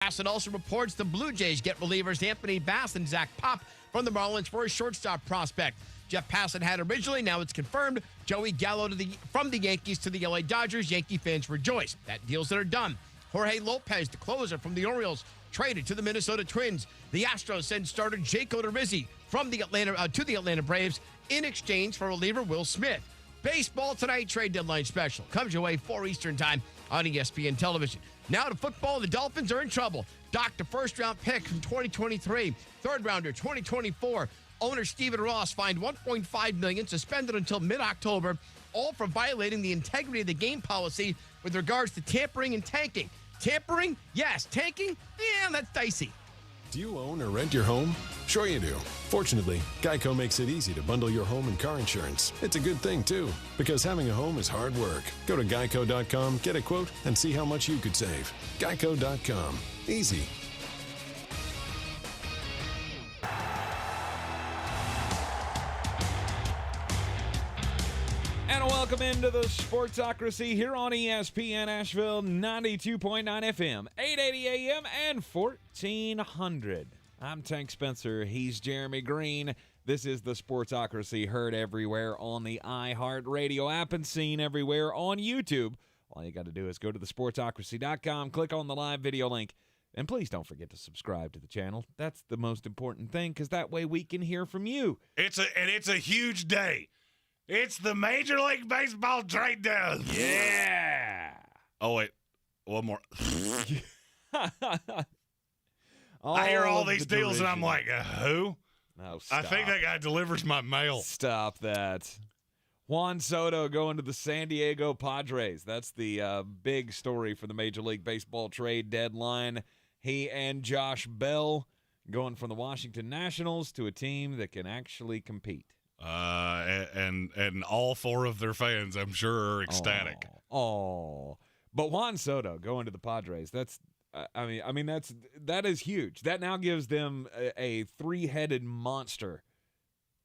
Bassett also reports the Blue Jays get relievers Anthony Bass and Zach Pop from the Marlins for a shortstop prospect. Jeff Passan had originally, now it's confirmed, Joey Gallo from the Yankees to the LA Dodgers. Yankee fans rejoice. That deals that are done. Jorge Lopez, the closer from the Orioles, traded to the Minnesota Twins. The Astros send starter Jake Odorizzi from the to the Atlanta Braves in exchange for reliever Will Smith. Baseball tonight, trade deadline special. Comes your way 4 Eastern time on ESPN television. Now to football, the Dolphins are in trouble. Docked a first-round pick from 2023, third-rounder 2024. Owner Stephen Ross fined $1.5 million, suspended until mid-October, all for violating the integrity of the game policy with regards to tampering and tanking. Tampering? Yes. Tanking? Yeah, that's dicey. Do you own or rent your home? Sure you do. Fortunately, Geico makes it easy to bundle your home and car insurance. It's a good thing, too, because having a home is hard work. Go to geico.com, get a quote, and see how much you could save. Geico.com. Easy. And welcome into the Sportsocracy here on ESPN Asheville, 92.9 FM, 880 AM, and 1400. I'm Tank Spencer. He's Jeremy Greene. This is the Sportsocracy, heard everywhere on the iHeartRadio app and seen everywhere on YouTube. All you got to do is go to thesportsocracy.com, click on the live video link, and please don't forget to subscribe to the channel. That's the most important thing, because that way we can hear from you. It's a huge day. It's the Major League Baseball trade deadline. Yeah. Oh, wait. One more. I hear all these deals, and I'm like, who? No, stop. I think that guy delivers my mail. Stop that. Juan Soto going to the San Diego Padres. That's the big story for the Major League Baseball trade deadline. He and Josh Bell going from the Washington Nationals to a team that can actually compete. And all four of their fans, I'm sure, are ecstatic. But Juan Soto going to the Padres, that is huge. That now gives them a three-headed monster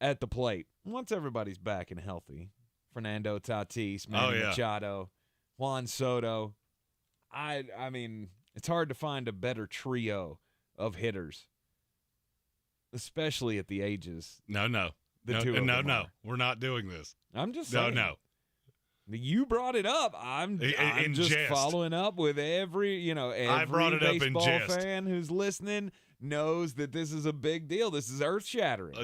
at the plate. Once everybody's back and healthy, Fernando Tatis, Manny Machado, Juan Soto, I mean, it's hard to find a better trio of hitters, especially at the ages. No. We're not doing this. I'm just saying. No. You brought it up. I'm just jest. Following up with every I brought it up in baseball jest. fan who's listening knows that this is a big deal. This is earth-shattering.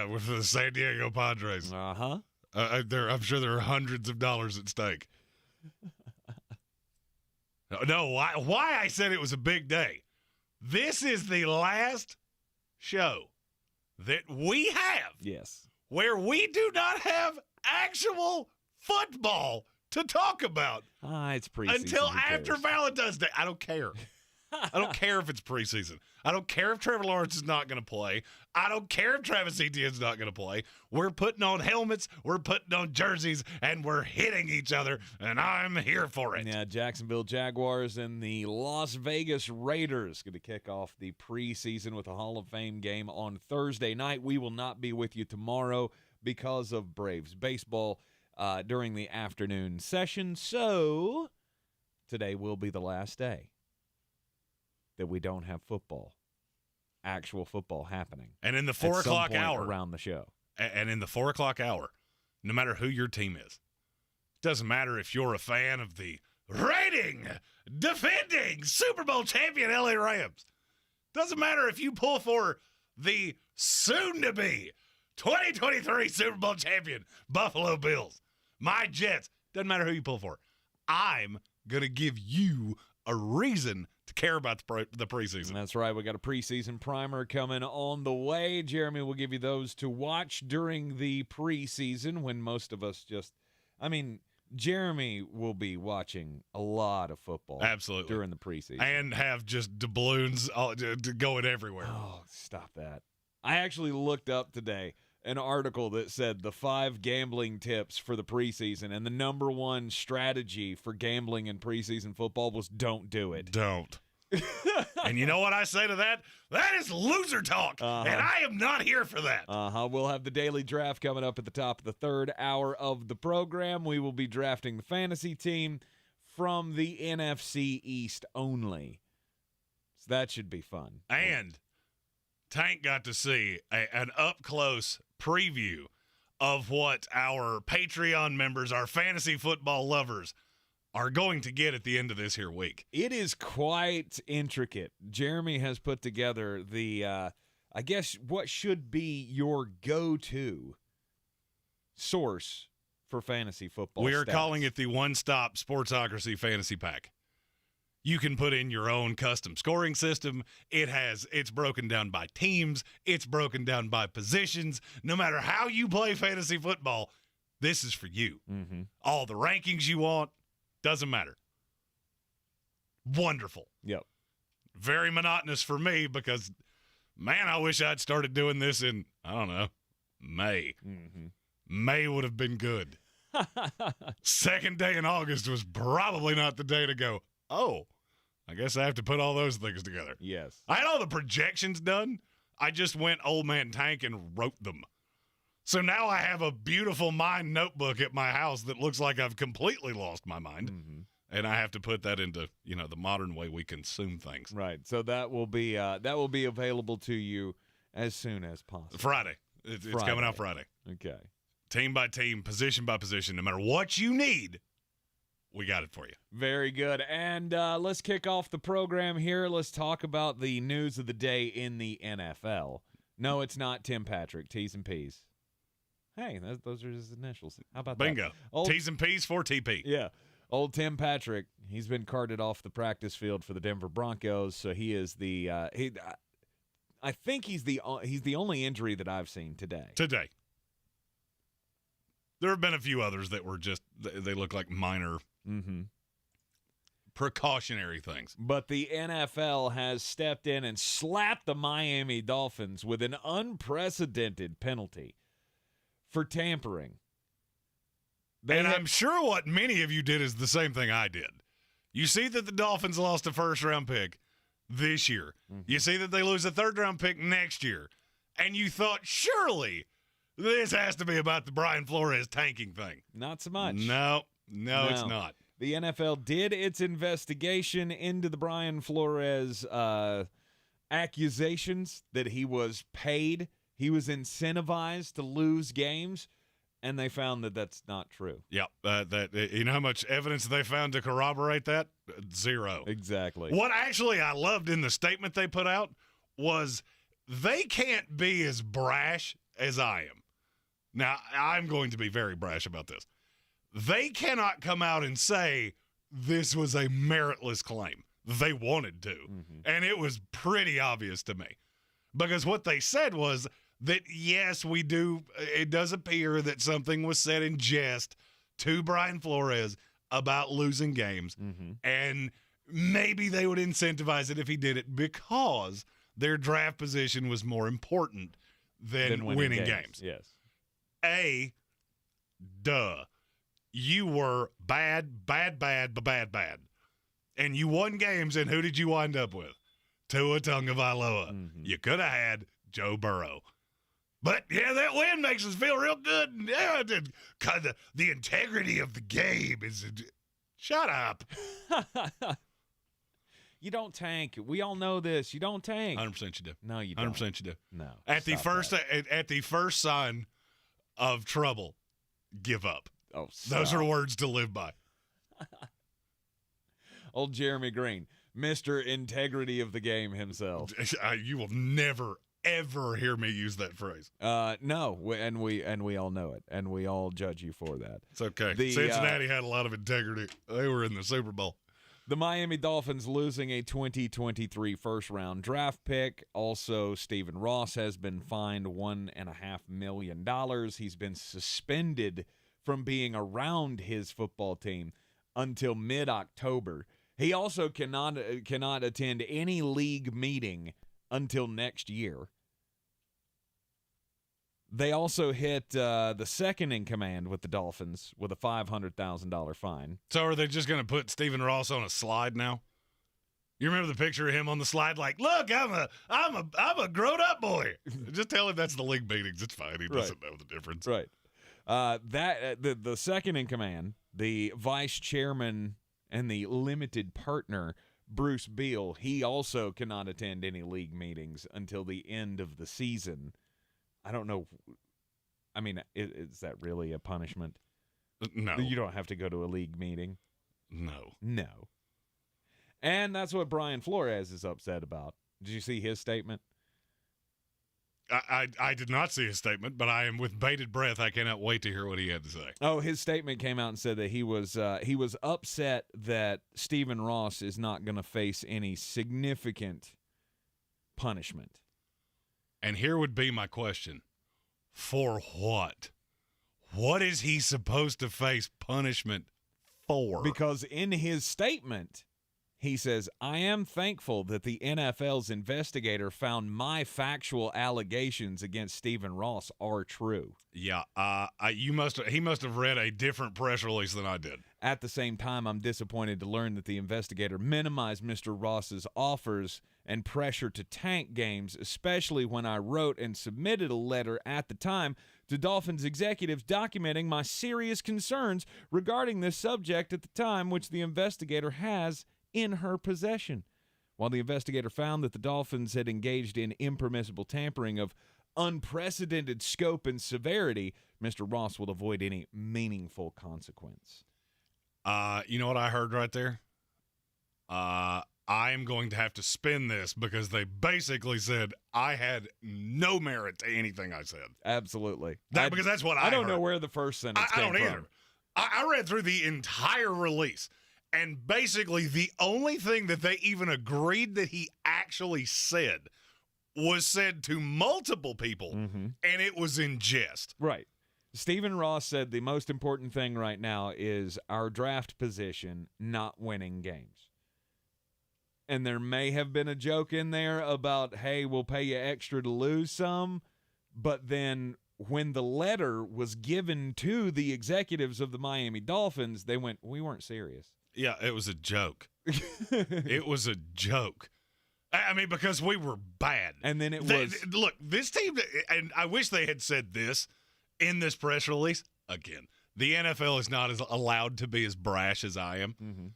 With the San Diego Padres. Uh-huh. I'm sure there are hundreds of dollars at stake. No, why I said it was a big day. This is the last show that we have. Yes. Where we do not have actual football to talk about. It's preseason. Until after Valentine's Day. I don't care. I don't care if it's preseason. I don't care if Trevor Lawrence is not going to play. I don't care if Travis Etienne's not going to play. We're putting on helmets, we're putting on jerseys, and we're hitting each other, and I'm here for it. Yeah, Jacksonville Jaguars and the Las Vegas Raiders going to kick off the preseason with a Hall of Fame game on Thursday night. We will not be with you tomorrow because of Braves baseball during the afternoon session. So today will be the last day that we don't have actual football happening. And in the 4 o'clock hour around the show. And in the 4 o'clock hour, no matter who your team is, doesn't matter if you're a fan of the reigning, defending Super Bowl champion LA Rams. Doesn't matter if you pull for the soon-to-be 2023 Super Bowl champion Buffalo Bills. My Jets. Doesn't matter who you pull for. I'm going to give you a reason to care about the preseason. And that's right. We got a preseason primer coming on the way. Jeremy will give you those to watch during the preseason when most of us Jeremy will be watching a lot of football. Absolutely. During the preseason. And have just doubloons going everywhere. Oh, stop that. I actually looked up today an article that said the 5 gambling tips for the preseason, and the number one strategy for gambling in preseason football was don't do it. Don't. And you know what I say to that? That is loser talk, and I am not here for that. We'll have the daily draft coming up at the top of the 3rd hour of the program. We will be drafting the fantasy team from the NFC East only. So that should be fun. And Tank got to see an up-close preview of what our Patreon members, our fantasy football lovers, are going to get at the end of this here week. It is quite intricate. Jeremy has put together the, I guess, what should be your go-to source for fantasy football. We are stats. calling it the one-stop Sportsocracy Fantasy Pack. You can put in your own custom scoring system. It's broken down by teams. It's broken down by positions. No matter how you play fantasy football, this is for you. Mm-hmm. All the rankings you want, doesn't matter. Wonderful. Yep. Very monotonous for me because, man, I wish I'd started doing this in, I don't know, May. Mm-hmm. May would have been good. Second day in August was probably not the day to go, oh, I guess I have to put all those things together. Yes. I had all the projections done. I just went old man Tank and wrote them. So now I have a beautiful mind notebook at my house that looks like I've completely lost my mind. Mm-hmm. And I have to put that into, the modern way we consume things. Right. So that will be available to you as soon as possible. Friday. It's coming out Friday. Okay. Team by team, position by position, no matter what you need, we got it for you. Very good. And let's kick off the program here. Let's talk about the news of the day in the NFL. No, it's not Tim Patrick, T's and P's. Hey, those are his initials. How about Bingo. that? T's and P's for TP. Yeah. Old Tim Patrick, he's been carted off the practice field for the Denver Broncos, so he is the I think he's the only injury that I've seen today. There have been a few others that were just, they look like minor precautionary things. But the NFL has stepped in and slapped the Miami Dolphins with an unprecedented penalty for tampering. I'm sure what many of you did is the same thing I did. You see that the Dolphins lost a first-round pick this year. Mm-hmm. You see that they lose a third-round pick next year. And you thought, surely this has to be about the Brian Flores tanking thing. Not so much. No, it's not. The NFL did its investigation into the Brian Flores accusations that he was paid, he was incentivized to lose games, and they found that that's not true. Yeah, you know how much evidence they found to corroborate that? Zero. Exactly. What actually I loved in the statement they put out was they can't be as brash as I am. Now, I'm going to be very brash about this. They cannot come out and say this was a meritless claim. They wanted to. Mm-hmm. And it was pretty obvious to me. Because what they said was that, yes, we do. It does appear that something was said in jest to Brian Flores about losing games. Mm-hmm. And maybe they would incentivize it if he did it because their draft position was more important than winning games. Yes. Duh. You were bad. And you won games, and who did you wind up with? Tua Tagovailoa. Mm-hmm. You could have had Joe Burrow. But, yeah, that win makes us feel real good. And, yeah, the integrity of the game is – shut up. You don't tank. We all know this. You don't tank. 100% you do. No, you don't. 100% you do. No. At the first sign of trouble, give up. Oh, stop. Those are words to live by. Old Jeremy Greene, Mr. Integrity of the game himself. You will never, ever hear me use that phrase. No, and we all know it, and we all judge you for that. It's okay. Cincinnati had a lot of integrity. They were in the Super Bowl. The Miami Dolphins losing a 2023 first-round draft pick. Also, Stephen Ross has been fined $1.5 million. He's been suspended from being around his football team until mid-October. He also cannot attend any league meeting until next year. They also hit the second in command with the Dolphins with a $500,000 fine. So are they just going to put Stephen Ross on a slide now? You remember the picture of him on the slide? Like, look, I'm a grown up boy. Just tell him that's the league meetings. It's fine. He doesn't know the difference. Right. The second in command, the vice chairman and the limited partner Bruce Beal, he also cannot attend any league meetings until the end of the season. I don't know. I mean, is that really a punishment? No. You don't have to go to a league meeting. No. And that's what Brian Flores is upset about. Did you see his statement? I did not see his statement, but I am with bated breath. I cannot wait to hear what he had to say. Oh, his statement came out and said that he was upset that Stephen Ross is not going to face any significant punishment. And here would be my question. For what? What is he supposed to face punishment for? Because in his statement, he says, I am thankful that the NFL's investigator found my factual allegations against Stephen Ross are true. Yeah, he must have read a different press release than I did. At the same time, I'm disappointed to learn that the investigator minimized Mr. Ross's offers and pressure to tank games, especially when I wrote and submitted a letter at the time to Dolphins executives documenting my serious concerns regarding this subject at the time, which the investigator has in her possession. While the investigator found that the Dolphins had engaged in impermissible tampering of unprecedented scope and severity, Mr. Ross will avoid any meaningful consequence. You know what I heard right there? I am going to have to spin this because they basically said I had no merit to anything I said. Absolutely. Because that's what I don't heard. know where the first sentence came from. I don't either. I read through the entire release, and basically the only thing that they even agreed that he actually said was said to multiple people, and it was in jest. Right. Stephen Ross said the most important thing right now is our draft position, not winning games. And there may have been a joke in there about, hey, we'll pay you extra to lose some. But then when the letter was given to the executives of the Miami Dolphins, they went, we weren't serious. Yeah, it was a joke. It was a joke. I mean, because we were bad. And then Look, this team, and I wish they had said this in this press release. Again, the NFL is not as allowed to be as brash as I am. Mm-hmm.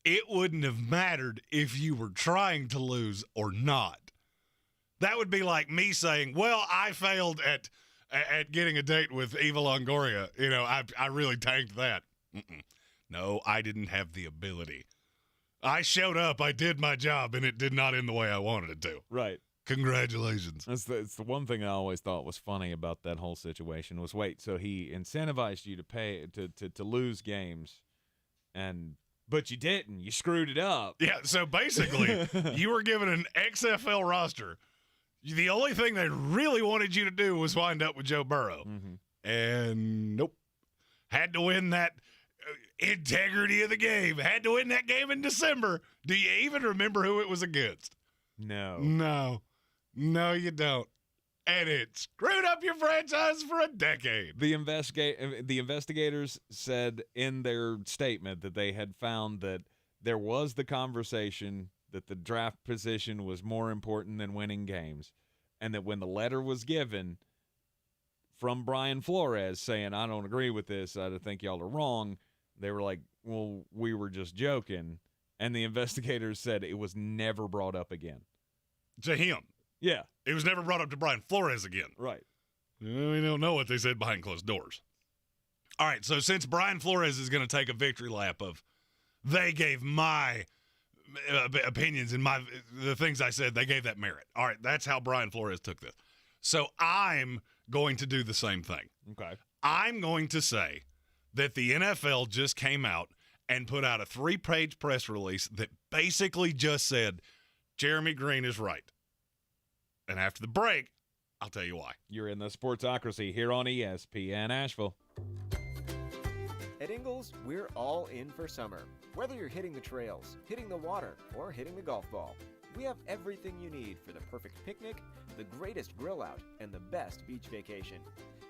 It wouldn't have mattered if you were trying to lose or not. That would be like me saying, well, I failed at getting a date with Eva Longoria. You know, I really tanked that. No, I didn't have the ability. I showed up, I did my job, and it did not end the way I wanted it to. Right. Congratulations. It's the one thing I always thought was funny about that whole situation was, wait, so he incentivized you to pay to lose games, but you didn't. You screwed it up. Yeah, so basically, you were given an XFL roster. The only thing they really wanted you to do was wind up with Joe Burrow. Mm-hmm. And nope. Had to win that integrity of the game. Had to win that game in December. Do you even remember who it was against? No. No, you don't. And it screwed up your franchise for a decade. The investigators said in their statement that they had found that there was the conversation that the draft position was more important than winning games, and that when the letter was given from Brian Flores saying, I don't agree with this, I think y'all are wrong, they were like, well, we were just joking. And the investigators said it was never brought up again. To him. Yeah. It was never brought up to Brian Flores again. Right. We don't know what they said behind closed doors. All right, so since Brian Flores is going to take a victory lap of they gave my opinions and the things I said, they gave that merit. All right, that's how Brian Flores took this. So I'm going to do the same thing. Okay. I'm going to say that the NFL just came out and put out a 3-page press release that basically just said, Jeremy Greene is right. And after the break, I'll tell you why. You're in the Sportsocracy here on ESPN Asheville. At Ingles, we're all in for summer. Whether you're hitting the trails, hitting the water, or hitting the golf ball, we have everything you need for the perfect picnic, the greatest grill out, and the best beach vacation.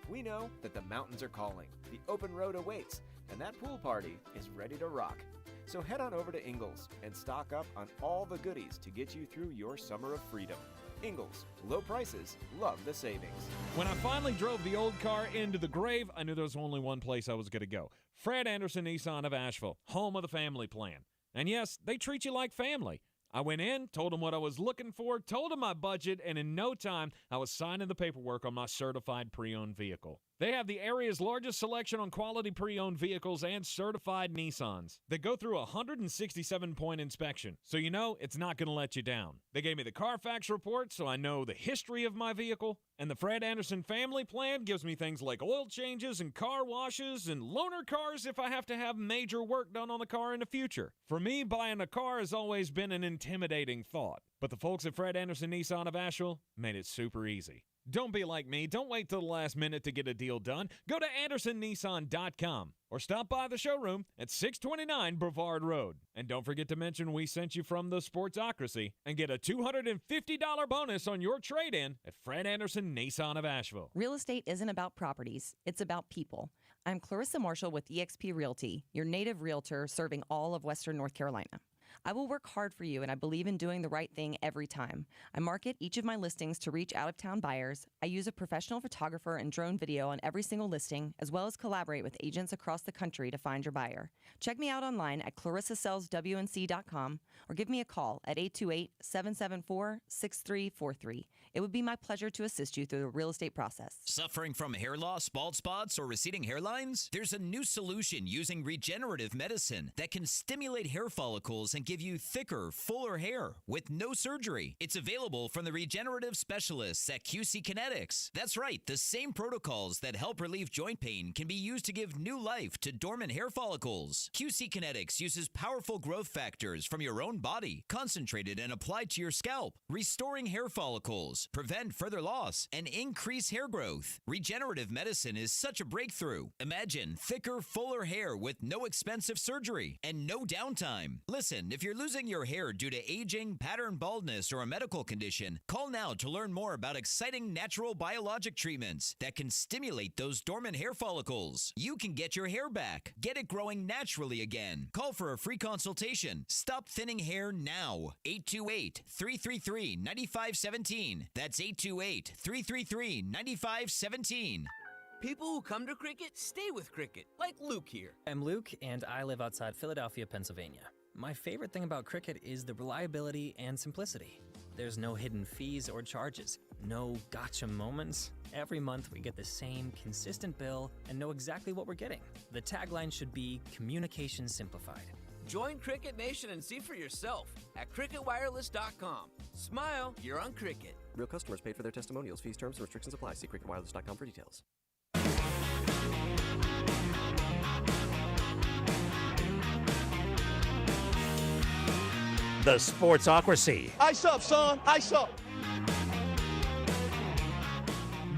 We know that the mountains are calling, the open road awaits, and that pool party is ready to rock. So head on over to Ingles and stock up on all the goodies to get you through your summer of freedom. Ingles, low prices, love the savings. When I finally drove the old car into the grave, I knew there was only one place I was going to go. Fred Anderson Nissan of Asheville, home of the family plan. And yes, they treat you like family. I went in, told them what I was looking for, told them my budget, and in no time, I was signing the paperwork on my certified pre-owned vehicle. They have the area's largest selection on quality pre-owned vehicles and certified Nissans. They go through a 167-point inspection, so you know it's not going to let you down. They gave me the Carfax report, so I know the history of my vehicle. And the Fred Anderson family plan gives me things like oil changes and car washes and loaner cars if I have to have major work done on the car in the future. For me, buying a car has always been an intimidating thought. But the folks at Fred Anderson Nissan of Asheville made it super easy. Don't be like me. Don't wait till the last minute to get a deal done. Go to AndersonNissan.com or stop by the showroom at 629 Brevard Road. And don't forget to mention we sent you from the Sportsocracy and get a $250 bonus on your trade-in at Fred Anderson Nissan of Asheville. Real estate isn't about properties. It's about people. I'm Clarissa Marshall with eXp Realty, your native realtor serving all of Western North Carolina. I will work hard for you, and I believe in doing the right thing every time. I market each of my listings to reach out-of-town buyers. I use a professional photographer and drone video on every single listing, as well as collaborate with agents across the country to find your buyer. Check me out online at clarissasellswnc.com or give me a call at 828-774-6343. It would be my pleasure to assist you through the real estate process. Suffering from hair loss, bald spots, or receding hairlines? There's a new solution using regenerative medicine that can stimulate hair follicles and give you thicker, fuller hair with no surgery. It's available from the regenerative specialists at QC Kinetics. That's right, the same protocols that help relieve joint pain can be used to give new life to dormant hair follicles. QC Kinetics uses powerful growth factors from your own body, concentrated and applied to your scalp, restoring hair follicles, prevent further loss, and increase hair growth. Regenerative medicine is such a breakthrough. Imagine thicker, fuller hair with no expensive surgery and no downtime. Listen, if you're losing your hair due to aging, pattern baldness, or a medical condition, call now to learn more about exciting natural biologic treatments that can stimulate those dormant hair follicles. You can get your hair back. Get it growing naturally again. Call for a free consultation. Stop thinning hair now. 828-333-9517. That's 828-333-9517. People who come to cricket stay with cricket, like Luke here. I'm Luke, and I live outside Philadelphia, Pennsylvania. My favorite thing about cricket is the reliability and simplicity. There's no hidden fees or charges, no gotcha moments. Every month we get the same consistent bill and know exactly what we're getting. The tagline should be communication simplified. Join Cricket Nation and see for yourself at cricketwireless.com. Smile, you're on Cricket. Real customers paid for their testimonials. Fees, terms, and restrictions apply. See cricketwireless.com for details. The Sportsocracy. Ice up, son. Ice up.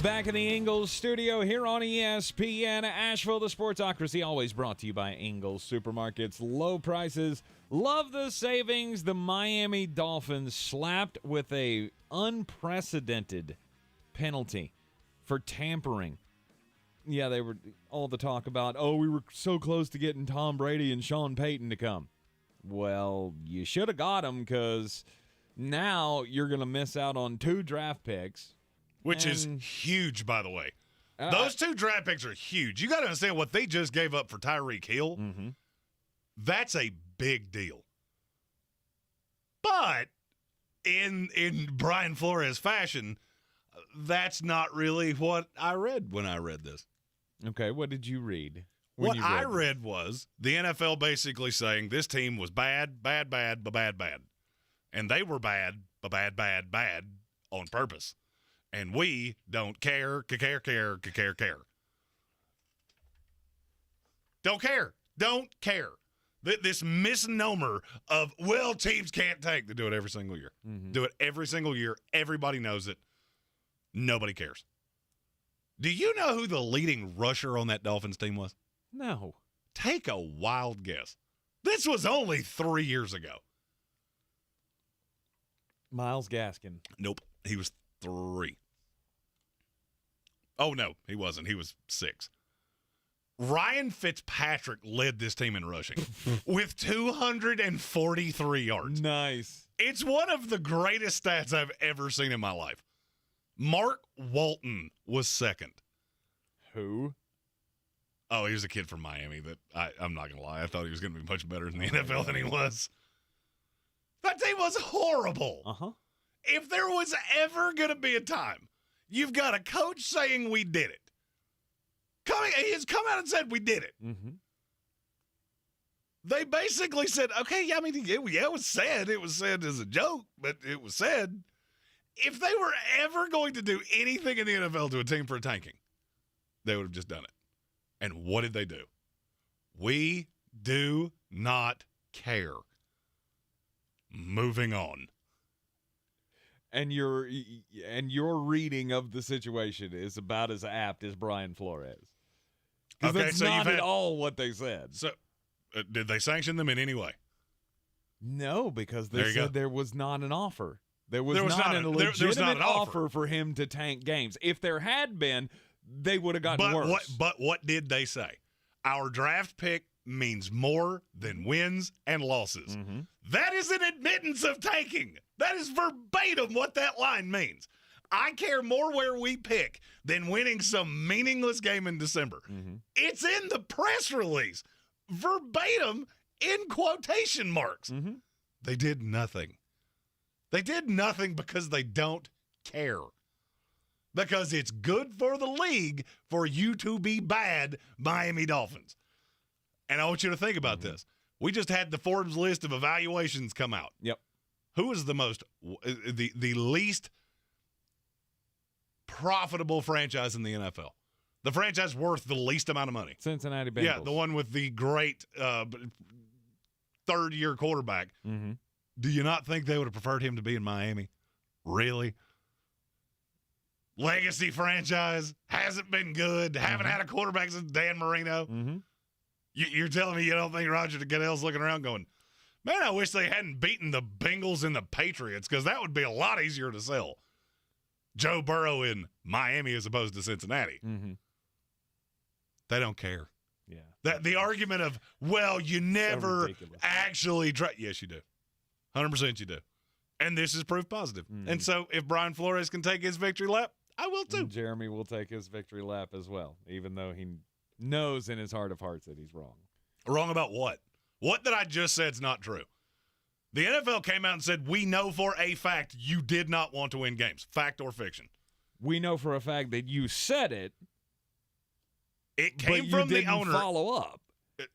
Back in the Ingles Studio here on ESPN Asheville, the Sportsocracy, always brought to you by Ingles Supermarkets. Low prices, love the savings. The Miami Dolphins slapped with a unprecedented penalty for tampering. Yeah, they were all the talk about, we were so close to getting Tom Brady and Sean Payton to come. Well, you should have got them, because now you're going to miss out on 2 draft picks. Which is huge, by the way. Those 2 draft picks are huge. You got to understand what they just gave up for Tyreek Hill. Mm-hmm. That's a big deal. But in Brian Flores fashion, that's not really what I read when I read this. Okay, what did you read? What I read was the NFL basically saying this team was bad. And they were bad on purpose. And we don't care. Don't care. This misnomer of, teams can't tank. They do it every single year. Mm-hmm. Do it every single year. Everybody knows it. Nobody cares. Do you know who the leading rusher on that Dolphins team was? No. Take a wild guess. This was only 3 years ago. Myles Gaskin. Nope. He was 3. Oh, no, he wasn't. He was 6. Ryan Fitzpatrick led this team in rushing with 243 yards. Nice. It's one of the greatest stats I've ever seen in my life. Mark Walton was second. Who? Oh, he was a kid from Miami that I'm not going to lie. I thought he was going to be much better in the NFL than he was. That team was horrible. Uh-huh. If there was ever going to be a time, you've got a coach saying we did it. He has come out and said we did it. Mm-hmm. They basically said, okay, yeah, I mean, it was said. It was said as a joke, but it was said. If they were ever going to do anything in the NFL to a team for tanking, they would have just done it. And what did they do? We do not care. Moving on. And your reading of the situation is about as apt as Brian Flores. Because that's not at all what they said. So, did they sanction them in any way? No, because they said there was not an offer. There was not a legitimate there was not an offer for him to tank games. If there had been, they would have gotten worse. What did they say? Our draft pick means more than wins and losses. Mm-hmm. That is an admittance of tanking. That is verbatim what that line means. I care more where we pick than winning some meaningless game in December. Mm-hmm. It's in the press release, verbatim in quotation marks. Mm-hmm. They did nothing. They did nothing because they don't care. Because it's good for the league for you to be bad, Miami Dolphins. And I want you to think about this. We just had the Forbes list of evaluations come out. Yep. Who is the least profitable franchise in the NFL? The franchise worth the least amount of money. Cincinnati Bengals. Yeah, the one with the great third-year quarterback. Mm-hmm. Do you not think they would have preferred him to be in Miami? Really? Legacy franchise, hasn't been good, haven't had a quarterback since Dan Marino. Mm-hmm. You're telling me you don't think Roger Goodell's looking around going, man, I wish they hadn't beaten the Bengals and the Patriots because that would be a lot easier to sell. Joe Burrow in Miami as opposed to Cincinnati. Mm-hmm. They don't care. Yeah. The argument of, well, you never actually try. Yes, you do. 100% you do. And this is proof positive. Mm-hmm. And so if Brian Flores can take his victory lap, I will too. And Jeremy will take his victory lap as well, even though he knows in his heart of hearts that he's wrong. Wrong about what? What that I just said is not true. The NFL came out and said, we know for a fact you did not want to win games. Fact or fiction? We know for a fact that you said it. It came from the owner. Follow up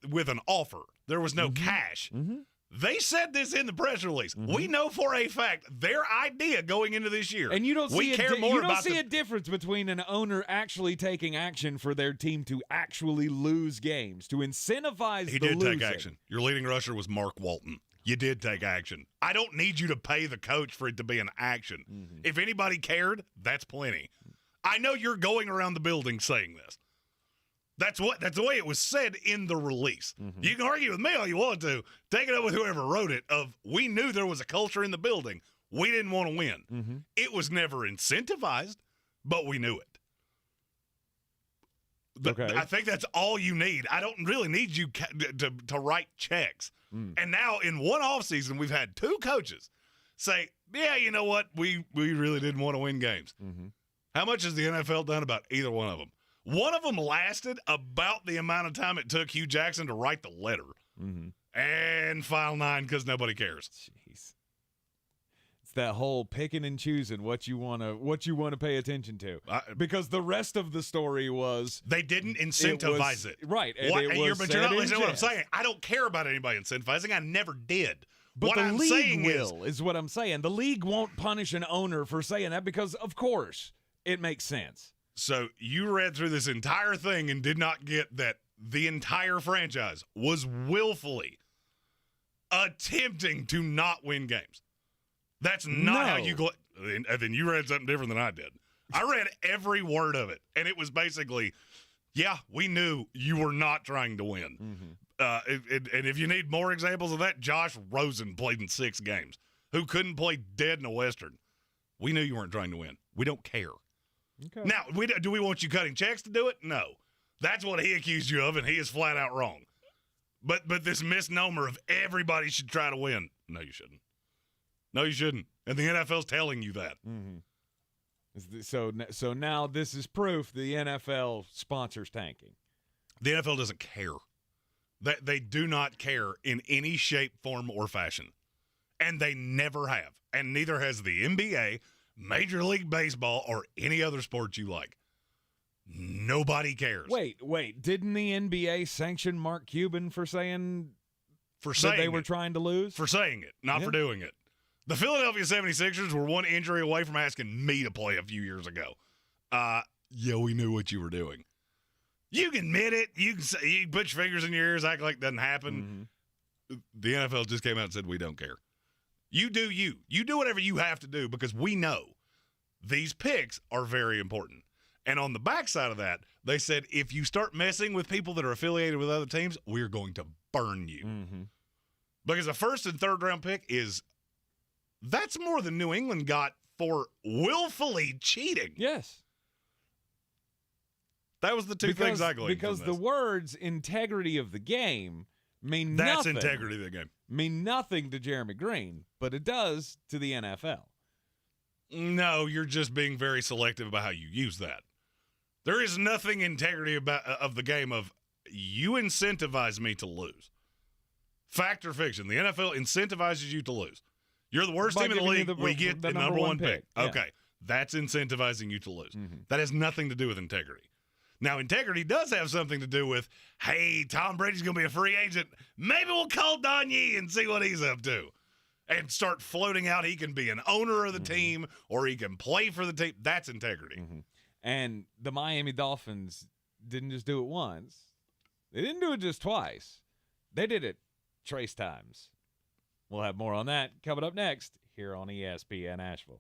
with an offer. There was no cash. Mm-hmm. They said this in the press release. Mm-hmm. We know for a fact their idea going into this year. And you don't see a difference between an owner actually taking action for their team to actually lose games, to incentivize He did take action. Your leading rusher was Mark Walton. You did take action. I don't need you to pay the coach for it to be an action. Mm-hmm. If anybody cared, that's plenty. I know you're going around the building saying this. That's the way it was said in the release. Mm-hmm. You can argue with me all you want to. Take it up with whoever wrote it of we knew there was a culture in the building. We didn't want to win. Mm-hmm. It was never incentivized, but we knew it. Okay. I think that's all you need. I don't really need you to write checks. Mm. And now in one offseason, we've had two coaches say, yeah, you know what? We really didn't want to win games. Mm-hmm. How much has the NFL done about either one of them? One of them lasted about the amount of time it took Hugh Jackson to write the letter. Mm-hmm. And file 9 because nobody cares. Jeez. It's that whole picking and choosing what you want to pay attention to. Because the rest of the story was they didn't incentivize it. Right. And you're not listening to what I'm saying. I don't care about anybody incentivizing. I never did. But what the I'm league saying is what I'm saying. The league won't punish an owner for saying that because, of course, it makes sense. So you read through this entire thing and did not get that the entire franchise was willfully attempting to not win games. That's not how you go. And then you read something different than I did. I read every word of it, and it was basically, yeah, we knew you were not trying to win. Mm-hmm. And if you need more examples of that, Josh Rosen played in 6 games, who couldn't play dead in a Western. We knew you weren't trying to win. We don't care. Okay. Now, do we want you cutting checks to do it? No. That's what he accused you of, and he is flat out wrong. But this misnomer of everybody should try to win. No, you shouldn't. No, you shouldn't. And the NFL's telling you that. Mm-hmm. So now this is proof the NFL sponsors tanking. The NFL doesn't care. They do not care in any shape, form, or fashion. And they never have. And neither has the NBA, Major League Baseball, or any other sport you like. Nobody cares. Wait. Didn't the NBA sanction Mark Cuban for saying that they were trying to lose? For saying it, not for doing it. The Philadelphia 76ers were one injury away from asking me to play a few years ago. Yeah, we knew what you were doing. You can admit it. You can say, you can put your fingers in your ears, act like it doesn't happen. Mm-hmm. The NFL just came out and said, we don't care. You do you. You do whatever you have to do because we know these picks are very important. And on the backside of that, they said, if you start messing with people that are affiliated with other teams, we're going to burn you. Mm-hmm. Because a first and third round pick that's more than New England got for willfully cheating. Yes. That was the two things I gleaned because from the this. words integrity of the game mean That's nothing. That's integrity of the game. Mean nothing to Jeremy Greene, but it does to the NFL. No, you're just being very selective about how you use that. There is nothing integrity of the game of you incentivize me to lose. Fact or fiction, the NFL incentivizes you to lose. You're the worst team in the league, we get the number one pick. Yeah. Okay, that's incentivizing you to lose. Mm-hmm. That has nothing to do with integrity. Now, integrity does have something to do with, hey, Tom Brady's going to be a free agent. Maybe we'll call Don Yee and see what he's up to. And start floating out he can be an owner of the team or he can play for the team. That's integrity. Mm-hmm. And the Miami Dolphins didn't just do it once. They didn't do it just twice. They did it trace times. We'll have more on that coming up next here on ESPN Asheville.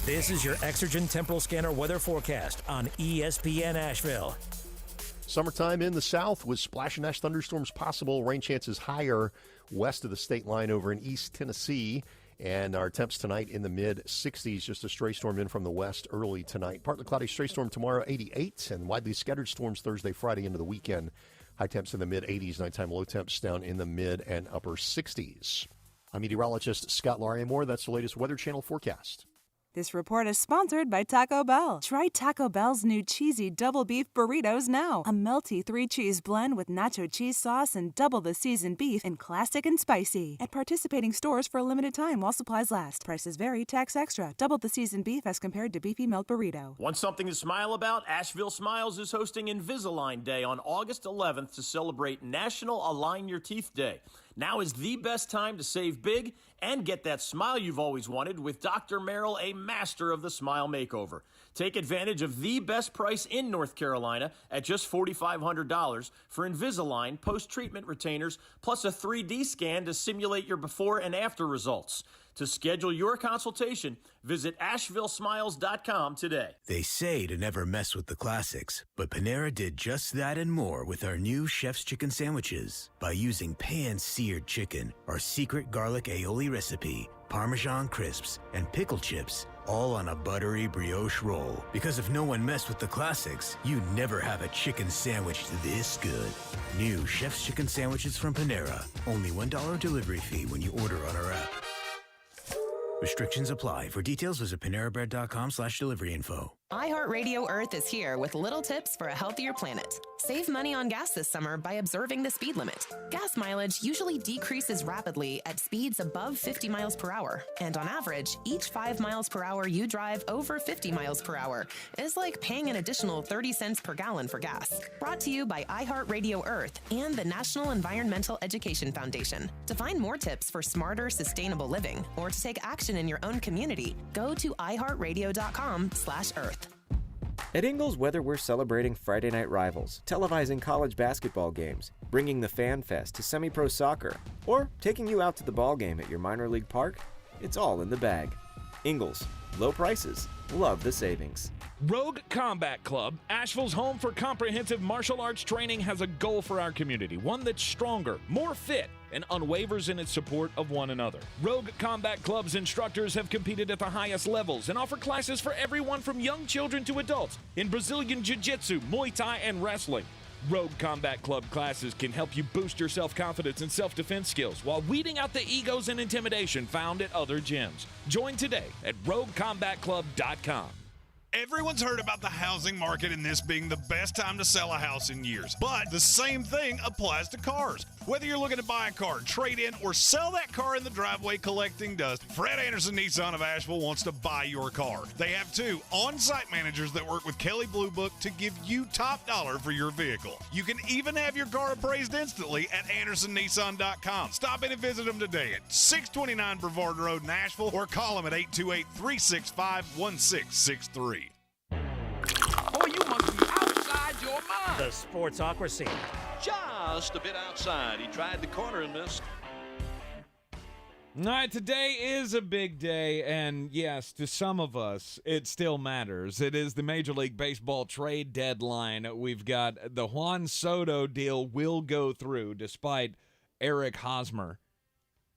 This is your Exergen Temporal Scanner weather forecast on ESPN Asheville. Summertime in the south with splash and ash thunderstorms possible. Rain chances higher west of the state line over in East Tennessee. And our temps tonight in the mid-60s. Just a stray storm in from the west early tonight. Partly cloudy stray storm tomorrow, 88. And widely scattered storms Thursday, Friday into the weekend. High temps in the mid-80s. Nighttime low temps down in the mid and upper 60s. I'm meteorologist Scott Larimore. That's the latest Weather Channel forecast. This report is sponsored by Taco Bell. Try Taco Bell's new cheesy double beef burritos now. A melty 3-cheese blend with nacho cheese sauce and double the seasoned beef in classic and spicy. At participating stores for a limited time while supplies last. Prices vary, tax extra. Double the seasoned beef as compared to beefy melt burrito. Want something to smile about? Asheville Smiles is hosting Invisalign Day on August 11th to celebrate National Align Your Teeth Day. Now is the best time to save big and get that smile you've always wanted with Dr. Merrill, a master of the smile makeover. Take advantage of the best price in North Carolina at just $4,500 for Invisalign post-treatment retainers plus a 3D scan to simulate your before and after results. To schedule your consultation, visit AshevilleSmiles.com today. They say to never mess with the classics, but Panera did just that and more with our new Chef's Chicken Sandwiches. By using pan-seared chicken, our secret garlic aioli recipe, Parmesan crisps, and pickle chips, all on a buttery brioche roll. Because if no one messed with the classics, you never have a chicken sandwich this good. New Chef's Chicken Sandwiches from Panera. Only $1 delivery fee when you order on our app. Restrictions apply. For details, visit PaneraBread.com/delivery info. iHeartRadio Earth is here with little tips for a healthier planet. Save money on gas this summer by observing the speed limit. Gas mileage usually decreases rapidly at speeds above 50 miles per hour. And on average, each 5 miles per hour you drive over 50 miles per hour is like paying an additional 30 cents per gallon for gas. Brought to you by iHeartRadio Earth and the National Environmental Education Foundation. To find more tips for smarter, sustainable living or to take action in your own community, go to iHeartRadio.com/Earth. At Ingles, whether we're celebrating Friday night rivals, televising college basketball games, bringing the Fan Fest to semi-pro soccer, or taking you out to the ball game at your minor league park, it's all in the bag. Ingles, low prices, love the savings. Rogue Combat Club, Asheville's home for comprehensive martial arts training, has a goal for our community, one that's stronger, more fit, and unwavers in its support of one another. Rogue Combat Club's instructors have competed at the highest levels and offer classes for everyone from young children to adults in Brazilian Jiu-Jitsu, Muay Thai, and wrestling. Rogue Combat Club classes can help you boost your self-confidence and self-defense skills while weeding out the egos and intimidation found at other gyms. Join today at RogueCombatClub.com. Everyone's heard about the housing market and this being the best time to sell a house in years. But the same thing applies to cars. Whether you're looking to buy a car, trade in, or sell that car in the driveway collecting dust, Fred Anderson Nissan of Asheville wants to buy your car. They have 2 on-site managers that work with Kelley Blue Book to give you top dollar for your vehicle. You can even have your car appraised instantly at AndersonNissan.com. Stop in and visit them today at 629 Brevard Road in Asheville or call them at 828-365-1663. Boy, you must be outside your mind. The Sportsocracy. Just a bit outside. He tried the corner and missed. All right, today is a big day, and yes, to some of us, it still matters. It is the Major League Baseball trade deadline. We've got the Juan Soto deal will go through, despite Eric Hosmer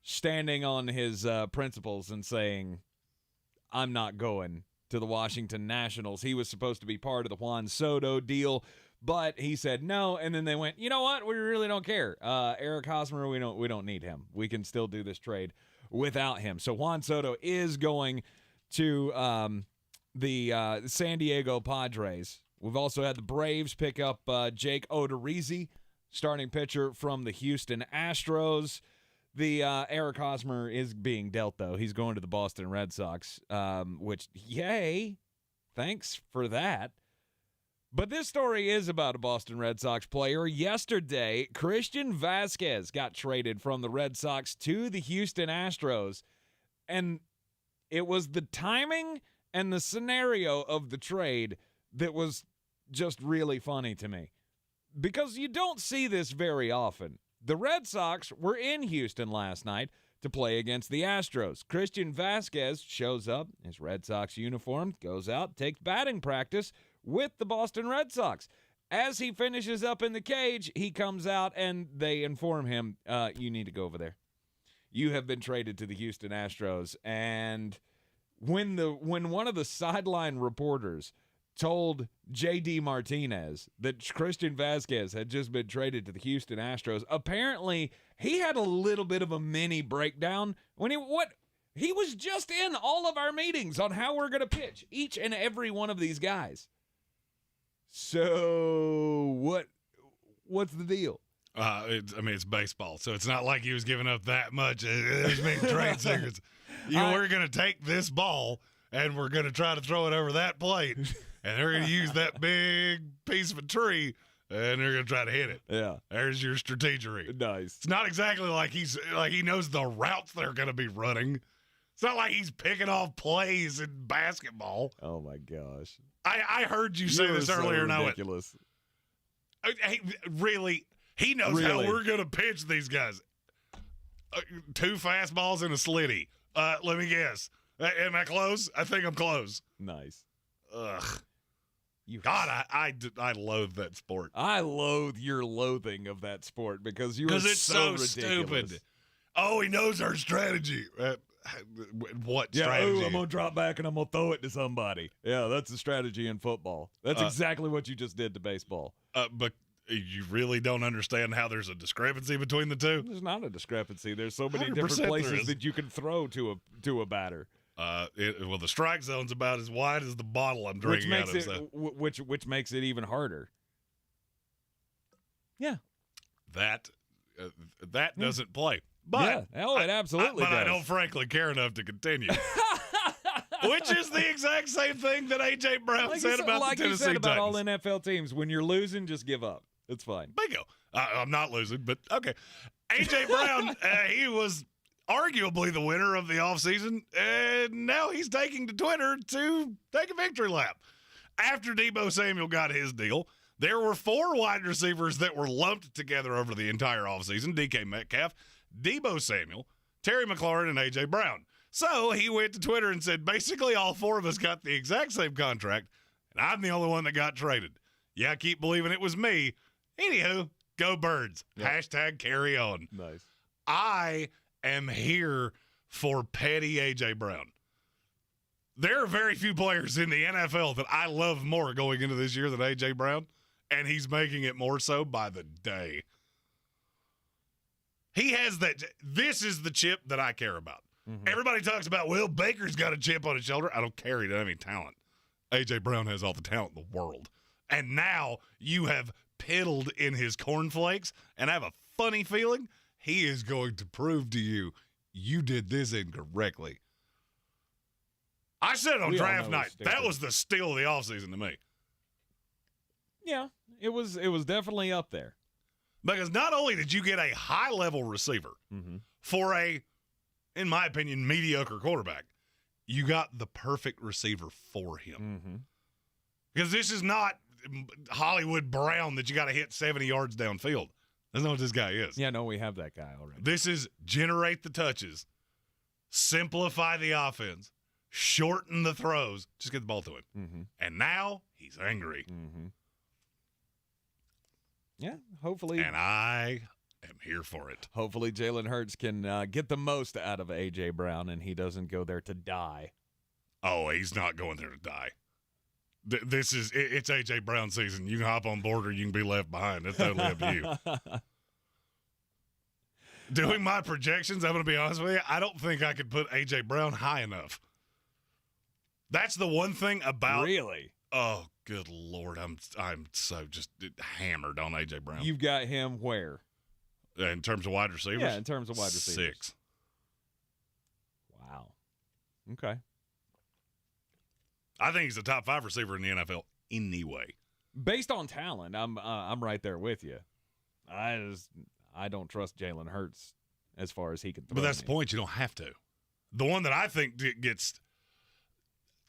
standing on his principles and saying, I'm not going to the Washington Nationals. He was supposed to be part of the Juan Soto deal, but he said no, and then they went, you know what? We really don't care. Eric Hosmer, we don't need him. We can still do this trade without him. So Juan Soto is going to the San Diego Padres. We've also had the Braves pick up Jake Odorizzi, starting pitcher from the Houston Astros. The Eric Hosmer is being dealt, though. He's going to the Boston Red Sox, which, yay, thanks for that. But this story is about a Boston Red Sox player. Yesterday, Christian Vasquez got traded from the Red Sox to the Houston Astros, and it was the timing and the scenario of the trade that was just really funny to me, because you don't see this very often. The Red Sox were in Houston last night to play against the Astros. Christian Vasquez shows up, his Red Sox uniform, goes out, takes batting practice with the Boston Red Sox. As he finishes up in the cage, he comes out and they inform him, you need to go over there. You have been traded to the Houston Astros. And when one of the sideline reporters told J.D. Martinez that Christian Vasquez had just been traded to the Houston Astros, apparently he had a little bit of a mini breakdown when he was just in all of our meetings on how we're going to pitch each and every one of these guys. So what's the deal? It's baseball, so it's not like he was giving up that much. There's big trade secrets. We're going to take this ball and we're going to try to throw it over that plate, and they're going to use that big piece of a tree, and they're going to try to hit it. Yeah, there's your strategery. Nice. It's not exactly like he knows the routes they're going to be running. It's not like he's picking off plays in basketball. Oh my gosh! I heard you say this earlier, and ridiculous. Really, he knows how we're going to pitch these guys. 2 fastballs and a slitty. Let me guess. Am I close? I think I'm close. Nice. Ugh. God, I loathe that sport. I loathe your loathing of that sport because it's so ridiculous. Stupid. Oh, he knows our strategy. What strategy? I'm going to drop back and I'm going to throw it to somebody. Yeah, that's the strategy in football. That's exactly what you just did to baseball. But you really don't understand how there's a discrepancy between the two? There's not a discrepancy. There's so many different places that you can throw to a batter. The strike zone's about as wide as the bottle I'm drinking out of. Which makes it even harder. Yeah. That doesn't play. But it absolutely does. I don't frankly care enough to continue. Which is the exact same thing that A.J. Brown said about the Tennessee Titans. Like you said about all NFL teams, when you're losing, just give up. It's fine. Bingo. I'm not losing, but okay. A.J. Brown, he was arguably the winner of the offseason, and now he's taking to Twitter to take a victory lap. After Deebo Samuel got his deal, there were 4 wide receivers that were lumped together over the entire offseason: DK Metcalf, Deebo Samuel, Terry McLaurin, and A.J. Brown. So he went to Twitter and said, basically all 4 of us got the exact same contract, and I'm the only one that got traded. Yeah, I keep believing it was me. Anywho, go Birds. Yep. # carry on. Nice. I am here for petty A.J. Brown. There are very few players in the NFL that I love more going into this year than A.J. Brown, and he's making it more so by the day. He has that. This is the chip that I care about. Mm-hmm. Everybody talks about, well, Baker's got a chip on his shoulder. I don't care. He doesn't have any talent. A.J. Brown has all the talent in the world. And now you have piddled in his cornflakes, and I have a funny feeling he is going to prove to you did this incorrectly. I said on draft night, that was the steal of the offseason to me. Yeah, it was definitely up there. Because not only did you get a high-level receiver for a, in my opinion, mediocre quarterback, you got the perfect receiver for him. Because this is not Hollywood Brown that you got to hit 70 yards downfield. That's not what this guy is. Yeah, no, we have that guy already. This is generate the touches, simplify the offense, shorten the throws, just get the ball to him. And now he's angry. Yeah, hopefully. And I am here for it. Hopefully Jalen Hurts can get the most out of A.J. Brown and he doesn't go there to die. Oh, he's not going there to die. It's A.J. Brown season. You can hop on board or you can be left behind. It's totally up to you. Doing my projections, I'm going to be honest with you, I don't think I could put A.J. Brown high enough. That's the one thing about... Really? Oh, good Lord. I'm so just hammered on A.J. Brown. You've got him where? In terms of wide receivers? Yeah, in terms of wide receivers. 6. Wow. Okay. I think he's a top 5 receiver in the NFL anyway. Based on talent, I'm right there with you. I don't trust Jalen Hurts as far as he can throw. But that's the point. You don't have to. The one that I think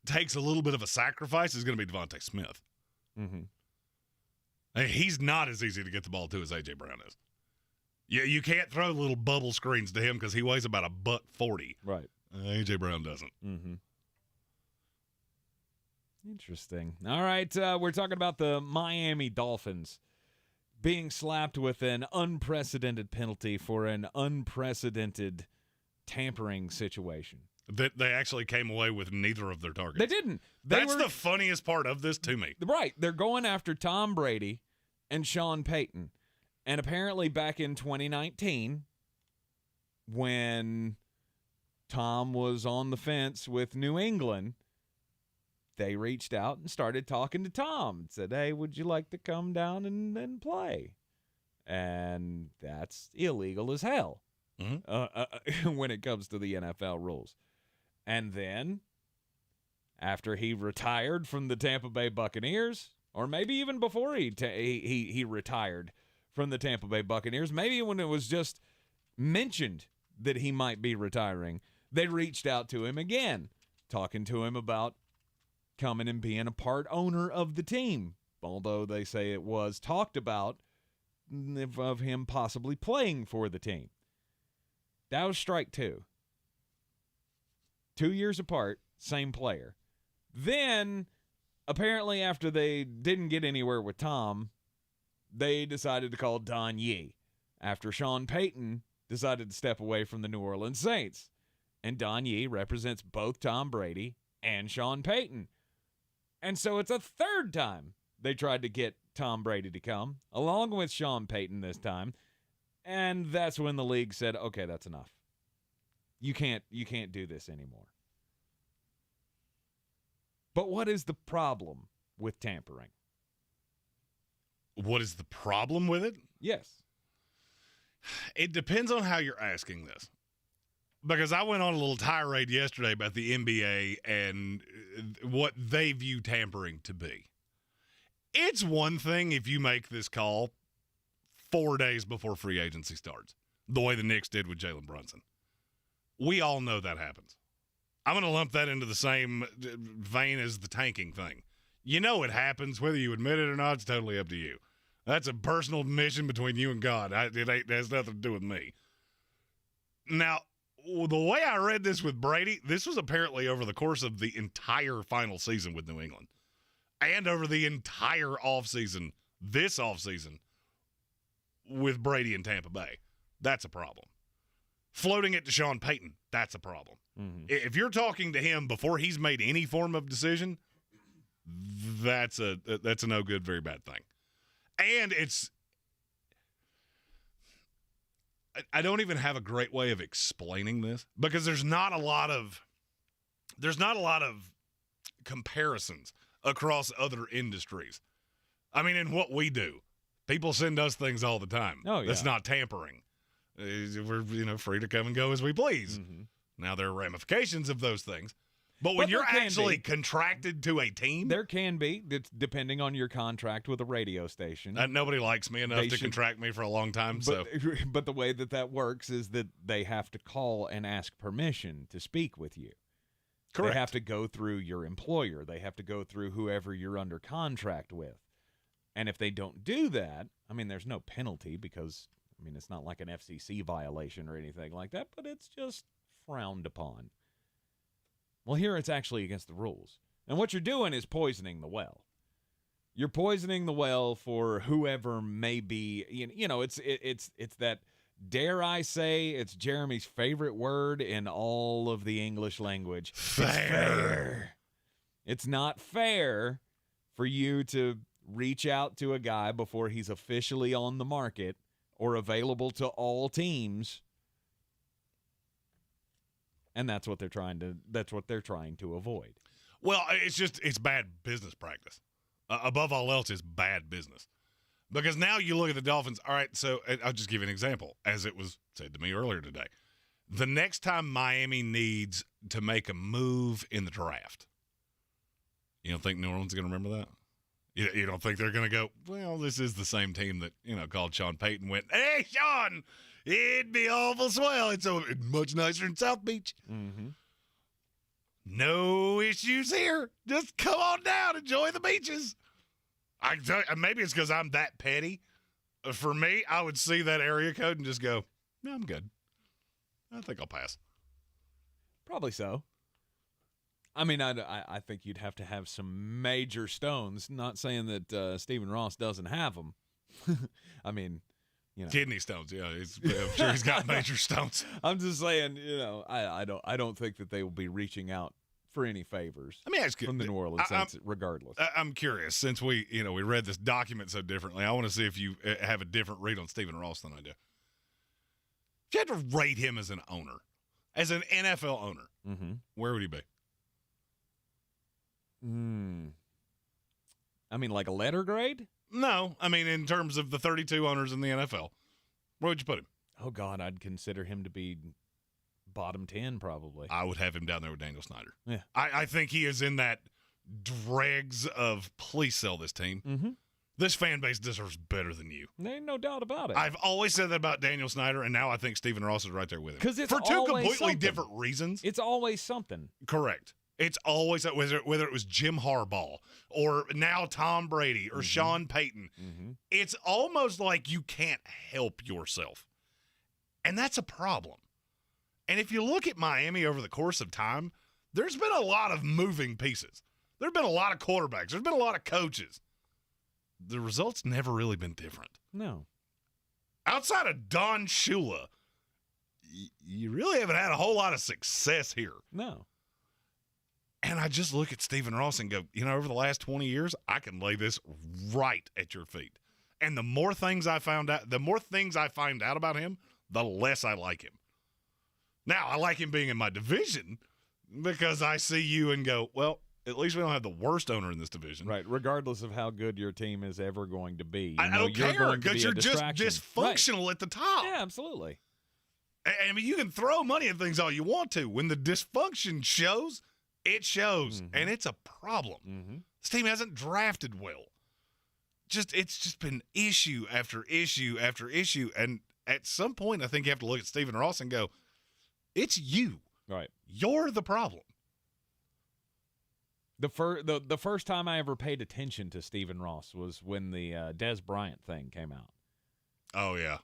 takes a little bit of a sacrifice is going to be Devontae Smith. I mean, he's not as easy to get the ball to as A.J. Brown is. You can't throw little bubble screens to him because he weighs about $140. Right. A.J. Brown doesn't. Interesting. All right, we're talking about the Miami Dolphins being slapped with an unprecedented penalty for an unprecedented tampering situation. That they actually came away with neither of their targets. They didn't. That's the funniest part of this to me. Right. They're going after Tom Brady and Sean Payton. And apparently back in 2019, when Tom was on the fence with New England, they reached out and started talking to Tom and said, hey, would you like to come down and play? And that's illegal as hell when it comes to the NFL rules. And then, after he retired from the Tampa Bay Buccaneers, or maybe even before he retired from the Tampa Bay Buccaneers, maybe when it was just mentioned that he might be retiring, they reached out to him again, talking to him about coming and being a part owner of the team, although they say it was talked about of him possibly playing for the team. That was strike 2. 2 years apart, same player. Then, apparently after they didn't get anywhere with Tom, they decided to call Don Yee after Sean Payton decided to step away from the New Orleans Saints. And Don Yee represents both Tom Brady and Sean Payton. And so it's a third time they tried to get Tom Brady to come, along with Sean Payton this time. And that's when the league said, okay, that's enough. You can't do this anymore. But what is the problem with tampering? What is the problem with it? Yes. It depends on how you're asking this. Because I went on a little tirade yesterday about the NBA and what they view tampering to be. It's one thing if you make this call 4 days before free agency starts, the way the Knicks did with Jalen Brunson. We all know that happens. I'm going to lump that into the same vein as the tanking thing. You know it happens. Whether you admit it or not, it's totally up to you. That's a personal mission between you and God. It has nothing to do with me. Now, the way I read this with Brady, this was apparently over the course of the entire final season with New England and over the entire offseason, this offseason with Brady in Tampa Bay. That's a problem. Floating it to Sean Payton, that's a problem. If you're talking to him before he's made any form of decision, that's a no good, very bad thing. And I don't even have a great way of explaining this because there's not a lot of comparisons across other industries. I mean, in what we do, people send us things all the time. Oh, yeah. That's not tampering. We're free to come and go as we please. Mm-hmm. Now, there are ramifications of those things. But when you're actually contracted to a team, there can be, depending on your contract with a radio station. Nobody likes me enough to contract me for a long time. But the way that works is that they have to call and ask permission to speak with you. Correct. They have to go through your employer. They have to go through whoever you're under contract with. And if they don't do that, I mean, there's no penalty because, I mean, it's not like an FCC violation or anything like that, but it's just frowned upon. Well, here it's actually against the rules. And what you're doing is poisoning the well. You're poisoning the well for whoever may be, it's that, dare I say, it's Jeremy's favorite word in all of the English language. Fair. It's fair. It's not fair for you to reach out to a guy before he's officially on the market or available to all teams. And that's what they're trying to avoid. Well, it's bad business practice. Above all else, it's bad business. Because now you look at the Dolphins. All right, so I'll just give you an example, as it was said to me earlier today. The next time Miami needs to make a move in the draft, you don't think New Orleans is going to remember that? You don't think they're going to go, well, this is the same team that, called Sean Payton, went, hey, Sean, it'd be awful swell. It's much nicer in South Beach. Mm-hmm. No issues here. Just come on down. Enjoy the beaches. Maybe it's because I'm that petty. For me, I would see that area code and just go, no, I'm good. I think I'll pass. Probably so. I mean, I think you'd have to have some major stones. Not saying that Stephen Ross doesn't have them. I mean, kidney stones. Yeah, I'm sure he's got major stones. I'm just saying, I don't think that they will be reaching out for any favors. Let me ask you from the New Orleans Saints, regardless. I'm curious, since we read this document so differently. I want to see if you have a different read on Stephen Ross than I do. If you had to rate him as an owner, as an NFL owner, mm-hmm. where would he be? I mean, like a letter grade? No, I mean in terms of the 32 owners in the NFL. Where would you put him? Oh, God, I'd consider him to be bottom 10 probably. I would have him down there with Daniel Snyder. Yeah. I think he is in that dregs of please sell this team. Mm-hmm. This fan base deserves better than you. There ain't no doubt about it. I've always said that about Daniel Snyder, and now I think Stephen Ross is right there with him. Because it's for two completely something. different reasons. It's always something. Correct. It's always, whether it was Jim Harbaugh or now Tom Brady or mm-hmm. Sean Payton, mm-hmm. it's almost like you can't help yourself. And that's a problem. And if you look at Miami over the course of time, there's been a lot of moving pieces. There have been a lot of quarterbacks. There's been a lot of coaches. The results never really been different. No. Outside of Don Shula, you really haven't had a whole lot of success here. No. And I just look at Stephen Ross and go, over the last 20 years, I can lay this right at your feet. And the more things I find out about him, the less I like him. Now, I like him being in my division because I see you and go, well, at least we don't have the worst owner in this division. Right, regardless of how good your team is ever going to be. I don't care because you're just dysfunctional at the top. Yeah, absolutely. I mean, you can throw money at things all you want to. When the dysfunction shows, it shows, mm-hmm. and it's a problem. Mm-hmm. This team hasn't drafted well. It's just been issue after issue after issue, and at some point, I think you have to look at Stephen Ross and go, it's you. Right. You're the problem. The first time I ever paid attention to Stephen Ross was when the Dez Bryant thing came out. Oh, yeah.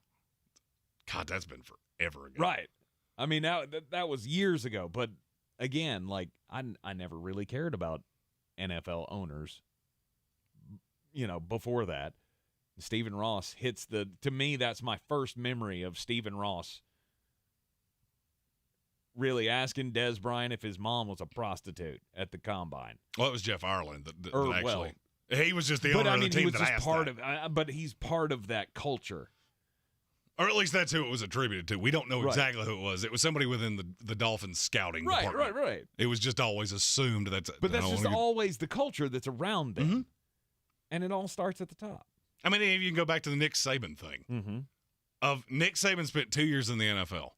God, that's been forever ago. Right. I mean, that was years ago. But, again, like, I never really cared about NFL owners, before that. Stephen Ross hits to me, that's my first memory of Stephen Ross really asking Dez Bryant if his mom was a prostitute at the combine. Well, it was Jeff Ireland that actually. He was just the but owner I mean, of the team he was that just asked part that. of. But he's part of that culture. Or at least that's who it was attributed to. We don't know exactly who it was. It was somebody within the Dolphins scouting department. Right. It was just always assumed that's But that's just always the culture that's around them. And it all starts at the top. I mean, you can go back to the Nick Saban thing. Of Nick Saban spent 2 years in the NFL.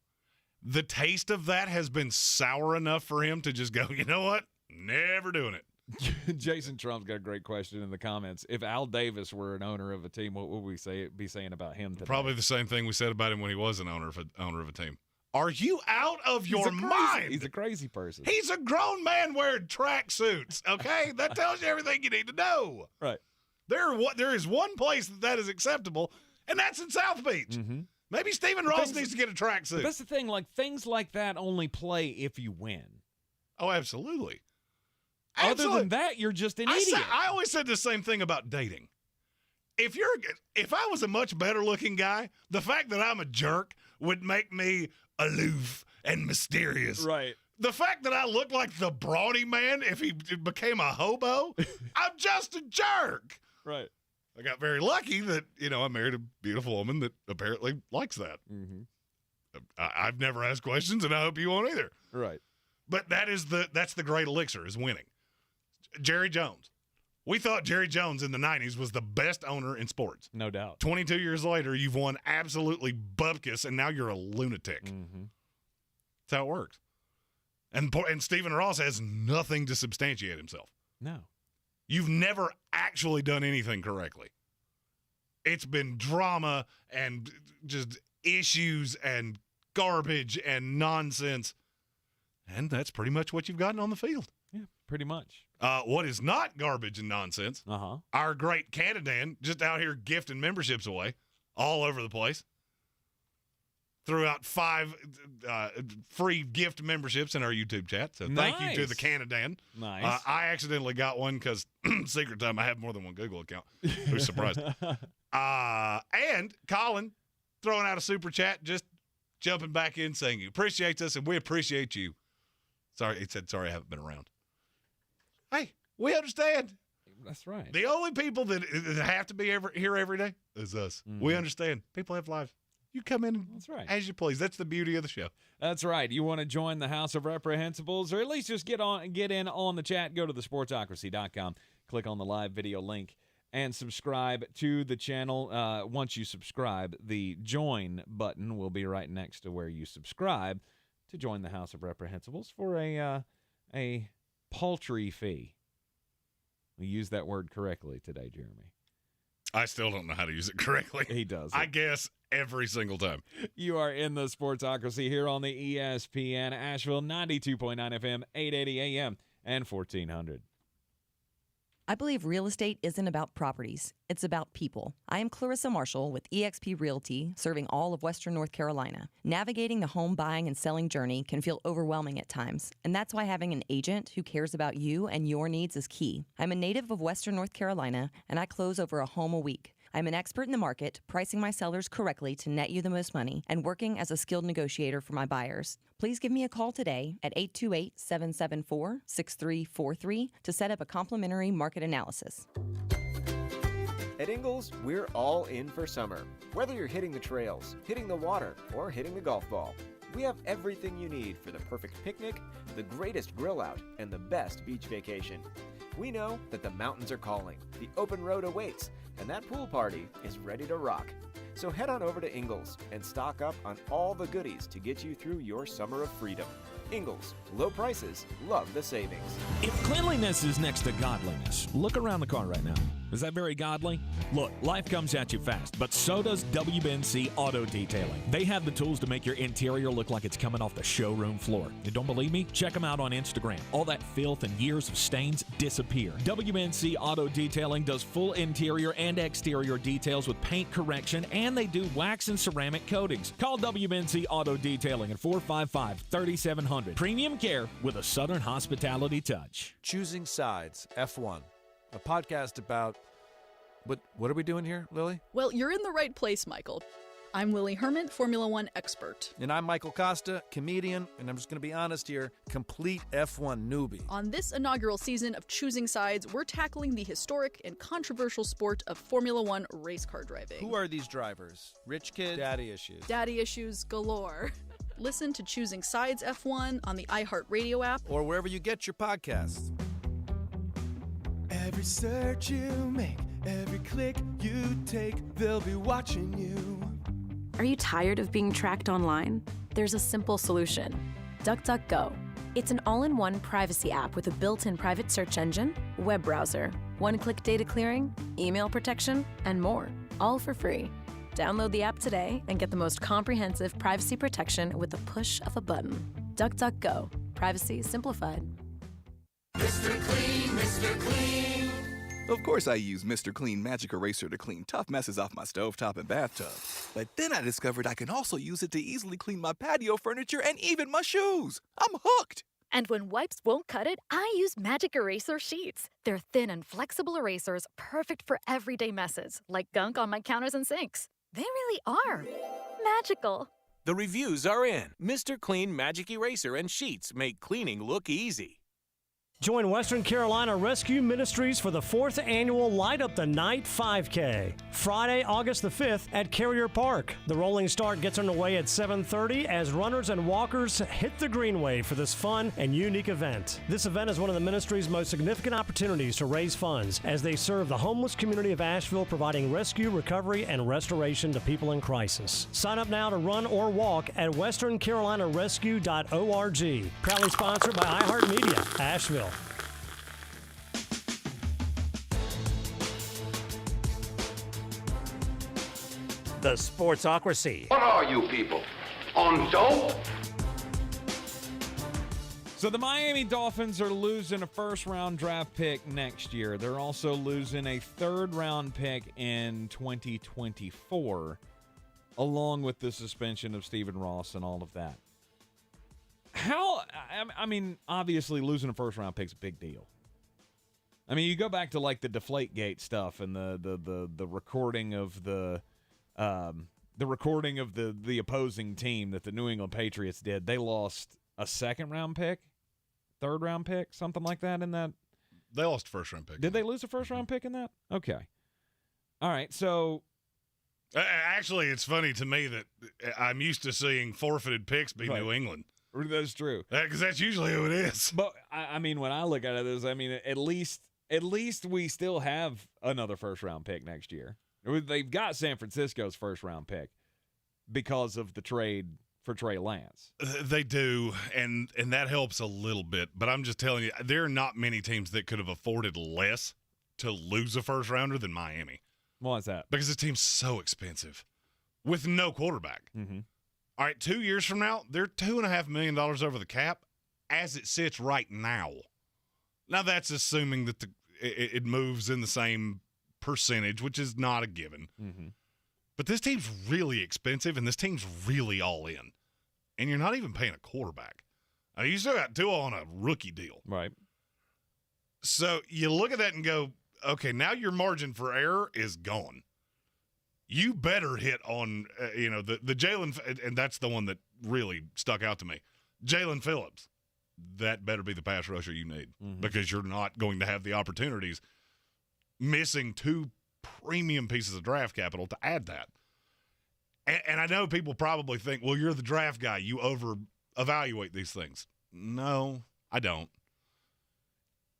The taste of that has been sour enough for him to just go, you know what? Never doing it. Jason Trump's got a great question in the comments. If Al Davis were an owner of a team, what would we be saying about him today? Probably the same thing we said about him when he was an owner of a team. Are you out of your mind? He's a crazy person. He's a grown man wearing tracksuits, okay? That tells you everything you need to know. Right. There is one place that is acceptable, and that's in South Beach. Maybe Stephen Ross needs to get a tracksuit. That's the thing. Like, things like that only play if you win. Oh, absolutely. Other than that, you're just an idiot. I always said the same thing about dating. If I was a much better looking guy, the fact that I'm a jerk would make me aloof and mysterious. Right. The fact that I look like the brawny man if he became a hobo, I'm just a jerk. Right. I got very lucky that, I married a beautiful woman that apparently likes that. I've never asked questions, and I hope you won't either. Right. But that's the great elixir, is winning. Jerry Jones. We thought Jerry Jones in the 90s was the best owner in sports. No doubt. 22 years later, you've won absolutely bupkis, and now you're a lunatic. That's how it works. And Stephen Ross has nothing to substantiate himself. No. You've never actually done anything correctly. It's been drama and just issues and garbage and nonsense. And that's pretty much what you've gotten on the field. Yeah, pretty much. What is not garbage and nonsense, our great Canadan just out here gifting memberships away all over the place. Threw out 5 free gift memberships in our YouTube chat. So thank you to the Canadan. Nice. I accidentally got one because, secret time, I have more than one Google account. Who's surprised? And Colin throwing out a super chat, just jumping back in saying he appreciates us and we appreciate you. Sorry, he said, sorry I haven't been around. Hey, we understand. That's right. The only people that have to be here every day is us. We understand. People have lives. You come in as you please. That's the beauty of the show. That's right. You want to join the House of Reprehensibles, or at least just get in on the chat, go to the Sportsocracy.com, click on the live video link, and subscribe to the channel. Once you subscribe, the join button will be right next to where you subscribe to join the House of Reprehensibles for a paltry fee. We used that word correctly today, Jeremy. I still don't know how to use it correctly. He does. I guess every single time. You are in the Sportsocracy here on the ESPN Asheville 92.9 FM, 880 AM, and 1400. I believe real estate isn't about properties. It's about people. I am Clarissa Marshall with eXp Realty, serving all of Western North Carolina. Navigating the home buying and selling journey can feel overwhelming at times, and that's why having an agent who cares about you and your needs is key. I'm a native of Western North Carolina, and I close over a home a week. I'm an expert in the market, pricing my sellers correctly to net you the most money, and working as a skilled negotiator for my buyers. Please give me a call today at 828-774-6343 to set up a complimentary market analysis. At Ingles, we're all in for summer. Whether you're hitting the trails, hitting the water, or hitting the golf ball, we have everything you need for the perfect picnic, the greatest grill out, and the best beach vacation. We know that the mountains are calling, the open road awaits, and that pool party is ready to rock. So head on over to Ingles and stock up on all the goodies to get you through your summer of freedom. Ingles, low prices, love the savings. If cleanliness is next to godliness, look around the car right now. Is that very godly? Look, life comes at you fast, but so does WNC Auto Detailing. They have the tools to make your interior look like it's coming off the showroom floor. You don't believe me? Check them out on Instagram. All that filth and years of stains disappear. WNC Auto Detailing does full interior and exterior details with paint correction, and they do wax and ceramic coatings. Call WNC Auto Detailing at 455-3700. Premium care with a Southern hospitality touch. Choosing Sides, F1. A podcast about... What are we doing here, Lily? Well, you're in the right place, Michael. I'm Lily Herman, Formula One expert. And I'm Michael Costa, comedian, and I'm just going to be honest here, complete F1 newbie. On this inaugural season of Choosing Sides, we're tackling the historic and controversial sport of Formula One race car driving. Who are these drivers? Rich kids? Daddy issues. Daddy issues galore. Listen to Choosing Sides F1 on the iHeartRadio app. Or wherever you get your podcasts. Every search you make, every click you take, they'll be watching you. Are you tired of being tracked online? There's a simple solution. DuckDuckGo. It's an all-in-one privacy app with a built-in private search engine, web browser, one-click data clearing, email protection, and more, all for free. Download the app today and get the most comprehensive privacy protection with the push of a button. DuckDuckGo. Privacy simplified. Mr. Clean, Mr. Clean. Of course I use Mr. Clean Magic Eraser to clean tough messes off my stovetop and bathtub. But then I discovered I can also use it to easily clean my patio furniture and even my shoes. I'm hooked. And when wipes won't cut it, I use Magic Eraser Sheets. They're thin and flexible erasers, perfect for everyday messes, like gunk on my counters and sinks. They really are magical. The reviews are in. Mr. Clean Magic Eraser and Sheets make cleaning look easy. Join Western Carolina Rescue Ministries for the 4th annual Light Up the Night 5K. Friday, August the 5th at Carrier Park. The rolling start gets underway at 7:30 as runners and walkers hit the Greenway for this fun and unique event. This event is one of the ministry's most significant opportunities to raise funds as they serve the homeless community of Asheville, providing rescue, recovery, and restoration to people in crisis. Sign up now to run or walk at westerncarolinarescue.org. Proudly sponsored by iHeartMedia, Asheville. The Sportsocracy. What are you people? On dope? So the Miami Dolphins are losing a first-round draft pick next year. They're also losing a third-round pick in 2024, along with the suspension of Stephen Ross and all of that. I mean, obviously losing a first-round pick is a big deal. I mean, you go back to like the Deflategate stuff and the recording of the opposing team that the New England Patriots did. They lost a second-round pick, third-round pick, something like that in that. They lost a first-round pick. Did they lose a first-round pick in that? Okay. All right, so. Actually, it's funny to me that I'm used to seeing forfeited picks be New England. That's true. Because that's usually who it is. But, I mean, when I look at it, I mean, at least we still have another first-round pick next year. They've got San Francisco's first-round pick because of the trade for Trey Lance. They do, and that helps a little bit. But I'm just telling you, there are not many teams that could have afforded less to lose a first-rounder than Miami. Why is that? Because this team's so expensive with no quarterback. Mm-hmm. All right, 2 years from now, they're $2.5 million over the cap as it sits right now. Now, that's assuming that it moves in the same percentage, which is not a given. Mm-hmm. But this team's really expensive, and this team's really all in. And you're not even paying a quarterback. I mean, you still got Tua on a rookie deal. Right. So you look at that and go, okay, now your margin for error is gone. You better hit on, the Jalen, and that's the one that really stuck out to me. Jalen Phillips, that better be the pass rusher you need because you're not going to have the opportunities missing two premium pieces of draft capital to add that. And I know people probably think, well, you're the draft guy. You over-evaluate these things. No, I don't.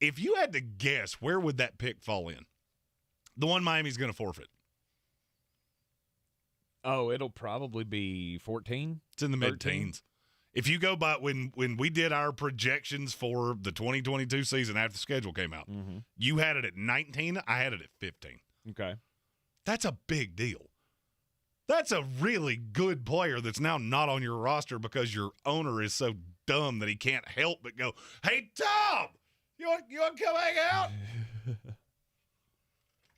If you had to guess, where would that pick fall in? The one Miami's going to forfeit. Oh, it'll probably be 14. It's in the mid-teens. If you go by when we did our projections for the 2022 season after the schedule came out, you had it at 19. I had it at 15. Okay. That's a big deal. That's a really good player that's now not on your roster because your owner is so dumb that he can't help but go, hey, Tom, you want to come hang out?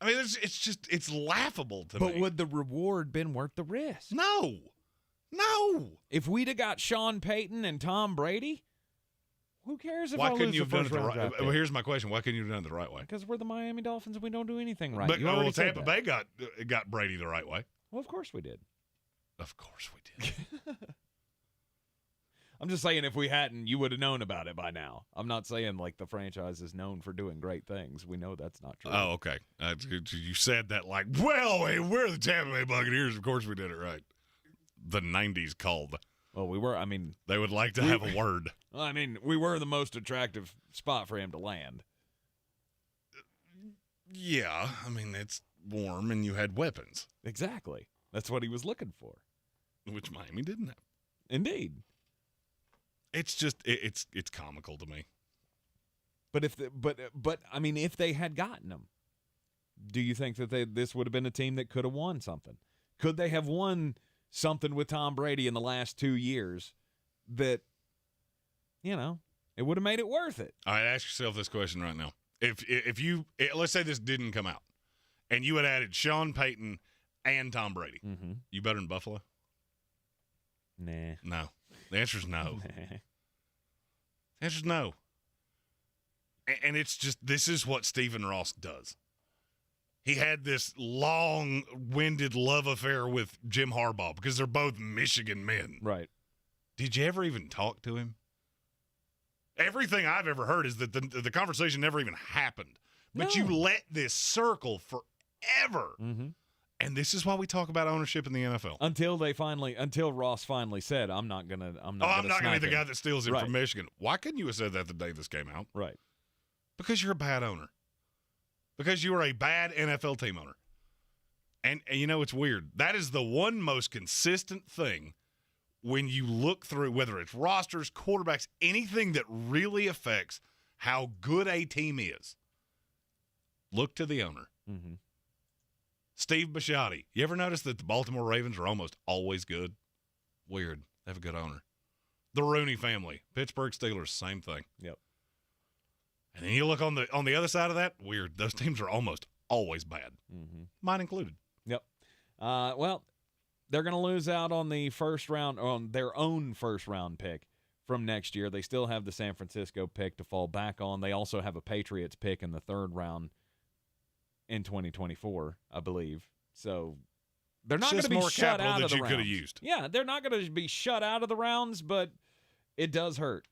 I mean, it's laughable to me. But would the reward been worth the risk? No. If we'd have got Sean Payton and Tom Brady, who cares if why I couldn't lose you have done it the first-round right draft way? Well, pick? here's my question. Why couldn't you have done it the right way? Because we're the Miami Dolphins and we don't do anything right. But You already said Tampa that. Bay got Brady the right way. Well, of course we did. Of course we did. I'm just saying if we hadn't, you would have known about it by now. I'm not saying like the franchise is known for doing great things. We know that's not true. Oh, okay. You said that like, well, hey, we're the Tampa Bay Buccaneers. Of course we did it right. The 90s called. Well, we were. I mean, they would like to have a word. I mean, we were the most attractive spot for him to land. Yeah. I mean, it's warm and you had weapons. Exactly. That's what he was looking for. Which Miami didn't have. Indeed. It's just it's comical to me. But I mean, if they had gotten him, do you think that this would have been a team that could have won something? Could they have won something with Tom Brady in the last 2 years that, it would have made it worth it? All right, ask yourself this question right now. If you let's say this didn't come out, and you had added Sean Payton and Tom Brady, you better than Buffalo? Nah. No. The answer is no. The answer is no. And it's just, this is what Stephen Ross does. He had this long-winded love affair with Jim Harbaugh because they're both Michigan men. Right. Did you ever even talk to him? Everything I've ever heard is that the conversation never even happened. But you let this circle forever. Mm-hmm. And this is why we talk about ownership in the NFL. Until Ross finally said, I'm not gonna be the guy that steals him from Michigan. Why couldn't you have said that the day this came out? Right. Because you're a bad owner. Because you are a bad NFL team owner. And it's weird. That is the one most consistent thing when you look through, whether it's rosters, quarterbacks, anything that really affects how good a team is. Look to the owner. Mm-hmm. Steve Bisciotti. You ever notice that the Baltimore Ravens are almost always good? Weird. They have a good owner. The Rooney family. Pittsburgh Steelers, same thing. Yep. And then you look on the other side of that, weird. Those teams are almost always bad. Mm-hmm. Mine included. Yep. Well, they're going to lose out on the first round, on their own first round pick from next year. They still have the San Francisco pick to fall back on. They also have a Patriots pick in the third round in 2024, I believe. So they're not going to be shut out of the rounds. Could have used. Yeah, they're not going to be shut out of the rounds, but it does hurt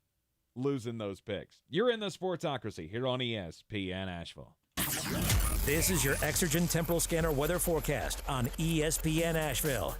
losing those picks. You're in the Sportsocracy here on ESPN Asheville. This is your Exergen Temporal Scanner weather forecast on ESPN Asheville.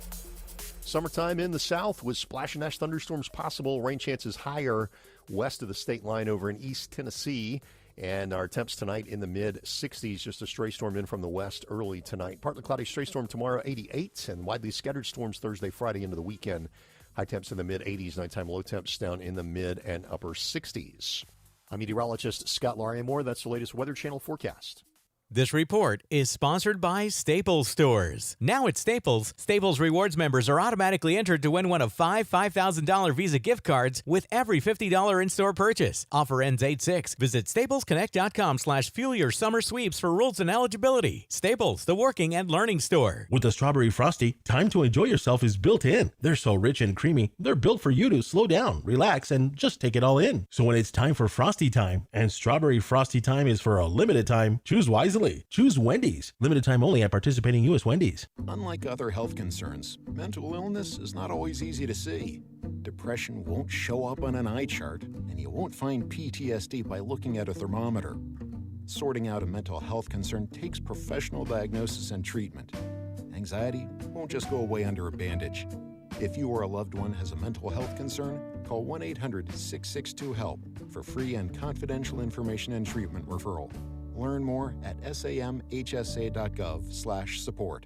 Summertime in the south with splash and ash thunderstorms possible. Rain chances higher west of the state line over in East Tennessee. And our temps tonight in the mid-60s, just a stray storm in from the west early tonight. Partly cloudy stray storm tomorrow, 88, and widely scattered storms Thursday, Friday into the weekend. High temps in the mid-80s, nighttime low temps down in the mid and upper 60s. I'm meteorologist Scott Larimore. That's the latest Weather Channel forecast. This report is sponsored by Staples Stores. Now at Staples, Staples Rewards members are automatically entered to win one of five $5,000 Visa gift cards with every $50 in-store purchase. Offer ends 8/6. Visit staplesconnect.com/fuel your summer sweeps for rules and eligibility. Staples, the working and learning store. With the Strawberry Frosty, time to enjoy yourself is built in. They're so rich and creamy, they're built for you to slow down, relax, and just take it all in. So when it's time for Frosty time, and Strawberry Frosty time is for a limited time, choose wisely. Choose Wendy's. Limited time only at participating U.S. Wendy's. Unlike other health concerns, mental illness is not always easy to see. Depression won't show up on an eye chart, and you won't find PTSD by looking at a thermometer. Sorting out a mental health concern takes professional diagnosis and treatment. Anxiety won't just go away under a bandage. If you or a loved one has a mental health concern, call 1-800-662-HELP for free and confidential information and treatment referral. Learn more at samhsa.gov/support.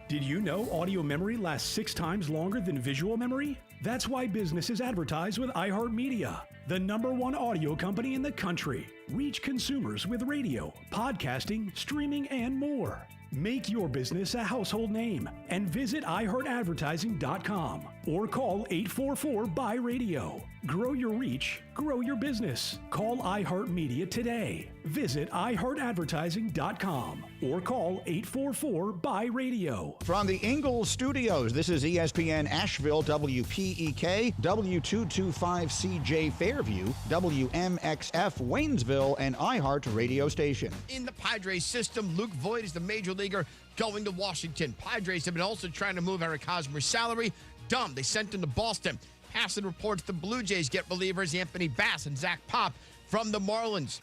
Did you know audio memory lasts 6 times longer than visual memory? That's why businesses advertise with iHeartMedia, the #1 audio company in the country. Reach consumers with radio, podcasting, streaming, and more. Make your business a household name and visit iHeartAdvertising.com or call 844-BUY-RADIO. Grow your reach, grow your business. Call iHeartMedia today. Visit iHeartAdvertising.com or call 844-BUY-RADIO. From the Ingles Studios, this is ESPN Asheville, WPEK, W225CJ Fair. Fairview, WMXF Waynesville, and iHeart radio station. In the Padres system, Luke Voigt is the major leaguer going to Washington. Padres have been also trying to move Eric Hosmer's salary. Dumb. They sent him to Boston. Hassan reports the Blue Jays get relievers Anthony Bass and Zach Pop from the Marlins.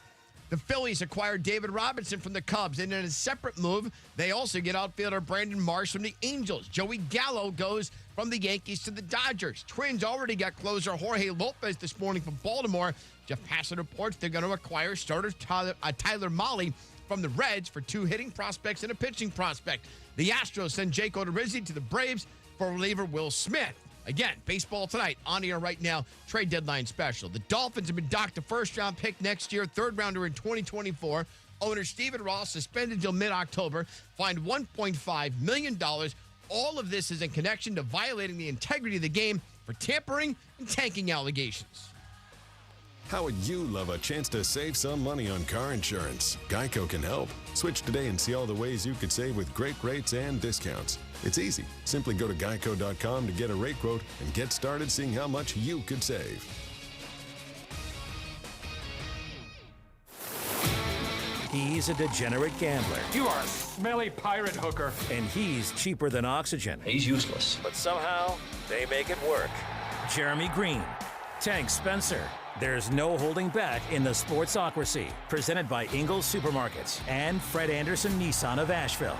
The Phillies acquired David Robinson from the Cubs, and in a separate move, they also get outfielder Brandon Marsh from the Angels. Joey Gallo goes from the Yankees to the Dodgers. Twins already got closer Jorge Lopez this morning from Baltimore. Jeff Passan reports they're going to acquire starter Tyler Mahle from the Reds for 2 hitting prospects and a pitching prospect. The Astros send Jake Odorizzi to the Braves for reliever Will Smith. Again, baseball tonight, on air right now, trade deadline special. The Dolphins have been docked a first-round pick next year, third-rounder in 2024. Owner Stephen Ross suspended until mid-October, fined $1.5 million. All of this is in connection to violating the integrity of the game for tampering and tanking allegations. How would you love a chance to save some money on car insurance? Geico can help. Switch today and see all the ways you could save with great rates and discounts. It's easy. Simply go to geico.com to get a rate quote and get started seeing how much you could save. He's a degenerate gambler. You are a smelly pirate hooker. And he's cheaper than oxygen. He's useless. But somehow, they make it work. Jeremy Greene, Tank Spencer. There's no holding back in the Sportsocracy, presented by Ingles Supermarkets and Fred Anderson Nissan of Asheville.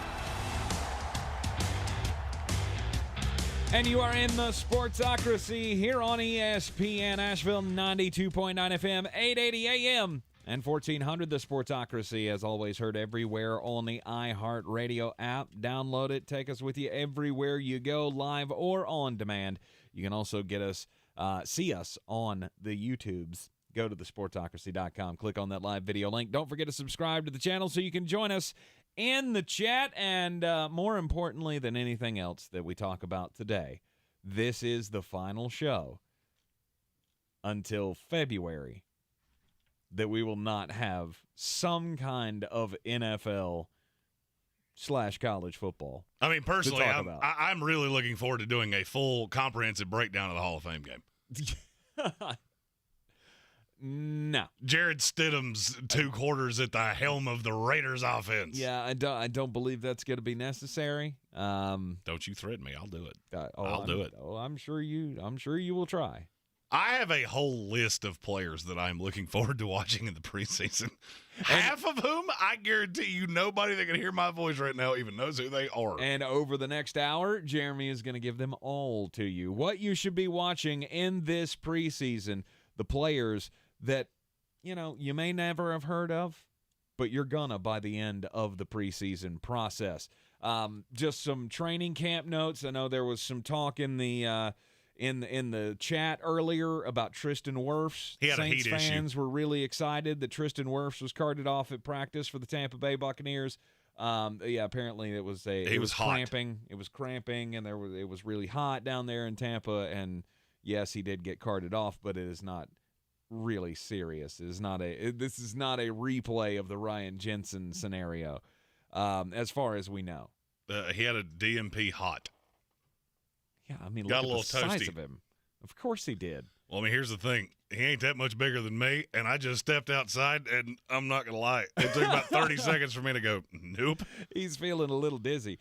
And you are in the Sportsocracy here on ESPN Asheville, 92.9 FM, 880 AM, and 1400. The Sportsocracy, as always, heard everywhere on the iHeart Radio app. Download it. Take us with you everywhere you go, live or on demand. You can also get us, see us on the YouTubes. Go to thesportsocracy.com. Click on that live video link. Don't forget to subscribe to the channel so you can join us in the chat, and more importantly than anything else that we talk about today, this is the final show until February that we will not have some kind of NFL/college football. I mean, personally, I'm really looking forward to doing a full comprehensive breakdown of the Hall of Fame game. No. Jared Stidham's 2 quarters at the helm of the Raiders offense. Yeah, I don't believe that's going to be necessary. Don't you threaten me. I'll do it. I'll do it. Oh, I'm sure you will try. I have a whole list of players that I'm looking forward to watching in the preseason. Half of whom I guarantee you nobody that can hear my voice right now even knows who they are. And over the next hour, Jeremy is going to give them all to you. What you should be watching in this preseason, the players that, you may never have heard of, but you're gonna by the end of the preseason process. Just some training camp notes. I know there was some talk in the chat earlier about Tristan Wirfs. He had Saints a heat fans issue. were really excited that Tristan Wirfs was carted off at practice for the Tampa Bay Buccaneers. Apparently it was cramping. It was cramping, and it was really hot down there in Tampa. And yes, he did get carted off, but it is not really serious. This is not a replay of the Ryan Jensen scenario, as far as we know. He had a DMP hot. Yeah, I mean, got look a at the little size toasty. of him. Of course he did. Well, I mean, here's the thing. He ain't that much bigger than me, and I just stepped outside, and I'm not going to lie. It took about 30 seconds for me to go, nope. He's feeling a little dizzy.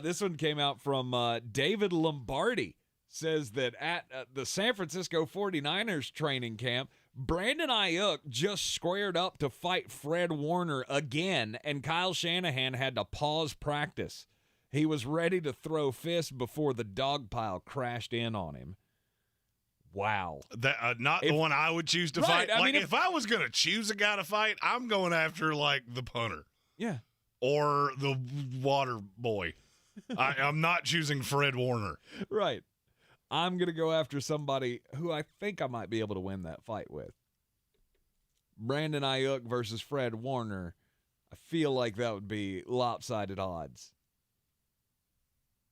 This one came out from David Lombardi. Says that at the San Francisco 49ers training camp, Brandon Ayuk just squared up to fight Fred Warner again, and Kyle Shanahan had to pause practice. He was ready to throw fists before the dog pile crashed in on him. Wow. That the one I would choose to fight. I mean, if I was going to choose a guy to fight, I'm going after, the punter. Yeah. Or the water boy. I'm not choosing Fred Warner. Right. I'm going to go after somebody who I think I might be able to win that fight with. Brandon Ayuk versus Fred Warner. I feel like that would be lopsided odds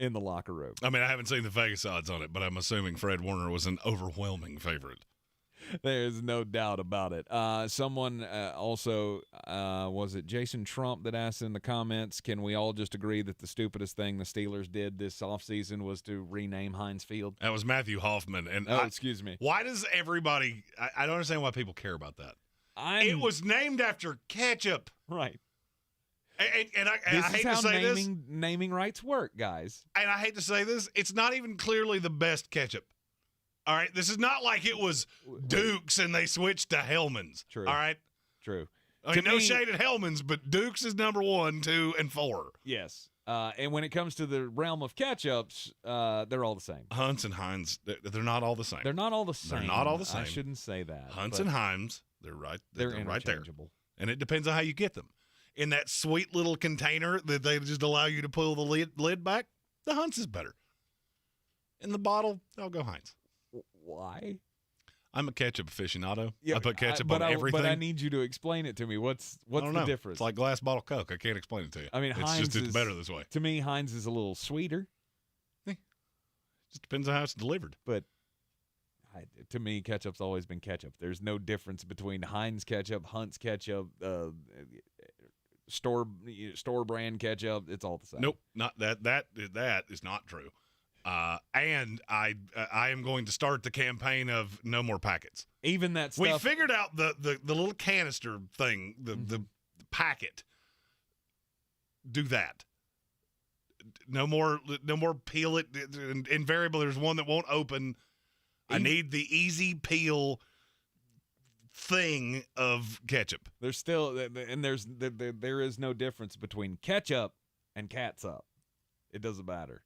in the locker room. I mean, I haven't seen the Vegas odds on it, but I'm assuming Fred Warner was an overwhelming favorite. There's no doubt about it. Someone also, was it Jason Trump that asked in the comments, can we all just agree that the stupidest thing the Steelers did this offseason was to rename Heinz Field? That was Matthew Hoffman. And excuse me. Why does everybody – I don't understand why people care about that. It was named after ketchup. Right. And I this hate is how to say naming rights work, guys. And I hate to say this, it's not even clearly the best ketchup. All right? This is not like it was Duke's and they switched to Hellman's. True. All right? True. I mean, no shade at Hellman's, but Duke's is number 1, 2, and 4. Yes. And when it comes to the realm of ketchups, they're all the same. Hunt's and Heinz, they're not all the same. They're not all the same. They're not all the same. I shouldn't say that. Hunt's and Heinz, they're right there. Interchangeable. And it depends on how you get them. In that sweet little container that they just allow you to pull the lid back, the Hunt's is better. In the bottle, I'll go Heinz. Why? I'm a ketchup aficionado. Yeah, I put ketchup on everything. But I need you to explain it to me. What's the difference? It's like glass bottle Coke. I can't explain it to you. I mean, it's better this way. To me, Heinz is a little sweeter. Just depends on how it's delivered. But to me, ketchup's always been ketchup. There's no difference between Heinz ketchup, Hunt's ketchup, store brand ketchup. It's all the same. Nope, not that. That is not true. And I am going to start the campaign of no more packets. Even that stuff. We figured out the little canister thing, the packet. Do that. No more peel it. Invariably, there's one that won't open. I need the easy peel thing of ketchup. There's still, and there is no difference between ketchup and catsup. It doesn't matter.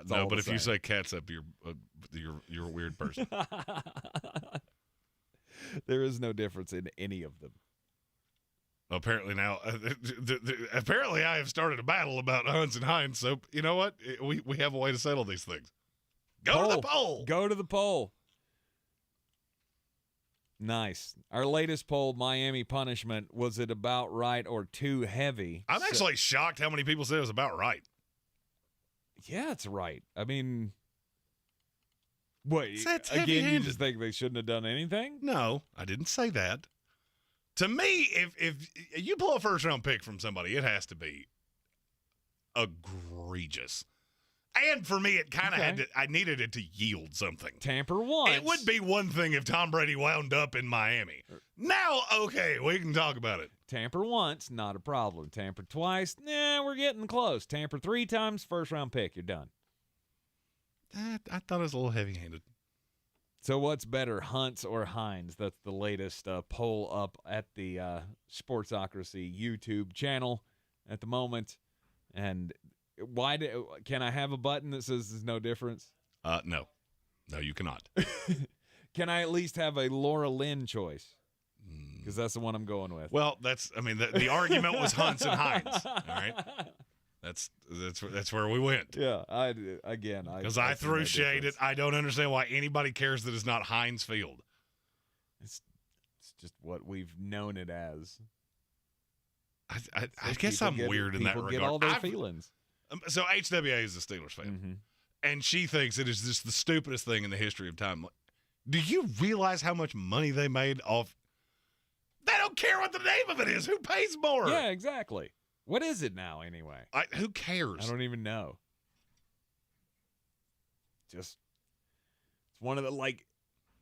No, but if you say catsup, you're a weird person. There is no difference in any of them. Apparently now, apparently I have started a battle about Hunt's and Heinz. So you know what? We have a way to settle these things. Go to the poll. Go to the poll. Nice. Our latest poll, Miami punishment, was it about right or too heavy? I'm actually shocked how many people said it was about right. Yeah, it's right. I mean, what? That's again, you just think they shouldn't have done anything? No, I didn't say that. To me, if you pull a first-round pick from somebody, it has to be egregious. And for me, it kind of I needed it to yield something. Tamper once. It would be one thing if Tom Brady wound up in Miami. Now, okay, we can talk about it. Tamper once, not a problem. Tamper twice, we're getting close. Tamper 3 times, first-round pick, you're done. I thought it was a little heavy-handed. So what's better, Hunt's or Heinz? That's the latest poll up at the Sportsocracy YouTube channel at the moment. And can I have a button that says there's no difference? No. No, you cannot. Can I at least have a Laura Lynn choice? Because that's the one I'm going with. Well, the argument was Hunt's and Heinz. All right? That's where we went. Yeah, because I threw shade at. I don't understand why anybody cares that it's not Heinz Field. It's just what we've known it as. I guess I'm weird in that regard. People get all their feelings. So HWA is a Steelers fan, and she thinks it is just the stupidest thing in the history of time. Do you realize how much money they made off? They don't care what the name of it is. Who pays more? Yeah, exactly. What is it now, anyway? Who cares? I don't even know. It's one of the,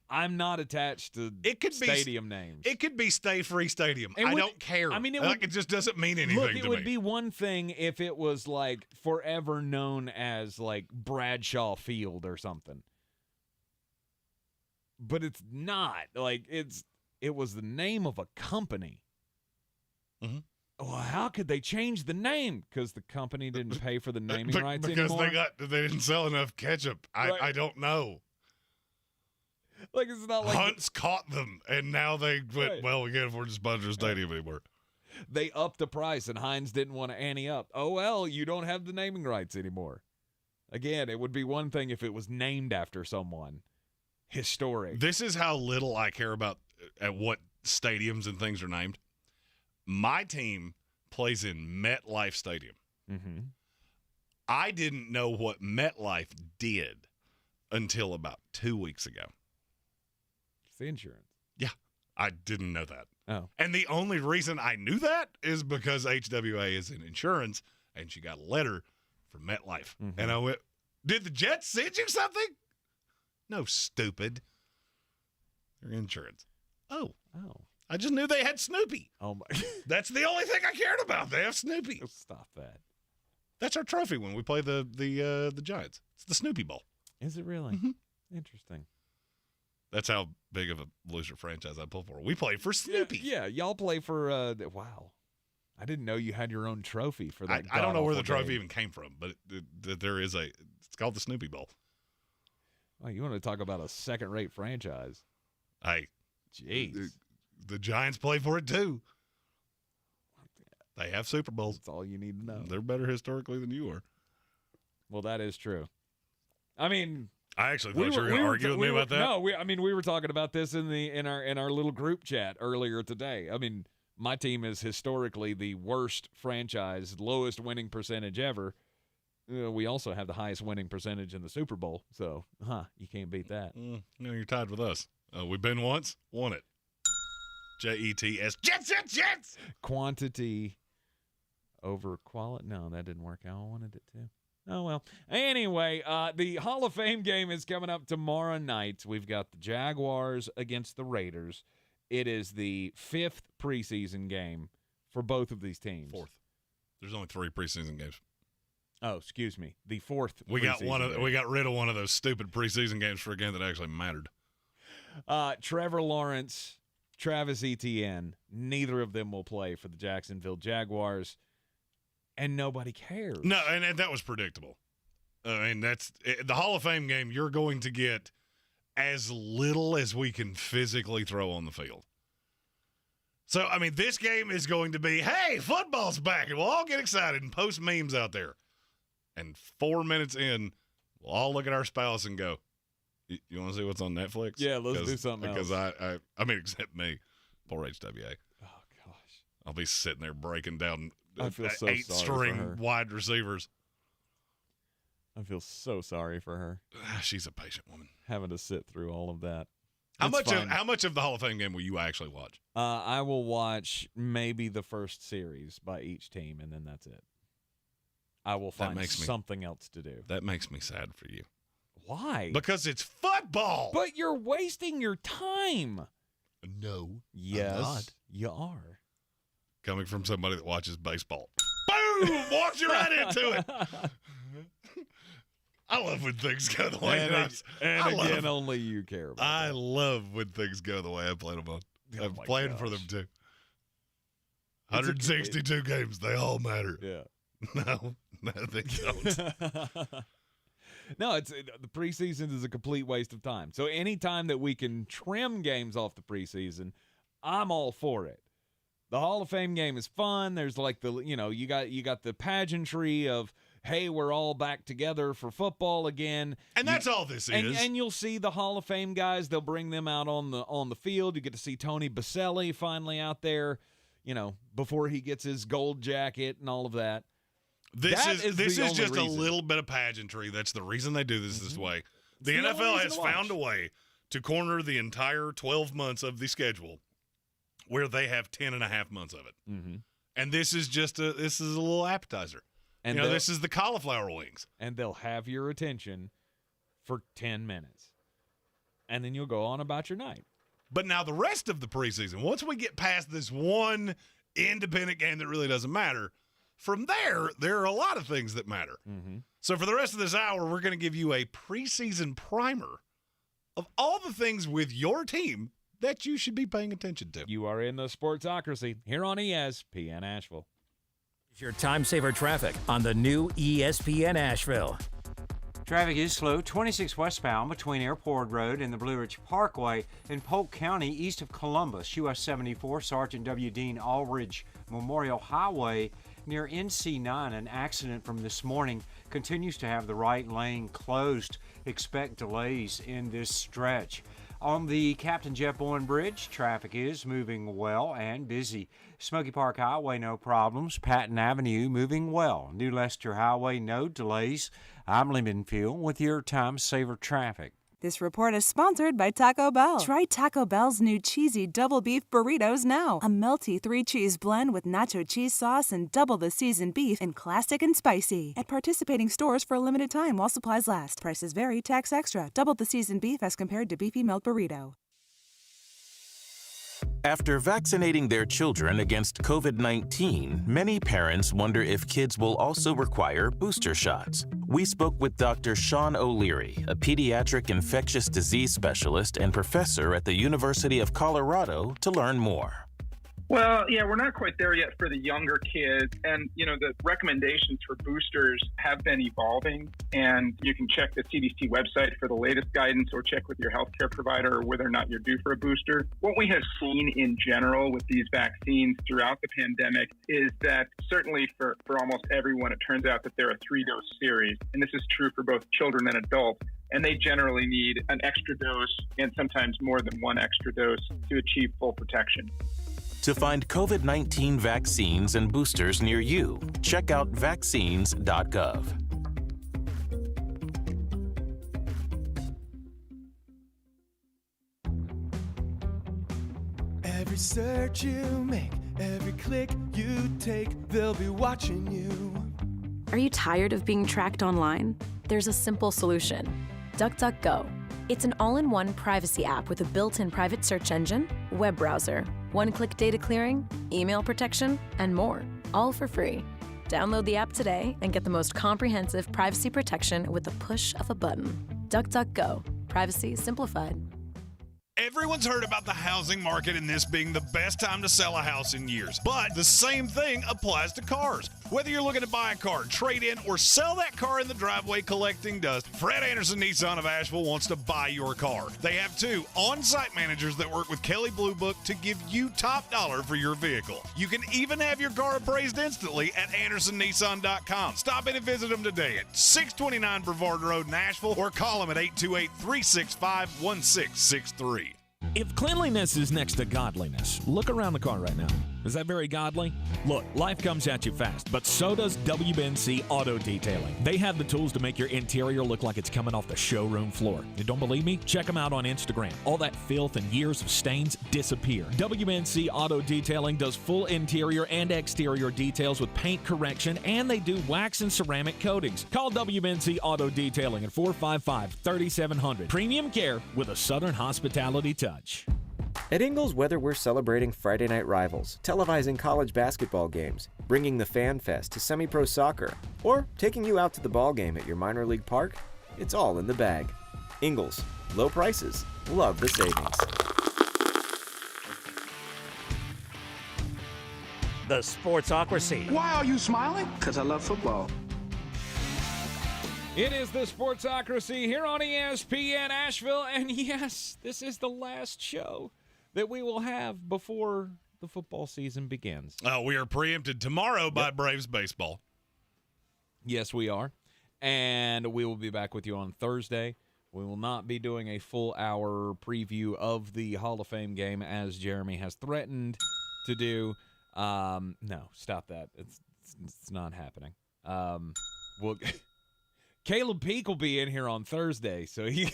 I'm not attached to stadium names. It could be Stay Free Stadium. I don't care. I mean, it just doesn't mean anything to me. It would be one thing if it was, forever known as, Bradshaw Field or something. But it's not. It was the name of a company. Mm-hmm. Well, how could they change the name? Because the company didn't pay for the naming rights because anymore? they didn't sell enough ketchup. Right. I don't know. It's not like Hunt's caught them, and now they went, well, we can't afford to sponsor a stadium anymore. They upped the price, and Heinz didn't want to ante up. Oh, well, you don't have the naming rights anymore. Again, it would be one thing if it was named after someone historic. This is how little I care about at what stadiums and things are named. My team plays in MetLife Stadium. Mm-hmm. I didn't know what MetLife did until about 2 weeks ago. It's the insurance. Yeah, I didn't know that. Oh. And the only reason I knew that is because HWA is in insurance, and she got a letter from MetLife. Mm-hmm. And I went, did the Jets send you something? No, stupid. They're insurance. Oh. I just knew they had Snoopy. Oh, my. That's the only thing I cared about. They have Snoopy. Stop that. That's our trophy when we play the Giants. It's the Snoopy Bowl. Is it really? Mm-hmm. Interesting. That's how big of a loser franchise I pull for. We play for Snoopy. Yeah, y'all play for, wow. I didn't know you had your own trophy for that. I don't know where the trophy even came from, but there is it's called the Snoopy Bowl. Oh, you want to talk about a second-rate franchise? Hey. Jeez. The Giants play for it, too. They have Super Bowls. That's all you need to know. They're better historically than you are. Well, that is true. I mean, I actually thought you were going to argue with me about that. No, we were talking about this in our little group chat earlier today. I mean, my team is historically the worst franchise, lowest winning percentage ever. We also have the highest winning percentage in the Super Bowl, so you can't beat that. No, you're tied with us. We've been once, won it. Jets, Jets. Quantity over quality. No, that didn't work how I wanted it to. Oh, well. Anyway, the Hall of Fame game is coming up tomorrow night. We've got the Jaguars against the Raiders. It is the 5th preseason game for both of these teams. 4th. There's only 3 preseason games. Oh, excuse me. The 4th. We got rid of one of those stupid preseason games for a game that actually mattered. Trevor Lawrence, Travis Etienne, neither of them will play for the Jacksonville Jaguars, and nobody cares. No, and that was predictable. I mean, that's the Hall of Fame game. You're going to get as little as we can physically throw on the field. So, I mean, this game is going to be, hey, football's back, and we'll all get excited and post memes out there. And 4 minutes in, we'll all look at our spouse and go, you want to see what's on Netflix? Yeah, let's do something else. Because I mean, except me, poor HWA. Oh, gosh. I'll be sitting there breaking down I feel so 8-string wide receivers. I feel so sorry for her. She's a patient woman. Having to sit through all of that. How much of the Hall of Fame game will you actually watch? I will watch maybe the first series by each team, and then that's it. I will find something else to do. That makes me sad for you. Why? Because it's football. But you're wasting your time. No. Yes, you are. Coming from somebody that watches baseball. Boom! Walked you right into it. I love when things go the way only you care about I love when things go the way I plan them on. I'm playing for them, too. 162 games. They all matter. Yeah. No, they don't. No, the preseason is a complete waste of time. So anytime that we can trim games off the preseason, I'm all for it. The Hall of Fame game is fun. There's like you got the pageantry of, hey, we're all back together for football again. And that's all this is. And you'll see the Hall of Fame guys. They'll bring them out on the field. You get to see Tony Baselli finally out there, before he gets his gold jacket and all of that. This is just a little bit of pageantry. That's the reason they do this way. The NFL has found a way to corner the entire 12 months of the schedule where they have 10 and a half months of it. Mm-hmm. And this is a little appetizer. And this is the cauliflower wings. And they'll have your attention for 10 minutes. And then you'll go on about your night. But now the rest of the preseason, once we get past this one independent game that really doesn't matter, from there are a lot of things that matter. Mm-hmm. So for the rest of this hour, we're going to give you a preseason primer of all the things with your team that you should be paying attention to. You are in the Sportsocracy here on ESPN Asheville. Your time-saver traffic on the new ESPN Asheville. Traffic is slow, 26 westbound between Airport Road and the Blue Ridge Parkway in Polk County, east of Columbus. US 74, Sergeant W. Dean Aldridge Memorial Highway near NC9. An accident from this morning continues to have the right lane closed. Expect delays in this stretch. On the Captain Jeff Bowen Bridge, traffic is moving well and busy. Smoky Park Highway, no problems. Patton Avenue, moving well. New Leicester Highway, no delays. I'm Lee Minfield with your time saver traffic. This report is sponsored by Taco Bell. Try Taco Bell's new cheesy double beef burritos now. A melty 3-cheese blend with nacho cheese sauce and double the seasoned beef in classic and spicy. At participating stores for a limited time while supplies last. Prices vary, tax extra. Double the seasoned beef as compared to beefy milk burrito. After vaccinating their children against COVID-19, many parents wonder if kids will also require booster shots. We spoke with Dr. Sean O'Leary, a pediatric infectious disease specialist and professor at the University of Colorado, to learn more. Well, yeah, we're not quite there yet for the younger kids. And, the recommendations for boosters have been evolving. And you can check the CDC website for the latest guidance or check with your healthcare provider whether or not you're due for a booster. What we have seen in general with these vaccines throughout the pandemic is that certainly for almost everyone, it turns out that they're a 3-dose series. And this is true for both children and adults. And they generally need an extra dose and sometimes more than one extra dose to achieve full protection. To find COVID-19 vaccines and boosters near you, check out vaccines.gov. Every search you make, every click you take, they'll be watching you. Are you tired of being tracked online? There's a simple solution. DuckDuckGo. It's an all-in-one privacy app with a built-in private search engine, web browser, one-click data clearing, email protection, and more, all for free. Download the app today and get the most comprehensive privacy protection with the push of a button. DuckDuckGo. Privacy simplified. Everyone's heard about the housing market and this being the best time to sell a house in years. But the same thing applies to cars. Whether you're looking to buy a car, trade in, or sell that car in the driveway collecting dust, Fred Anderson Nissan of Asheville wants to buy your car. They have 2 on-site managers that work with Kelley Blue Book to give you top dollar for your vehicle. You can even have your car appraised instantly at AndersonNissan.com. Stop in and visit them today at 629 Brevard Road in Asheville or call them at 828-365-1663. If cleanliness is next to godliness, look around the car right now. Is that very godly? Look, life comes at you fast, but so does WNC Auto Detailing. They have the tools to make your interior look like it's coming off the showroom floor. You don't believe me? Check them out on Instagram. All that filth and years of stains disappear. WNC Auto Detailing does full interior and exterior details with paint correction, and they do wax and ceramic coatings. Call WNC Auto Detailing at 455-3700. Premium care with a Southern hospitality touch. At Ingles, whether we're celebrating Friday night rivals, televising college basketball games, bringing the Fan Fest to semi-pro soccer, or taking you out to the ball game at your minor league park, it's all in the bag. Ingles, low prices, love the savings. The Sportsocracy. Why are you smiling? Because I love football. It is the Sportsocracy here on ESPN Asheville, and yes, this is the last show that we will have before the football season begins. We are preempted tomorrow by Braves baseball. Yes, we are, and we will be back with you on Thursday. We will not be doing a full hour preview of the Hall of Fame game as Jeremy has threatened to do. No, stop that. It's not happening. Caleb Peak will be in here on Thursday, so he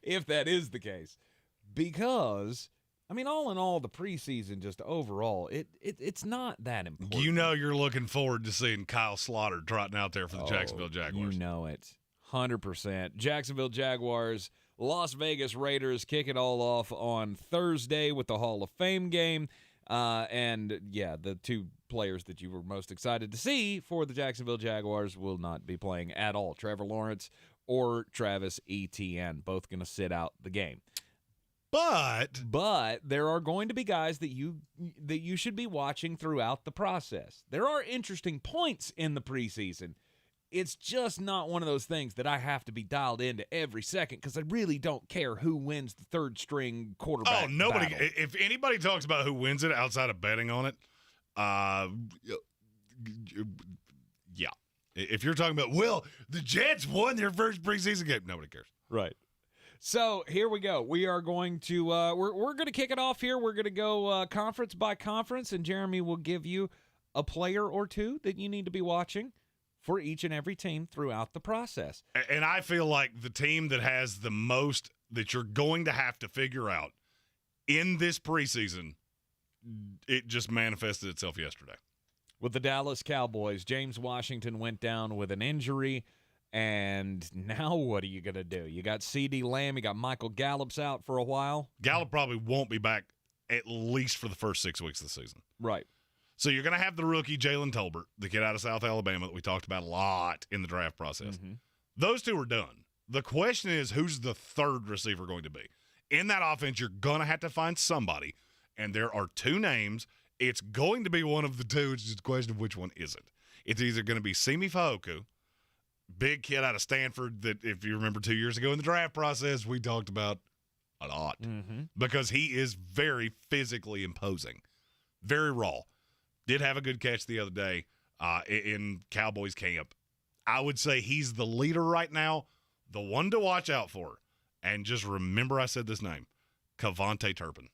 if that is the case. Because, I mean, all in all, the preseason, just overall, it's not that important. You know you're looking forward to seeing Kyle Slaughter trotting out there for the Jacksonville Jaguars. You know it. 100%. Jacksonville Jaguars, Las Vegas Raiders kick it all off on Thursday with the Hall of Fame game. And, yeah, the 2 players that you were most excited to see for the Jacksonville Jaguars will not be playing at all. Trevor Lawrence or Travis Etienne, both going to sit out the game. But there are going to be guys that you should be watching throughout the process. There are interesting points in the preseason. It's just not one of those things that I have to be dialed into every second because I really don't care who wins the third-string quarterback. Oh, nobody. battle. If anybody talks about who wins it outside of betting on it, yeah. If you're talking about, well, the Jets won their first preseason game, nobody cares. Right. So here we go. We are going to we're going to kick it off here. We're going to go conference by conference, and Jeremy will give you a player or 2 that you need to be watching for each and every team throughout the process. And I feel like the team that has the most that you're going to have to figure out in this preseason, it just manifested itself yesterday. With the Dallas Cowboys, James Washington went down with an injury, and now what are you going to do? You got CeeDee Lamb, you got Michael Gallup's out for a while. Gallup probably won't be back at least for the first 6 weeks of the season. Right. So you're going to have the rookie Jalen Tolbert, the kid out of South Alabama that we talked about a lot in the draft process. Mm-hmm. Those two are done. The question is, who's the third receiver going to be? In that offense, you're going to have to find somebody, and there are two names. It's going to be one of the two. It's just a question of which one is it. It's either going to be Simi Fehoko, big kid out of Stanford that, if you remember 2 years ago in the draft process, we talked about a lot because he is very physically imposing, very raw. Did have a good catch the other day in Cowboys camp. I would say he's the leader right now, the one to watch out for. And just remember I said this name, Kavontae Turpin.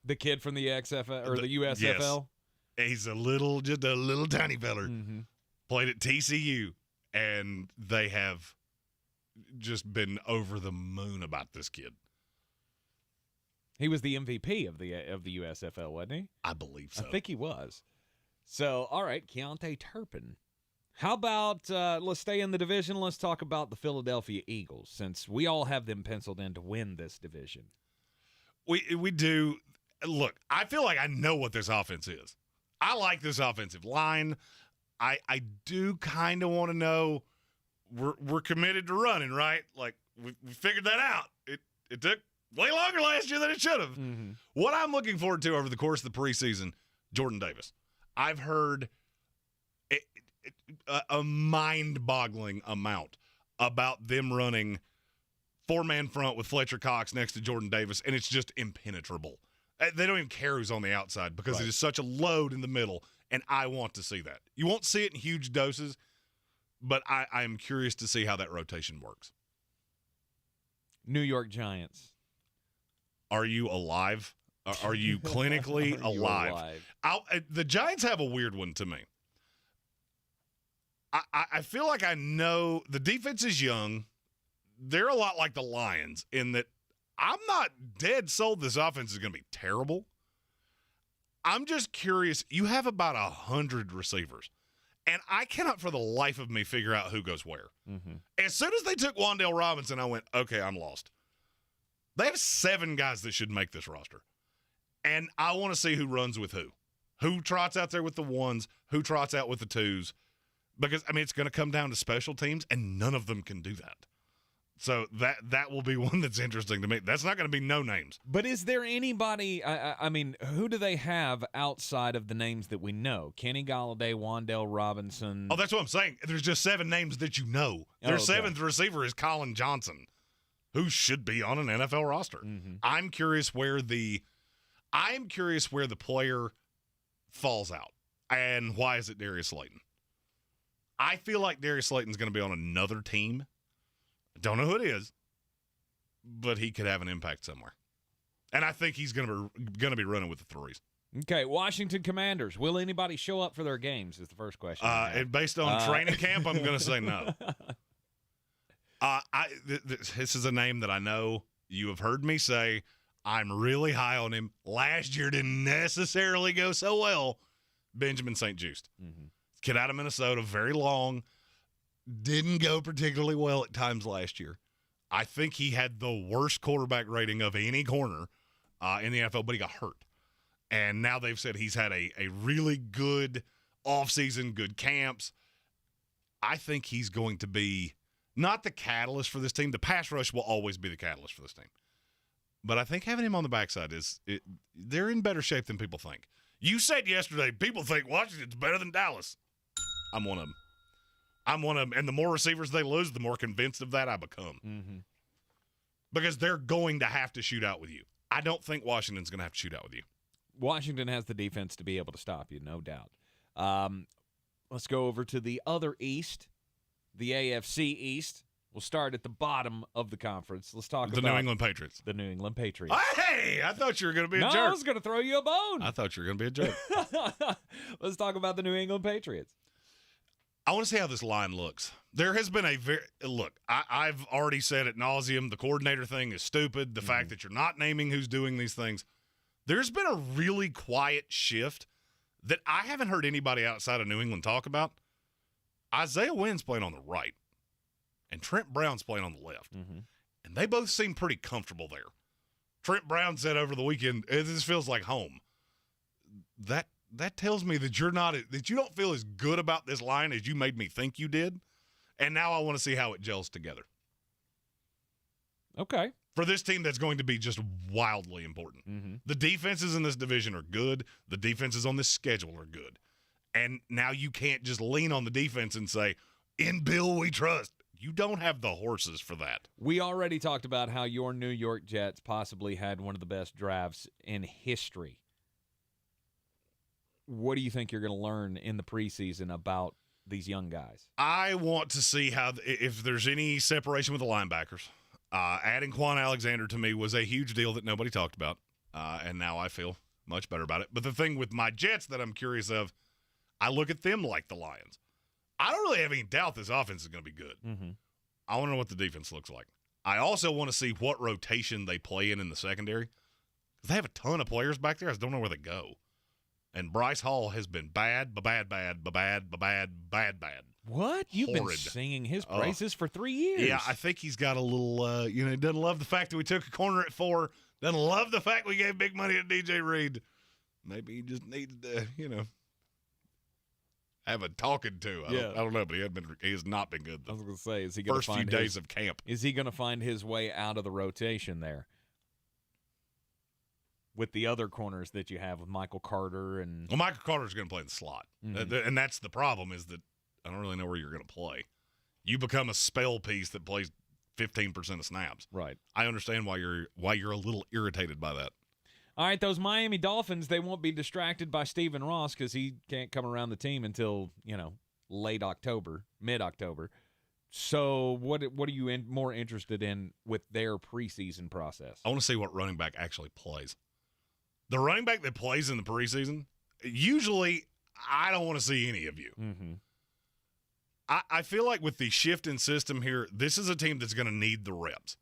The kid from the XFL or the USFL? Yes. He's just a little tiny feller. Played at TCU, and they have just been over the moon about this kid. He was the MVP of the USFL, wasn't he? I believe so. I think he was. So, all right, Kavontae Turpin. How about let's stay in the division. Let's talk about the Philadelphia Eagles, since we all have them penciled in to win this division. We do. Look, I feel like I know what this offense is. I like this offensive line. I do kind of want to know we're committed to running, right? Like, we figured that out. It took way longer last year than it should have. What I'm looking forward to over the course of the preseason, Jordan Davis. I've heard a mind-boggling amount about them running four-man front with Fletcher Cox next to Jordan Davis, and it's just impenetrable. They don't even care who's on the outside because it is such a load in the middle, and I want to see that. You won't see it in huge doses, but I am curious to see how that rotation works. New York Giants. Are you alive? Are you clinically alive? The Giants have a weird one to me. I feel like I know the defense is young. They're a lot like the Lions in that I'm not dead sold this offense is going to be terrible. I'm just curious. You have about 100 receivers, and I cannot for the life of me figure out who goes where. As soon as they took Wan'Dale Robinson, I went, okay, I'm lost. They have 7 guys that should make this roster, and I want to see who runs with who. Who trots out there with the ones, who trots out with the twos. Because, I mean, it's going to come down to special teams, and none of them can do that. So that will be one that's interesting to me. That's not going to be no names. But is there anybody, I mean, who do they have outside of the names that we know? Kenny Golladay, Wan'Dale Robinson. Oh, that's what I'm saying. There's just 7 names that you know. Their 7th receiver is Colin Johnson, who should be on an NFL roster. I'm curious where the player falls out, and why is it Darius Slayton? I feel like Darius Slayton's going to be on another team. Don't know who it is, but he could have an impact somewhere. And I think he's going to be running with the threes. Okay, Washington Commanders. Will anybody show up for their games is the first question. And based on training camp, I'm going to say no. This is a name that I know you have heard me say. I'm really high on him. Last year didn't necessarily go so well. Benjamin St. Juste. Kid out of Minnesota, very long. Didn't go particularly well at times last year. I think he had the worst quarterback rating of any corner in the NFL, but he got hurt. And now they've said he's had a really good offseason, good camps. I think he's going to be not the catalyst for this team. The pass rush will always be the catalyst for this team. But I think having him on the backside they're in better shape than people think. You said yesterday, people think Washington's better than Dallas. I'm one of them. And the more receivers they lose, the more convinced of that I become. Because they're going to have to shoot out with you. I don't think Washington's going to have to shoot out with you. Washington has the defense to be able to stop you, no doubt. Let's go over to the other East, the AFC East. We'll start at the bottom of the conference. Let's talk about the New England Patriots. The New England Patriots. Hey, I thought you were going to be a jerk. No, I was going to throw you a bone. I thought you were going to be a jerk. Let's talk about the New England Patriots. I want to see how this line looks. There has been I've already said ad nauseum, the coordinator thing is stupid. The fact that you're not naming who's doing these things. There's been a really quiet shift that I haven't heard anybody outside of New England talk about. Isaiah Wynn's playing on the right, and Trent Brown's playing on the left. And they both seem pretty comfortable there. Trent Brown said over the weekend, this feels like home. That tells me that you don't feel as good about this line as you made me think you did. And now I want to see how it gels together. Okay. For this team that's going to be just wildly important. The defenses in this division are good. The defenses on this schedule are good. And now you can't just lean on the defense and say, in Bill we trust. You don't have the horses for that. We already talked about how your New York Jets possibly had one of the best drafts in history. What do you think you're going to learn in the preseason about these young guys? I want to see if there's any separation with the linebackers. Adding Quan Alexander to me was a huge deal that nobody talked about, and now I feel much better about it. But the thing with my Jets that I'm curious of, I look at them like the Lions. I don't really have any doubt this offense is going to be good. I want to know what the defense looks like. I also want to see what rotation they play in the secondary. Because they have a ton of players back there. I just don't know where they go. And Bryce Hall has been bad. What? You've been singing his praises for 3 years. Yeah, I think he's got a little, he doesn't love the fact that we took a corner at 4. Doesn't love the fact we gave big money to DJ Reed. Maybe he just needed to, have a talking to. I don't know, but he has not been good. I was going to say, is he going to find first few days of camp? Is he going to find his way out of the rotation there? With the other corners that you have with Michael Carter and... Well, Michael Carter's going to play in the slot. And that's the problem is that I don't really know where you're going to play. You become a spell piece that plays 15% of snaps. Right. I understand why you're a little irritated by that. All right, those Miami Dolphins, they won't be distracted by Stephen Ross because he can't come around the team until, late October, mid-October. So what are you more interested in with their preseason process? I want to see what running back actually plays. The running back that plays in the preseason, usually I don't want to see any of you. I feel like with the shift in system here, this is a team that's going to need the reps.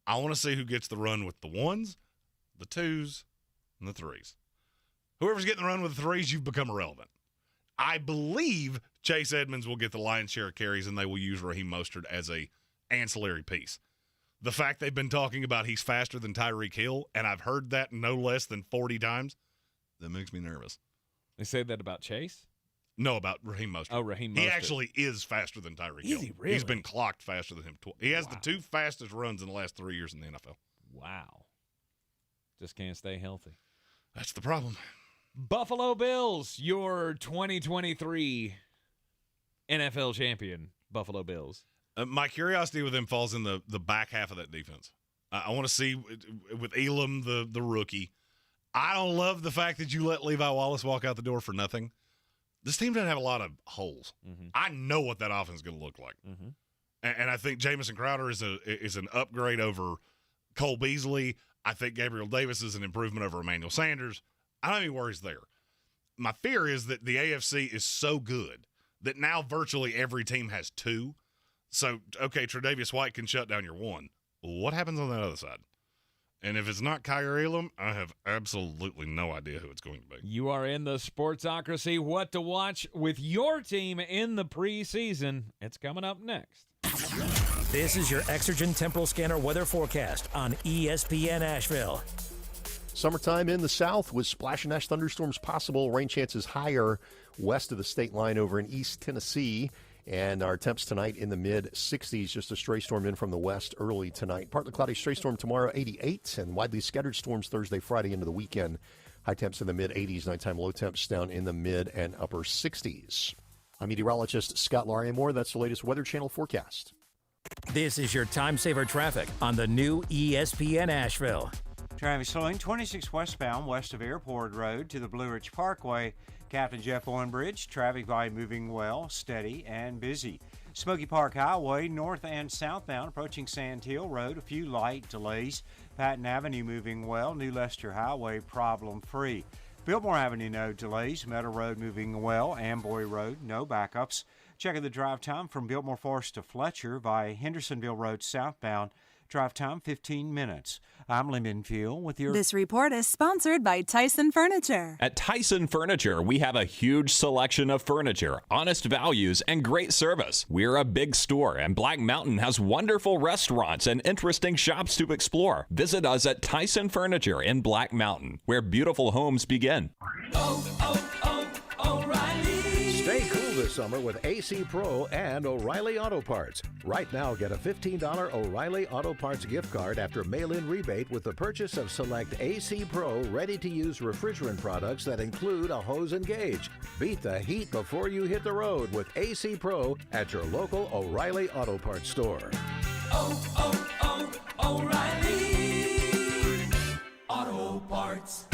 I want to see who gets the run with the 1s, the 2s, and the 3s. Whoever's getting the run with the 3s, you've become irrelevant. I believe Chase Edmonds will get the lion's share of carries, and they will use Raheem Mostert as a ancillary piece. The fact they've been talking about he's faster than Tyreek Hill, and I've heard that no less than 40 times, that makes me nervous. They say that about Chase? No, about Raheem Mostert. Oh, Raheem Mostert. He actually is faster than Tyreek Hill. Is he really? He's been clocked faster than him. He has the 2 fastest runs in the last 3 years in the NFL. Wow. Just can't stay healthy. That's the problem. Buffalo Bills, your 2023 NFL champion, Buffalo Bills. My curiosity with them falls in the back half of that defense. I want to see with Elam, the rookie. I don't love the fact that you let Levi Wallace walk out the door for nothing. This team doesn't have a lot of holes. I know what that offense is going to look like. And I think Jamison Crowder is an upgrade over Cole Beasley. I think Gabriel Davis is an improvement over Emmanuel Sanders. I don't have any worries there. My fear is that the AFC is so good that now virtually every team has 2. So, okay, Tre'Davious White can shut down your 1. What happens on that other side? And if it's not Kyer Elam, I have absolutely no idea who it's going to be. You are in the Sportsocracy. What to watch with your team in the preseason. It's coming up next. This is your Exergen Temporal Scanner weather forecast on ESPN Asheville. Summertime in the south with splash and ash thunderstorms possible. Rain chances higher west of the state line over in East Tennessee. And our temps tonight in the mid-60s, just a stray storm in from the west early tonight. Partly cloudy stray storm tomorrow, 88, and widely scattered storms Thursday, Friday into the weekend. High temps in the mid-80s, nighttime low temps down in the mid and upper 60s. I'm meteorologist Scott Lariamore. That's the latest Weather Channel forecast. This is your time saver traffic on the new ESPN Asheville. Traffic slowing 26 westbound west of Airport Road to the Blue Ridge Parkway. Captain Jeff Owen Bridge, traffic volume moving well, steady, and busy. Smoky Park Highway, north and southbound, approaching Sand Hill Road, a few light delays. Patton Avenue moving well, New Leicester Highway problem-free. Biltmore Avenue, no delays. Meadow Road moving well. Amboy Road, no backups. Checking the drive time from Biltmore Forest to Fletcher via Hendersonville Road southbound. Drive time 15 minutes. I'm Lee Minfield with your... This report is sponsored by Tyson Furniture. At Tyson Furniture, we have a huge selection of furniture, honest values, and great service. We're a big store, and Black Mountain has wonderful restaurants and interesting shops to explore. Visit us at Tyson Furniture in Black Mountain, where beautiful homes begin. Stay cool this summer with AC Pro and O'Reilly Auto Parts. Right now, get a $15 O'Reilly Auto Parts gift card after mail-in rebate with the purchase of select AC Pro ready-to-use refrigerant products that include a hose and gauge. Beat the heat before you hit the road with AC Pro at your local O'Reilly Auto Parts store. O'Reilly Auto Parts.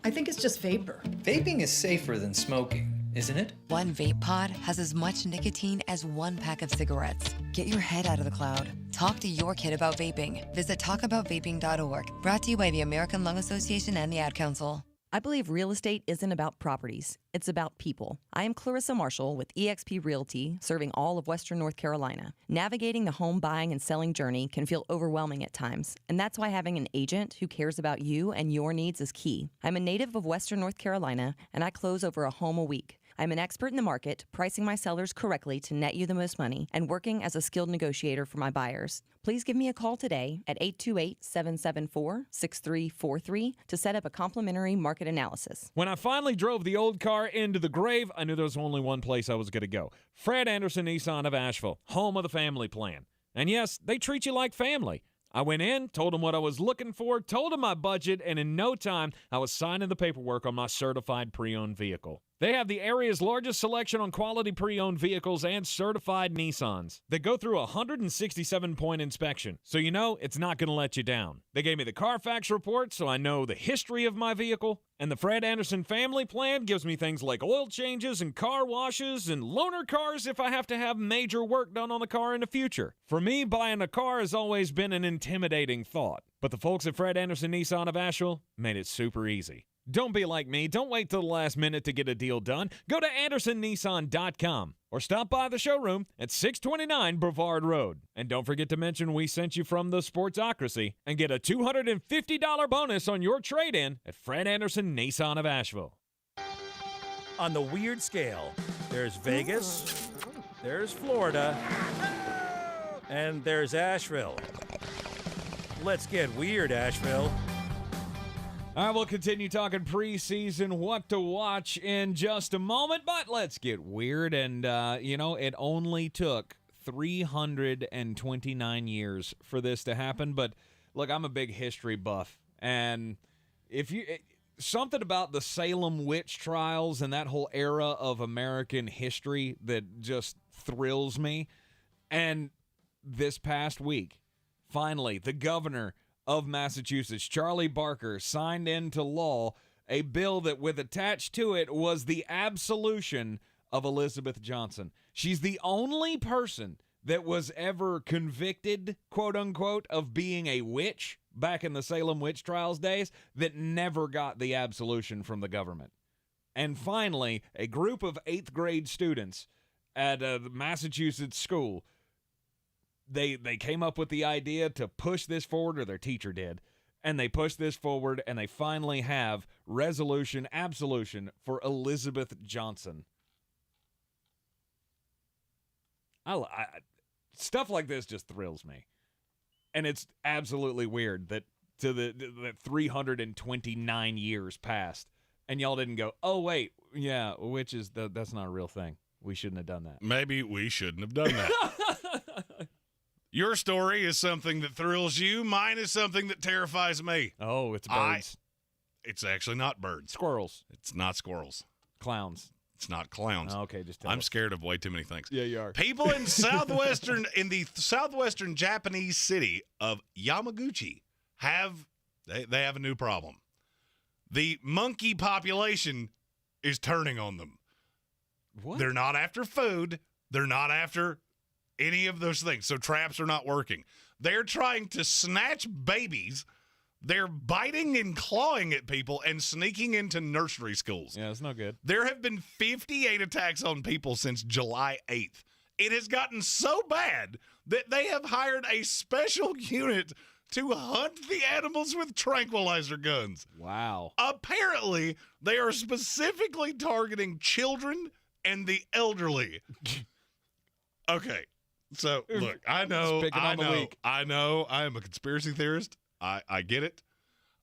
I think it's just vapor. Vaping is safer than smoking, isn't it? One vape pod has as much nicotine as one pack of cigarettes. Get your head out of the cloud. Talk to your kid about vaping. Visit talkaboutvaping.org. Brought to you by the American Lung Association and the Ad Council. I believe real estate isn't about properties. It's about people. I am Clarissa Marshall with eXp Realty, serving all of Western North Carolina. Navigating the home buying and selling journey can feel overwhelming at times, and that's why having an agent who cares about you and your needs is key. I'm a native of Western North Carolina, and I close over a home a week. I'm an expert in the market, pricing my sellers correctly to net you the most money, and working as a skilled negotiator for my buyers. Please give me a call today at 828-774-6343 to set up a complimentary market analysis. When I finally drove the old car into the grave, I knew there was only one place I was going to go. Fred Anderson Nissan of Asheville, home of the family plan. And yes, they treat you like family. I went in, told them what I was looking for, told them my budget, and in no time, I was signing the paperwork on my certified pre-owned vehicle. They have the area's largest selection on quality pre-owned vehicles and certified Nissans. They go through a 167-point inspection, so you know it's not going to let you down. They gave me the Carfax report, so I know the history of my vehicle. And the Fred Anderson family plan gives me things like oil changes and car washes and loaner cars if I have to have major work done on the car in the future. For me, buying a car has always been an intimidating thought. But the folks at Fred Anderson Nissan of Asheville made it super easy. Don't be like me. Don't wait till the last minute to get a deal done. Go to AndersonNissan.com or stop by the showroom at 629 Brevard Road. And don't forget to mention we sent you from the Sportsocracy and get a $250 bonus on your trade-in at Fred Anderson Nissan of Asheville. On the weird scale, there's Vegas, there's Florida, and there's Asheville. Let's get weird, Asheville. All right, we'll continue talking preseason, what to watch in just a moment, but let's get weird. And, it only took 329 years for this to happen. But, look, I'm a big history buff. And something about the Salem witch trials and that whole era of American history that just thrills me. And this past week, finally, the governor of Massachusetts, Charlie Barker, signed into law a bill that with attached to it was the absolution of Elizabeth Johnson. She's the only person that was ever convicted, quote unquote, of being a witch back in the Salem witch trials days that never got the absolution from the government. And finally, a group of 8th grade students at a Massachusetts school, They came up with the idea to push this forward, or their teacher did, and they pushed this forward, and they finally have absolution for Elizabeth Johnson. Stuff like this just thrills me, and it's absolutely weird that that 329 years passed, and y'all didn't go, oh wait, yeah, that's not a real thing. We shouldn't have done that. Maybe we shouldn't have done that. Your story is something that thrills you. Mine is something that terrifies me. Oh, it's birds. It's actually not birds. Squirrels. It's not squirrels. Clowns. It's not clowns. Oh, okay, just tell I'm us. Scared of way too many things. Yeah, you are. People in the southwestern Japanese city of Yamaguchi have a new problem. The monkey population is turning on them. What? They're not after food. They're not after any of those things. So traps are not working. They're trying to snatch babies They're biting and clawing at people and sneaking into nursery schools. Yeah, it's no good. There have been 58 attacks on people since July 8th. It has gotten so bad that they have hired a special unit to hunt the animals with tranquilizer guns. Wow. Apparently, they are specifically targeting children and the elderly. Okay. So, look, I know I am a conspiracy theorist. I get it.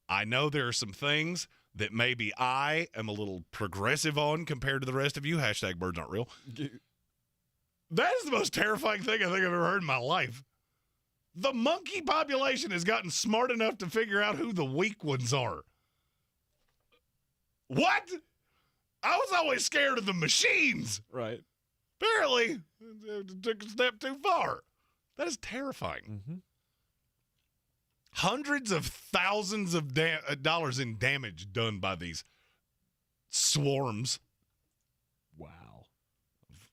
I know there are some things that maybe I am a little progressive on compared to the rest of you. # birds aren't real. That is the most terrifying thing I think I've ever heard in my life. The monkey population has gotten smart enough to figure out who the weak ones are. What? I was always scared of the machines. Right. Apparently, it took a step too far. That is terrifying. Mm-hmm. Hundreds of thousands of dollars in damage done by these swarms. Wow.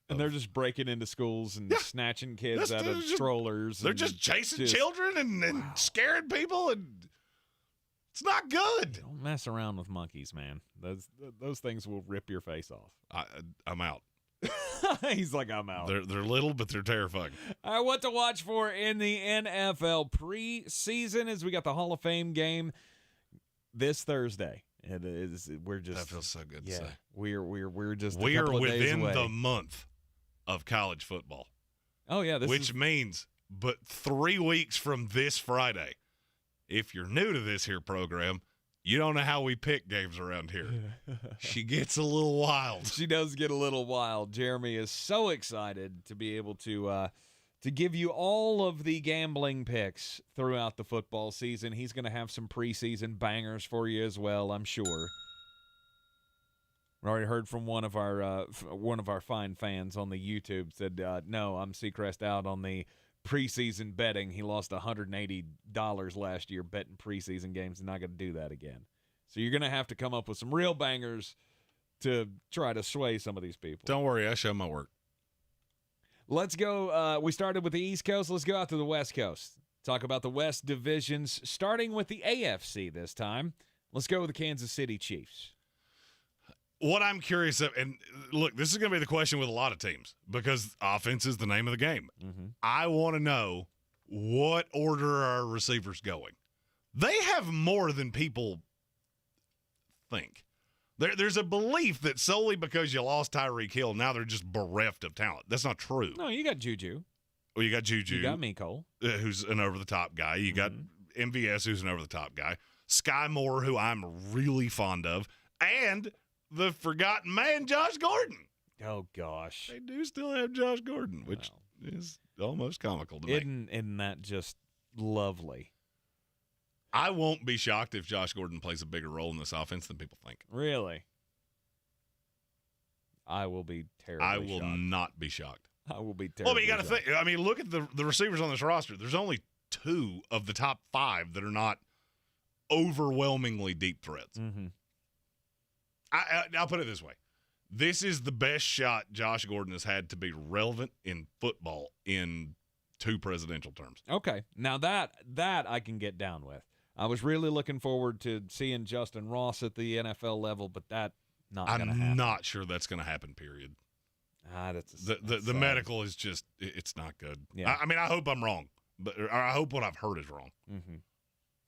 And they're just breaking into schools and snatching kids out of strollers. They're just chasing children and scaring people, and it's not good. Don't mess around with monkeys, man. Those things will rip your face off. I'm out. He's like, I'm out. They're little, but they're terrifying. All right, what to watch for in the NFL preseason is we got the Hall of Fame game this Thursday. It is. We're just. That feels so good. Yeah, to say. We're just. We are within the month of college football. Oh yeah, which means, but 3 weeks from this Friday, if you're new to this here program, you don't know how we pick games around here. She gets a little wild. She does get a little wild. Jeremy is so excited to be able to give you all of the gambling picks throughout the football season. He's going to have some preseason bangers for you as well, I'm sure. I already heard from one of our fine fans on the YouTube said, no, I'm Seacrest out on the preseason betting. He lost $180 last year betting preseason games, and not going to do that again. So you're going to have to come up with some real bangers to try to sway some of these people. Don't worry, I show my work. Let's go. We started with the East Coast. Let's go out to the West Coast. Talk about the West divisions, starting with the AFC this time. Let's go with the Kansas City Chiefs. What I'm curious of, and look, this is going to be the question with a lot of teams because offense is the name of the game. Mm-hmm. I want to know what order are receivers going. They have more than people think. There's a belief that solely because you lost Tyreek Hill, now they're just bereft of talent. That's not true. No, you got Juju. Well, you got Juju. You got Mecole. Who's an over-the-top guy. You got MVS, who's an over-the-top guy. Sky Moore, who I'm really fond of. And the forgotten man, Josh Gordon. Oh, gosh. They do still have Josh Gordon, which is almost comical to me. Isn't that just lovely? I won't be shocked if Josh Gordon plays a bigger role in this offense than people think. Really? I will be terribly shocked. I will not be shocked. I will be terribly Well, but you got to think. I mean, look at the receivers on this roster. There's only 2 of the top 5 that are not overwhelmingly deep threats. Mm-hmm. I'll put it this way. This is the best shot Josh Gordon has had to be relevant in football in 2 presidential terms. Okay. Now that I can get down with. I was really looking forward to seeing Justin Ross at the NFL level, but that not going to happen. I'm not sure that's going to happen, period. The medical is just, it's not good. Yeah. I mean, I hope I'm wrong, but I hope what I've heard is wrong. Mm-hmm.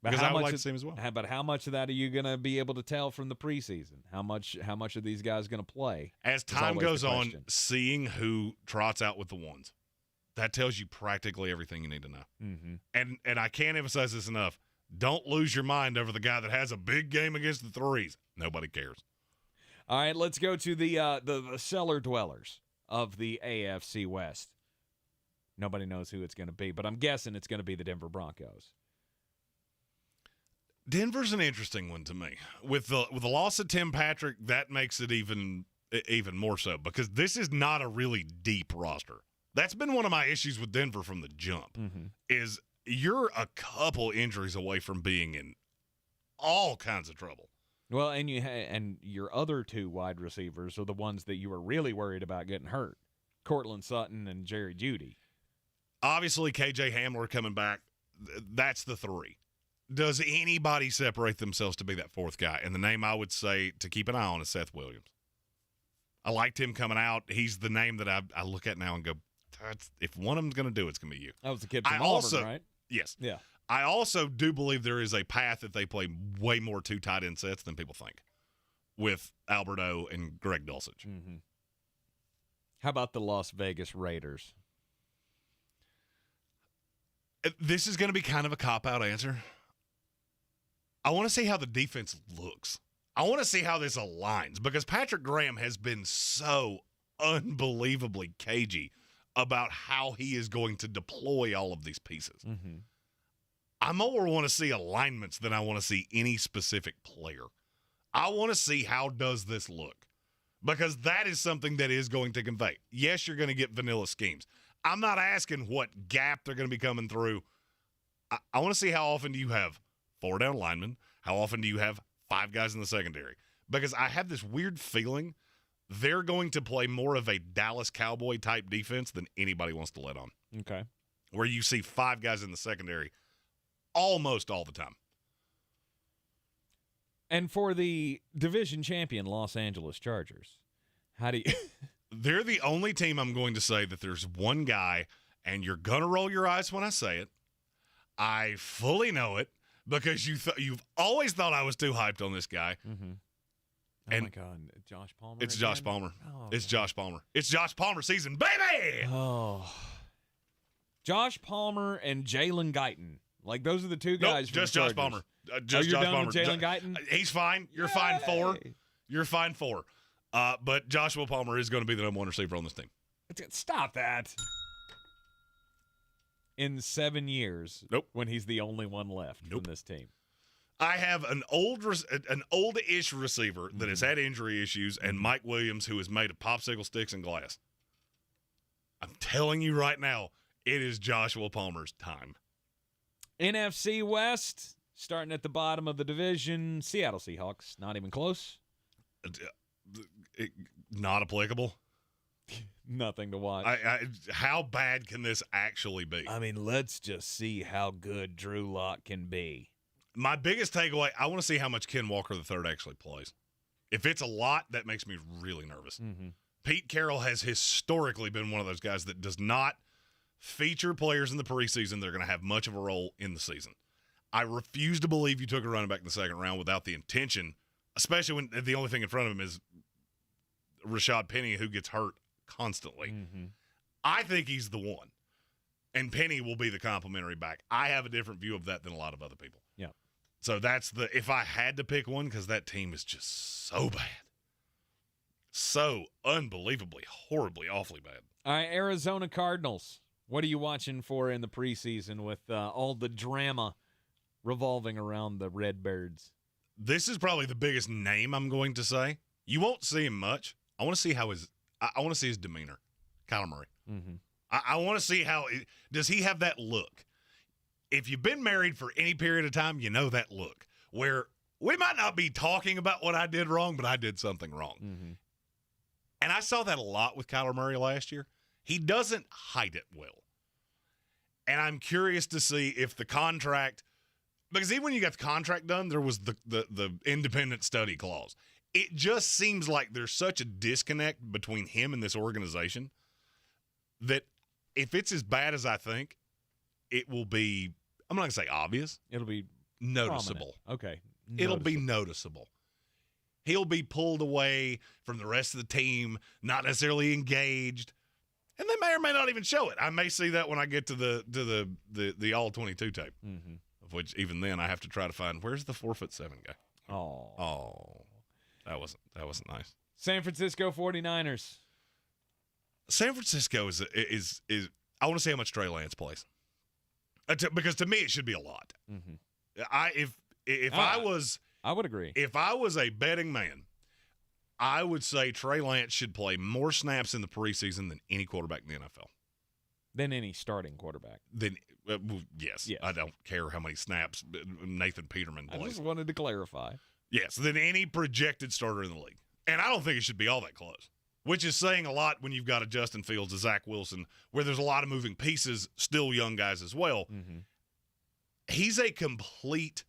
Because I would like to see him as well. But how much of that are you going to be able to tell from the preseason? How much are these guys going to play? As time goes on, seeing who trots out with the ones, that tells you practically everything you need to know. Mm-hmm. And I can't emphasize this enough. Don't lose your mind over the guy that has a big game against the threes. Nobody cares. All right, let's go to the cellar dwellers of the AFC West. Nobody knows who it's going to be, but I'm guessing it's going to be the Denver Broncos. Denver's an interesting one to me. With the loss of Tim Patrick, that makes it even more so because this is not a really deep roster. That's been one of my issues with Denver from the jump. Mm-hmm. Is you're a couple injuries away from being in all kinds of trouble. Well, and your other 2 wide receivers are the ones that you were really worried about getting hurt. Cortland Sutton and Jerry Jeudy. Obviously, KJ Hamler coming back, that's the 3. Does anybody separate themselves to be that fourth guy? And the name I would say to keep an eye on is Seth Williams. I liked him coming out. He's the name that I look at now and go, if one of them's going to do it, it's going to be you. That was the kid from Auburn, right? Yes. Yeah. I also do believe there is a path that they play way more two tight end sets than people think with Alberto and Greg Dulcich. Mm-hmm. How about the Las Vegas Raiders? This is going to be kind of a cop-out answer. I want to see how the defense looks. I want to see how this aligns because Patrick Graham has been so unbelievably cagey about how he is going to deploy all of these pieces. Mm-hmm. I more want to see alignments than I want to see any specific player. I want to see how does this look because that is something that is going to convey. Yes, you're going to get vanilla schemes. I'm not asking what gap they're going to be coming through. I want to see how often do you have 4 down linemen? How often do you have 5 guys in the secondary? Because I have this weird feeling they're going to play more of a Dallas Cowboy type defense than anybody wants to let on. Okay. Where you see 5 guys in the secondary almost all the time. And for the division champion Los Angeles Chargers, how do you They're the only team I'm going to say that there's one guy, and you're going to roll your eyes when I say it. I fully know it because you've always thought I was too hyped on this guy. Mm-hmm. Oh, my God. Josh Palmer? It's again? Josh Palmer. Oh, it's Josh Palmer. It's Josh Palmer season, baby! Oh. Josh Palmer and Jalen Guyton. Like, those are the two guys. Nope, just Josh Palmer. Just you're Josh done Palmer. with Jalen Guyton? He's fine. You're fine 4. You're fine 4. But Joshua Palmer is going to be the number 1 receiver on this team. Stop that. In 7 years, nope. When he's the only one left from this team. I have an old-ish receiver that has had injury issues and Mike Williams who is made of popsicle sticks and glass. I'm telling you right now, it is Joshua Palmer's time. NFC West, starting at the bottom of the division, Seattle Seahawks, not even close. Not applicable. Nothing to watch. How bad can this actually be? I mean, let's just see how good Drew Lock can be. My biggest takeaway, I want to see how much Ken Walker III actually plays. If it's a lot, that makes me really nervous. Mm-hmm. Pete Carroll has historically been one of those guys that does not feature players in the preseason that are going to have much of a role in the season. I refuse to believe you took a running back in the second round without the intention, especially when the only thing in front of him is Rashad Penny, who gets hurt constantly. Mm-hmm. I think he's the one, and Penny will be the complimentary back. I have a different view of that than a lot of other people. Yeah. So that's if I had to pick one, because that team is just so bad. So unbelievably, horribly, awfully bad. All right, Arizona Cardinals. What are you watching for in the preseason with all the drama revolving around the Redbirds? This is probably the biggest name I'm going to say. You won't see him much. I want to see I want to see his demeanor. Kyler Murray. Mm-hmm. I want to see does he have that look? If you've been married for any period of time, you know that look where we might not be talking about what I did wrong, but I did something wrong. Mm-hmm. And I saw that a lot with Kyler Murray last year. He doesn't hide it well. And I'm curious to see if the contract, because even when you got the contract done, there was the independent study clause. It just seems like there's such a disconnect between him and this organization that if it's as bad as I think, it will be, I'm not going to say obvious. It'll be noticeable. Prominent. Okay. It'll be noticeable. He'll be pulled away from the rest of the team, not necessarily engaged. And they may or may not even show it. I may see that when I get to the all 22 tape, mm-hmm. of which even then I have to try to find where's the 4'7" guy. Oh, that wasn't nice. San Francisco 49ers. San Francisco is I want to see how much Trey Lance plays, because to me it should be a lot. Mm-hmm. I would agree. If I was a betting man, I would say Trey Lance should play more snaps in the preseason than any quarterback in the NFL. Than any starting quarterback. Yes. I don't care how many snaps Nathan Peterman plays. I just wanted to clarify. Yes, than any projected starter in the league. And I don't think it should be all that close, which is saying a lot when you've got a Justin Fields, a Zach Wilson, where there's a lot of moving pieces, still young guys as well. Mm-hmm. He's a complete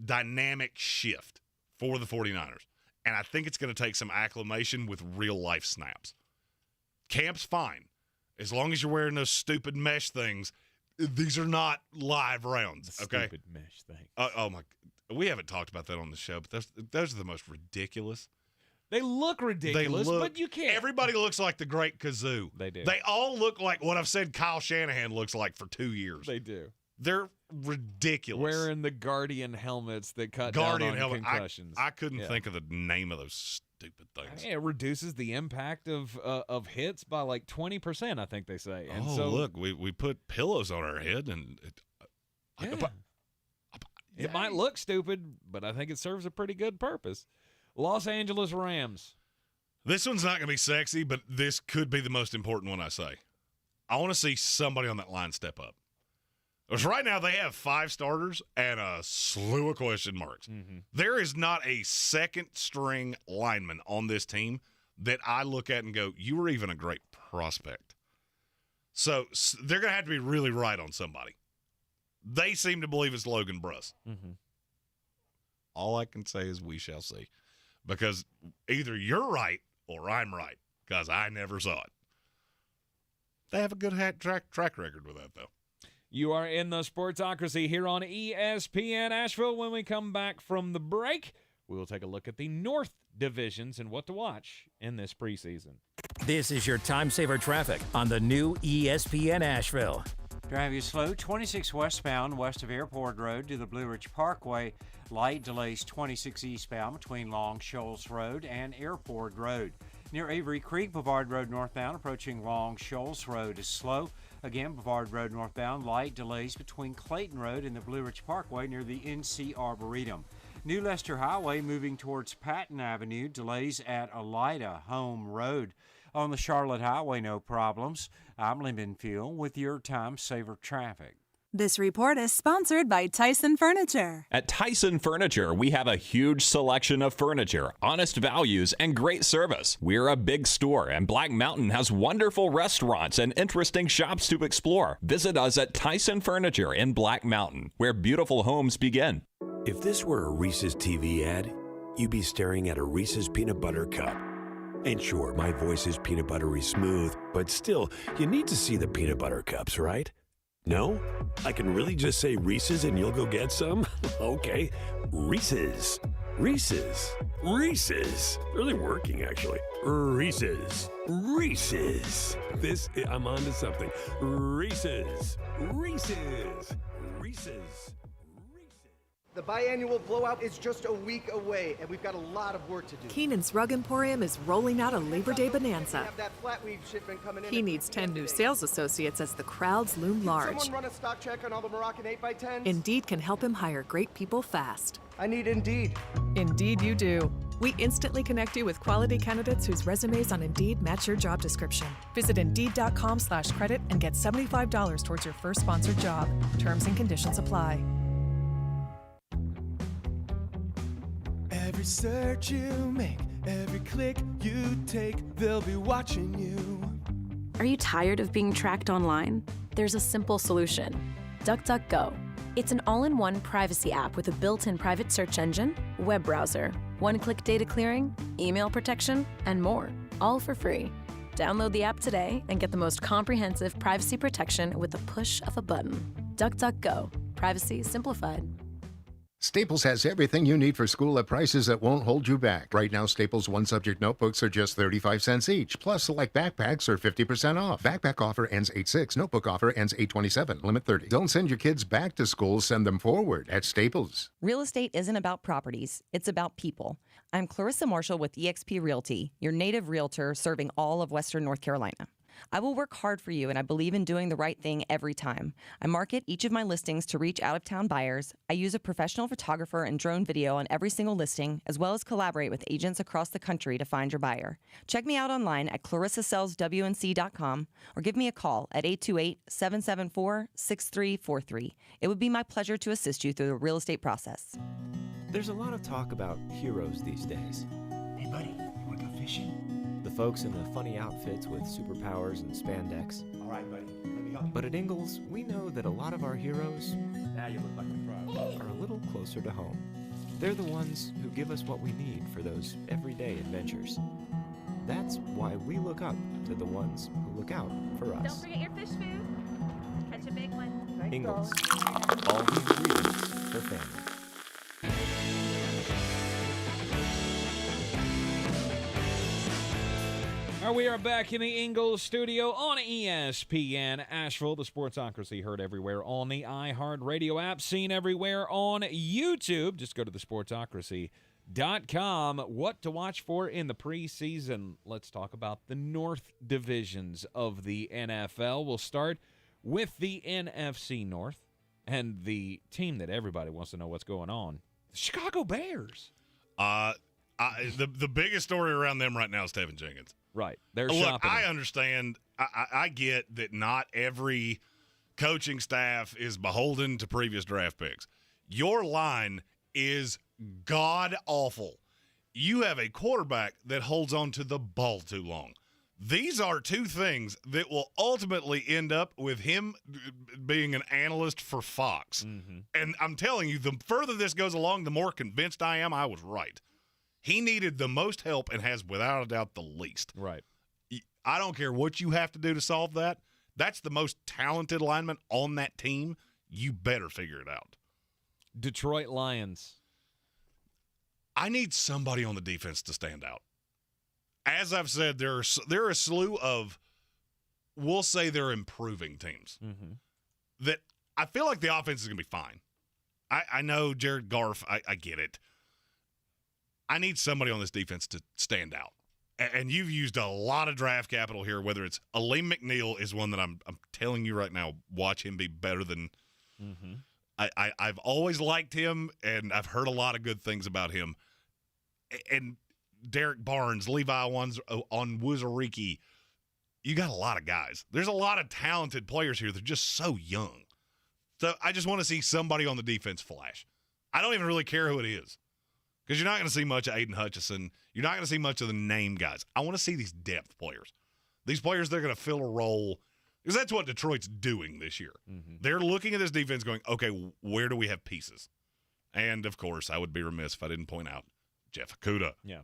dynamic shift for the 49ers. And I think it's going to take some acclimation with real-life snaps. Camp's fine. As long as you're wearing those stupid mesh things, these are not live rounds, okay? Stupid mesh thing. Oh, my. We haven't talked about that on the show, but those are the most ridiculous. They look ridiculous, but you can't. Everybody looks like the Great Kazoo. They do. They all look like what I've said Kyle Shanahan looks like for 2 years. They do. They're ridiculous. Wearing the Guardian helmets that cut down on concussions. I couldn't think of the name of those stupid things. It reduces the impact of hits by like 20%, I think they say. And look, we put pillows on our head, and it might look stupid, but I think it serves a pretty good purpose. Los Angeles Rams. This one's not going to be sexy, but this could be the most important one I say. I want to see somebody on that line step up. Because right now they have 5 starters and a slew of question marks. Mm-hmm. There is not a second-string lineman on this team that I look at and go, you were even a great prospect. So they're going to have to be really right on somebody. They seem to believe it's Logan Bruss. Mm-hmm. All I can say is we shall see. Because either you're right or I'm right, because I never saw it. They have a good track record with that, though. You are in the Sportsocracy here on ESPN Asheville. When we come back from the break, we will take a look at the North divisions and what to watch in this preseason. This is your time saver traffic on the new ESPN Asheville. Driving is slow, 26 westbound west of Airport Road to the Blue Ridge Parkway. Light delays 26 eastbound between Long Shoals Road and Airport Road. Near Avery Creek, Bavard Road northbound approaching Long Shoals Road is slow. Again, Bavard Road northbound, light delays between Clayton Road and the Blue Ridge Parkway near the NC Arboretum. New Leicester Highway moving towards Patton Avenue, delays at Elida Home Road. On the Charlotte Highway, no problems. I'm Lyndon Field with your Time Saver Traffic. This report is sponsored by Tyson Furniture. At Tyson Furniture, we have a huge selection of furniture, honest values, and great service. We're a big store, and Black Mountain has wonderful restaurants and interesting shops to explore. Visit us at Tyson Furniture in Black Mountain, where beautiful homes begin. If this were a Reese's TV ad, you'd be staring at a Reese's peanut butter cup. And sure, my voice is peanut buttery smooth, but still, you need to see the peanut butter cups, right? No? I can really just say Reese's and you'll go get some? Okay. Reese's. Reese's. Reese's. Really working, actually. Reese's. Reese's. I'm on to something. Reese's. Reese's. Reese's. The biannual blowout is just a week away, and we've got a lot of work to do. Keenan's Rug Emporium is rolling out a Labor Day bonanza. He needs 10 new sales associates as the crowds loom large. Someone run a stock check on all the Moroccan 8x10s? Indeed can help him hire great people fast. I need Indeed. Indeed you do. We instantly connect you with quality candidates whose resumes on Indeed match your job description. Visit Indeed.com/credit and get $75 towards your first sponsored job. Terms and conditions apply. Every search you make, every click you take, they'll be watching you. Are you tired of being tracked online? There's a simple solution. DuckDuckGo. It's an all-in-one privacy app with a built-in private search engine, web browser, one-click data clearing, email protection, and more, all for free. Download the app today and get the most comprehensive privacy protection with the push of a button. DuckDuckGo. Privacy simplified. Staples has everything you need for school at prices that won't hold you back. Right now, Staples one-subject notebooks are just 35 cents each. Plus, select backpacks are 50% off. Backpack offer ends 8/6. Notebook offer ends 8/27. Limit 30. Don't send your kids back to school. Send them forward at Staples. Real estate isn't about properties. It's about people. I'm Clarissa Marshall with eXp Realty, your native realtor serving all of Western North Carolina. I will work hard for you, and I believe in doing the right thing every time. I market each of my listings to reach out-of-town buyers. I use a professional photographer and drone video on every single listing, as well as collaborate with agents across the country to find your buyer. Check me out online at clarissasellswnc.com or give me a call at 828-774-6343. It would be my pleasure to assist you through the real estate process. There's a lot of talk about heroes these days. Hey, buddy, you want to go fishing? The folks in the funny outfits with superpowers and spandex. All right, buddy, let me help you. But at Ingles, we know that a lot of our heroes Now you look like a pro. Are a little closer to home. They're the ones who give us what we need for those everyday adventures. That's why we look up to the ones who look out for us. Don't forget your fish food. Catch a big one. Ingles. All the ingredients for family. We are back in the Ingles Studio on ESPN Asheville. The Sportsocracy heard everywhere on the iHeartRadio app, seen everywhere on YouTube. Just go to the Sportsocracy.com. What to watch for in the preseason. Let's talk about the North divisions of the NFL. We'll start with the NFC North and the team that everybody wants to know what's going on, the Chicago Bears. The biggest story around them right now is Tevin Jenkins. Right. They're Look, shopping. I understand. I get that not every coaching staff is beholden to previous draft picks. Your line is god-awful. You have a quarterback that holds on to the ball too long. These are two things that will ultimately end up with him being an analyst for Fox. Mm-hmm. And I'm telling you, the further this goes along, the more convinced I am I was right. He needed the most help and has, without a doubt, the least. Right. I don't care what you have to do to solve that. That's the most talented lineman on that team. You better figure it out. Detroit Lions. I need somebody on the defense to stand out. As I've said, there are a slew of, we'll say they're improving teams. Mm-hmm. That I feel like the offense is going to be fine. I know Jared Goff, I get it. I need somebody on this defense to stand out. And you've used a lot of draft capital here, whether it's Aleem McNeil is one that I'm telling you right now, watch him be better than mm-hmm. I've always liked him, and I've heard a lot of good things about him. And Derek Barnes, Levi Onwuzurike, you got a lot of guys. There's a lot of talented players here. They're just so young. So I just want to see somebody on the defense flash. I don't even really care who it is. Because you're not going to see much of Aiden Hutchinson. You're not going to see much of the name guys. I want to see these depth players. These players, they're going to fill a role. Because that's what Detroit's doing this year. Mm-hmm. They're looking at this defense going, okay, where do we have pieces? And, of course, I would be remiss if I didn't point out Jeff Okudah. Yeah.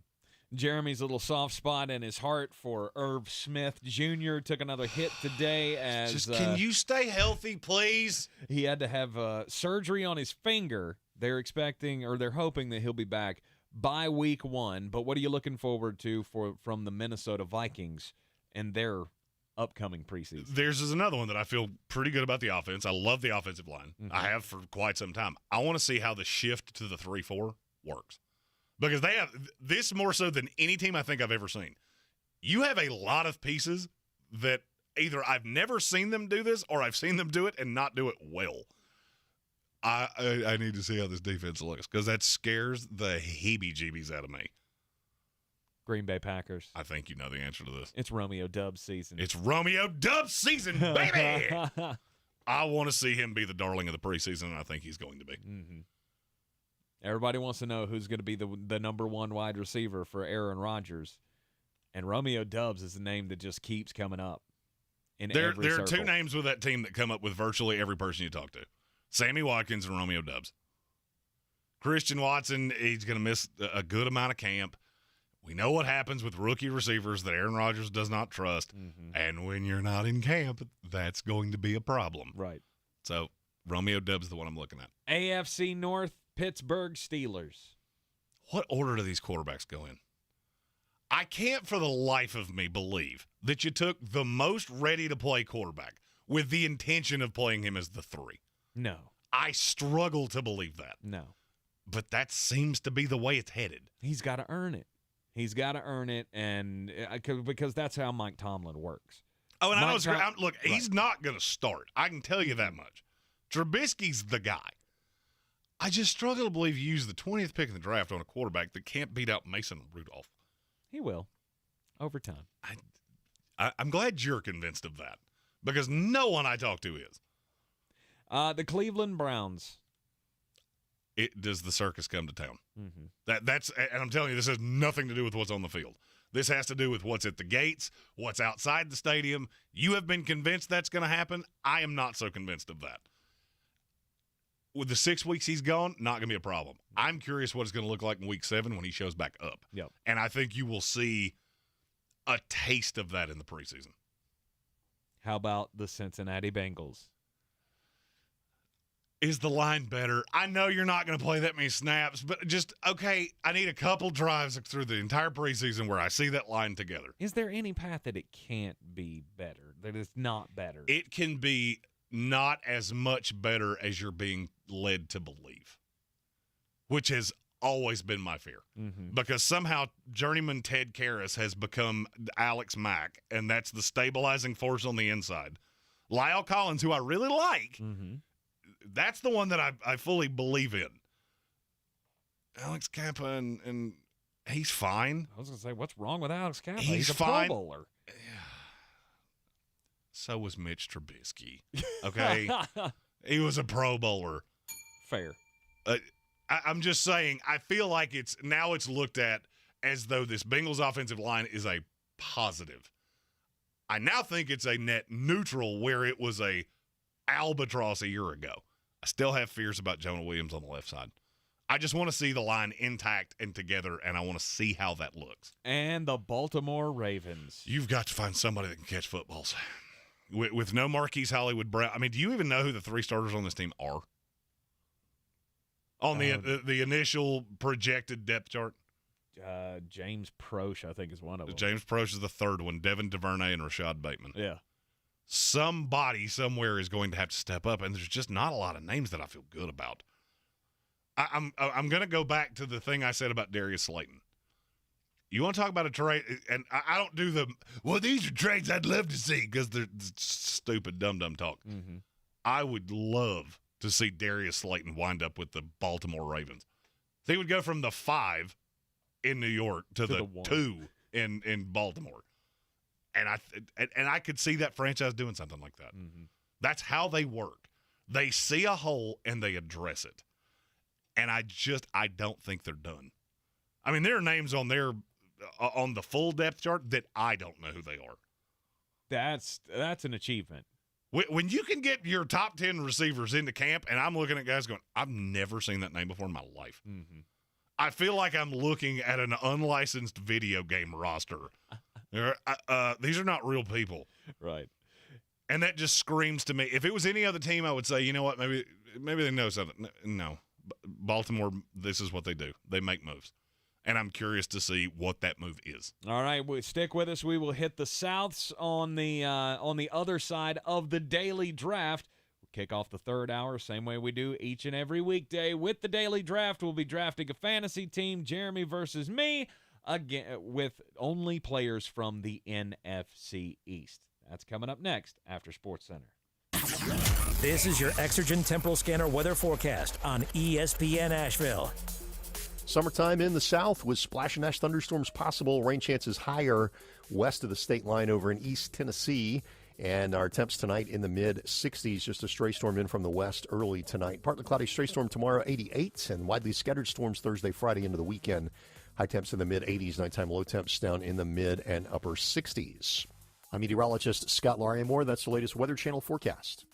Jeremy's little soft spot in his heart for Irv Smith Jr. took another hit today. Can you stay healthy, please? He had to have surgery on his finger. They're hoping that he'll be back by week 1. But what are you looking forward to from the Minnesota Vikings and their upcoming preseason? Theirs is another one that I feel pretty good about the offense. I love the offensive line. Mm-hmm. I have for quite some time. I want to see how the shift to the 3-4 works. Because they have this more so than any team I think I've ever seen. You have a lot of pieces that either I've never seen them do this or I've seen them do it and not do it well. I need to see how this defense looks because that scares the heebie-jeebies out of me. Green Bay Packers. I think you know the answer to this. It's Romeo Doubs season. It's Romeo Doubs season, baby! I want to see him be the darling of the preseason, and I think he's going to be. Mm-hmm. Everybody wants to know who's going to be the number 1 wide receiver for Aaron Rodgers. And Romeo Doubs is the name that just keeps coming up in every circle. There are 2 names with that team that come up with virtually every person you talk to. Sammy Watkins and Romeo Doubs. Christian Watson, he's going to miss a good amount of camp. We know what happens with rookie receivers that Aaron Rodgers does not trust. Mm-hmm. And when you're not in camp, that's going to be a problem. Right. So Romeo Doubs is the one I'm looking at. AFC North, Pittsburgh Steelers. What order do these quarterbacks go in? I can't for the life of me believe that you took the most ready-to-play quarterback with the intention of playing him as the 3. No. I struggle to believe that. No. But that seems to be the way it's headed. He's got to earn it. He's got to earn it, and because that's how Mike Tomlin works. Oh, and look, he's not going to start. I can tell you that much. Trubisky's the guy. I just struggle to believe you use the 20th pick in the draft on a quarterback that can't beat out Mason Rudolph. He will, over time. I'm glad you're convinced of that, because no one I talk to is. The Cleveland Browns. Does the circus come to town? Mm-hmm. That's, and I'm telling you, this has nothing to do with what's on the field. This has to do with what's at the gates, what's outside the stadium. You have been convinced that's going to happen. I am not so convinced of that. with the 6 weeks he's gone, not going to be a problem. I'm curious what it's going to look like in week 7 when he shows back up. Yep. And I think you will see a taste of that in the preseason. How about the Cincinnati Bengals? Is the line better? I know you're not going to play that many snaps, but just, okay, I need a couple drives through the entire preseason where I see that line together. Is there any path that it can't be better, that it's not better? It can be not as much better as you're being led to believe, which has always been my fear. Mm-hmm. Because somehow journeyman Ted Karras has become Alex Mack, and that's the stabilizing force on the inside. Lyle Collins, who I really like, that's the one that I fully believe in. Alex Kappa, and he's fine. I was going to say, what's wrong with Alex Kappa? He's a fine. Pro Bowler. So was Mitch Trubisky. Okay? He was a Pro Bowler. Fair. I'm just saying, I feel like it's looked at as though this Bengals offensive line is a positive. I now think it's a net neutral where it was a albatross a year ago. I still have fears about Jonah Williams on the left side. I just want to see the line intact and together, and I want to see how that looks. And the Baltimore Ravens. You've got to find somebody that can catch footballs. With no Marquise Hollywood Brown. I mean, do you even know who the 3 starters on this team are? On the initial projected depth chart? James Proche, I think, is one of them. James Proche is the third one. Devin DuVernay and Rashad Bateman. Yeah. Somebody somewhere is going to have to step up, and there's just not a lot of names that I feel good about. I'm going to go back to the thing I said about Darius Slayton. You want to talk about a trade, and I don't do these are trades I'd love to see because they're stupid, dumb talk. Mm-hmm. I would love to see Darius Slayton wind up with the Baltimore Ravens. So he would go from the 5 in New York to the 2 in Baltimore. And I could see that franchise doing something like that. Mm-hmm. That's how they work. They see a hole and they address it. And I don't think they're done. I mean, there are names on there on the full depth chart that I don't know who they are. That's an achievement. When you can get your top 10 receivers into camp, and I'm looking at guys going, I've never seen that name before in my life. Mm-hmm. I feel like I'm looking at an unlicensed video game roster. These are not real people. Right. And that just screams to me. If it was any other team, I would say, you know what, maybe they know something. No. Baltimore, this is what they do. They make moves. And I'm curious to see what that move is. All right, stick with us. We will hit the Souths on the other side of the daily draft. We'll kick off the third hour, same way we do each and every weekday. With the daily draft, we'll be drafting a fantasy team, Jeremy versus me, again with only players from the NFC East. That's coming up next after Sports Center. This is your Exergen Temporal Scanner weather forecast on ESPN Asheville. Summertime in the south with splash and ash thunderstorms possible. Rain chances higher west of the state line over in East Tennessee. And our temps tonight in the mid-60s. Just a stray storm in from the west early tonight. Partly cloudy stray storm tomorrow, 88. And widely scattered storms Thursday, Friday into the weekend. High temps in the mid-80s. Nighttime low temps down in the mid and upper 60s. I'm meteorologist Scott Lariamore. That's the latest Weather Channel forecast.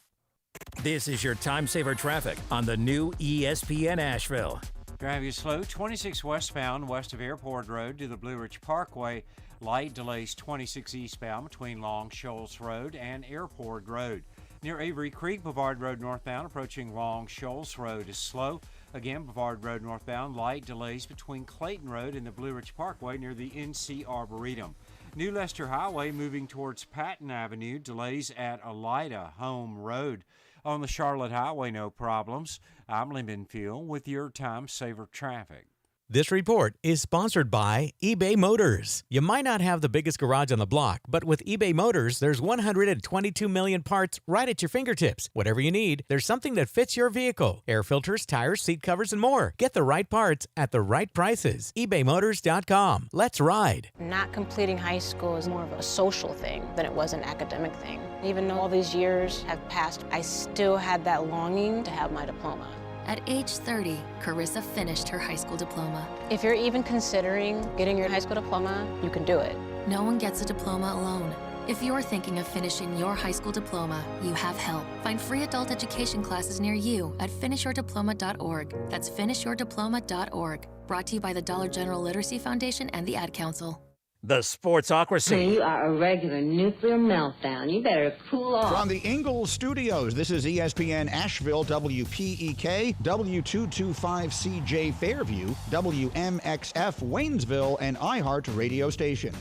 This is your time saver traffic on the new ESPN Asheville. Driving slow, 26 westbound west of Airport Road to the Blue Ridge Parkway. Light delays 26 eastbound between Long Shoals Road and Airport Road. Near Avery Creek, Bavard Road northbound approaching Long Shoals Road is slow. Again, Bavard Road northbound, light delays between Clayton Road and the Blue Ridge Parkway near the NC Arboretum. New Leicester Highway moving towards Patton Avenue, delays at Elida Home Road. On the Charlotte Highway, no problems. I'm Lyndon Fuel with your Time Saver Traffic. This report is sponsored by eBay Motors. You might not have the biggest garage on the block, but with eBay Motors, there's 122 million parts right at your fingertips. Whatever you need, there's something that fits your vehicle. Air filters, tires, seat covers, and more. Get the right parts at the right prices. ebaymotors.com. Let's ride. Not completing high school is more of a social thing than it was an academic thing. Even though all these years have passed, I still had that longing to have my diploma. At age 30, Carissa finished her high school diploma. If you're even considering getting your high school diploma, you can do it. No one gets a diploma alone. If you're thinking of finishing your high school diploma, you have help. Find free adult education classes near you at finishyourdiploma.org. That's finishyourdiploma.org. Brought to you by the Dollar General Literacy Foundation and the Ad Council. The Sportsocracy. You are a regular nuclear meltdown. You better cool off. From the Ingles Studios, this is ESPN Asheville, WPEK, W225CJ Fairview, WMXF Waynesville, and iHeart Radio Station.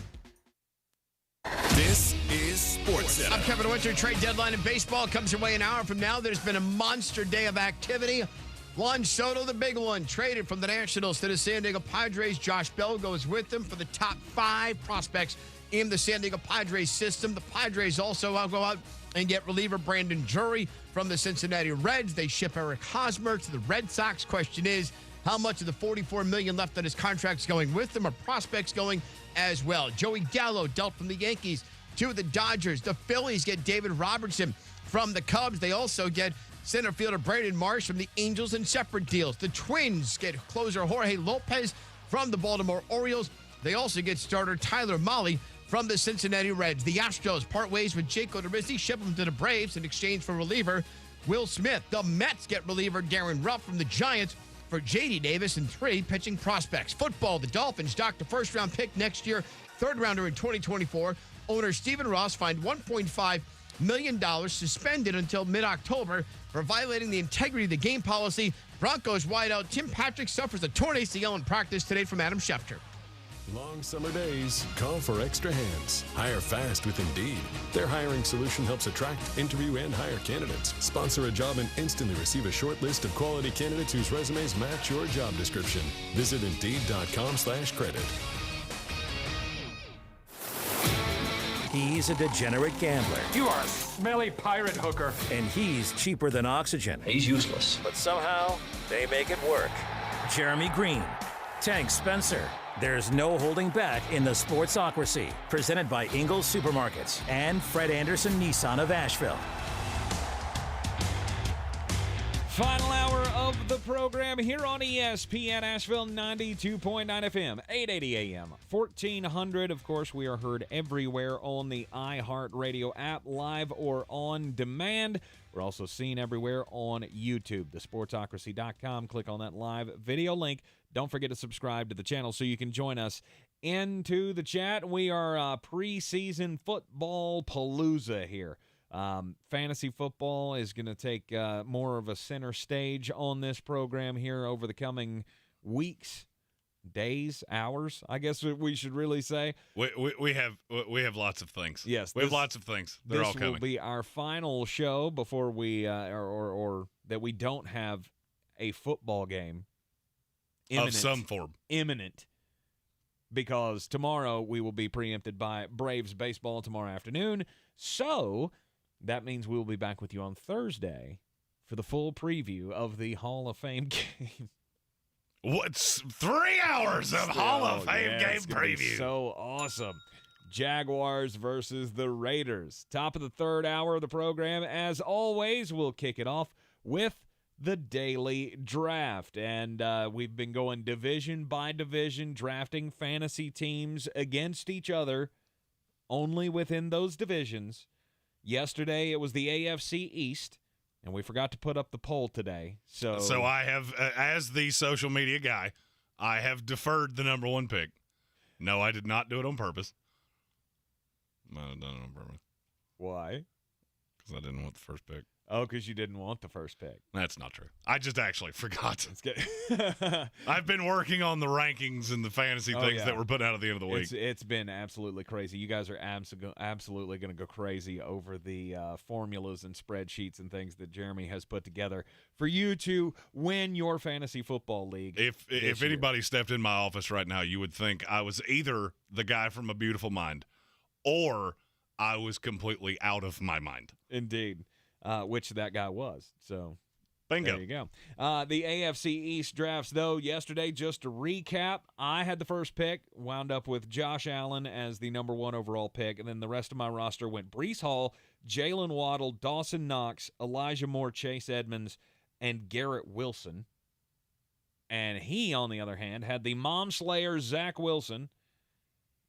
This is Sports Center. I'm Kevin Winter. Trade deadline in baseball comes your way an hour from now. There's been a monster day of activity. Juan Soto, the big one, traded from the Nationals to the San Diego Padres. Josh Bell goes with them for the top 5 prospects in the San Diego Padres system. The Padres also go out and get reliever Brandon Drury from the Cincinnati Reds. They ship Eric Hosmer to the Red Sox. Question is, how much of the $44 million left on his contract is going with them? Are prospects going as well? Joey Gallo dealt from the Yankees to the Dodgers. The Phillies get David Robertson from the Cubs. They also get center fielder Brandon Marsh from the Angels in separate deals. The Twins get closer Jorge Lopez from the Baltimore Orioles. They also get starter Tyler Mahle from the Cincinnati Reds. The Astros part ways with Jake Odorizzi, ship him to the Braves in exchange for reliever Will Smith. The Mets get reliever Darren Ruff from the Giants for J.D. Davis and 3 pitching prospects. Football, the Dolphins docked a first-round pick next year, third-rounder in 2024. Owner Stephen Ross fined $1.5 million, suspended until mid-October for violating the integrity of the game policy. Broncos wideout Tim Patrick suffers a torn ACL in practice today from Adam Schefter. Long summer days call for extra hands. Hire fast with Indeed. Their hiring solution helps attract, interview, and hire candidates. Sponsor a job and instantly receive a short list of quality candidates whose resumes match your job description. Visit Indeed.com/credit. He's a degenerate gambler. You are a smelly pirate hooker. And he's cheaper than oxygen. He's useless. But somehow, they make it work. Jeremy Greene, Tank Spencer. There's no holding back in the Sportsocracy. Presented by Ingles Supermarkets and Fred Anderson Nissan of Asheville. Final hour of the program here on ESPN Asheville 92.9 FM, 880 AM, 1400. Of course, we are heard everywhere on the iHeart Radio app, live or on demand. We're also seen everywhere on YouTube, thesportsocracy.com. Click on that live video link. Don't forget to subscribe to the channel so you can join us into the chat. We are preseason football palooza here. Fantasy football is going to take more of a center stage on this program here over the coming weeks, days, hours, I guess we should really say. We have lots of things. Yes. We have lots of things. They're all coming. This will be our final show before we, or that we don't have a football game. Of some form. Imminent. Because tomorrow we will be preempted by Braves baseball tomorrow afternoon. So that means we will be back with you on Thursday for the full preview of the Hall of Fame game. What's 3 hours of Hall of Fame game preview? So awesome. Jaguars versus the Raiders. Top of the third hour of the program. As always, we'll kick it off with the daily draft. And we've been going division by division, drafting fantasy teams against each other, only within those divisions. Yesterday, it was the AFC East, and we forgot to put up the poll today. So I have, as the social media guy, I have deferred the number 1 pick. No, I did not do it on purpose. No, I done it on purpose. Why? Because I didn't want the first pick. Oh, because you didn't want the first pick. That's not true. I just actually forgot. I've been working on the rankings and the fantasy things that were put out at the end of the week. It's been absolutely crazy. You guys are absolutely going to go crazy over the formulas and spreadsheets and things that Jeremy has put together for you to win your fantasy football league. If anybody stepped in my office right now, you would think I was either the guy from A Beautiful Mind or I was completely out of my mind. Indeed. Which that guy was. So, bingo. There you go. The AFC East drafts, though, yesterday, just to recap, I had the first pick, wound up with Josh Allen as the number 1 overall pick, and then the rest of my roster went Breece Hall, Jalen Waddle, Dawson Knox, Elijah Moore, Chase Edmonds, and Garrett Wilson. And he, on the other hand, had the Mom Slayer Zach Wilson,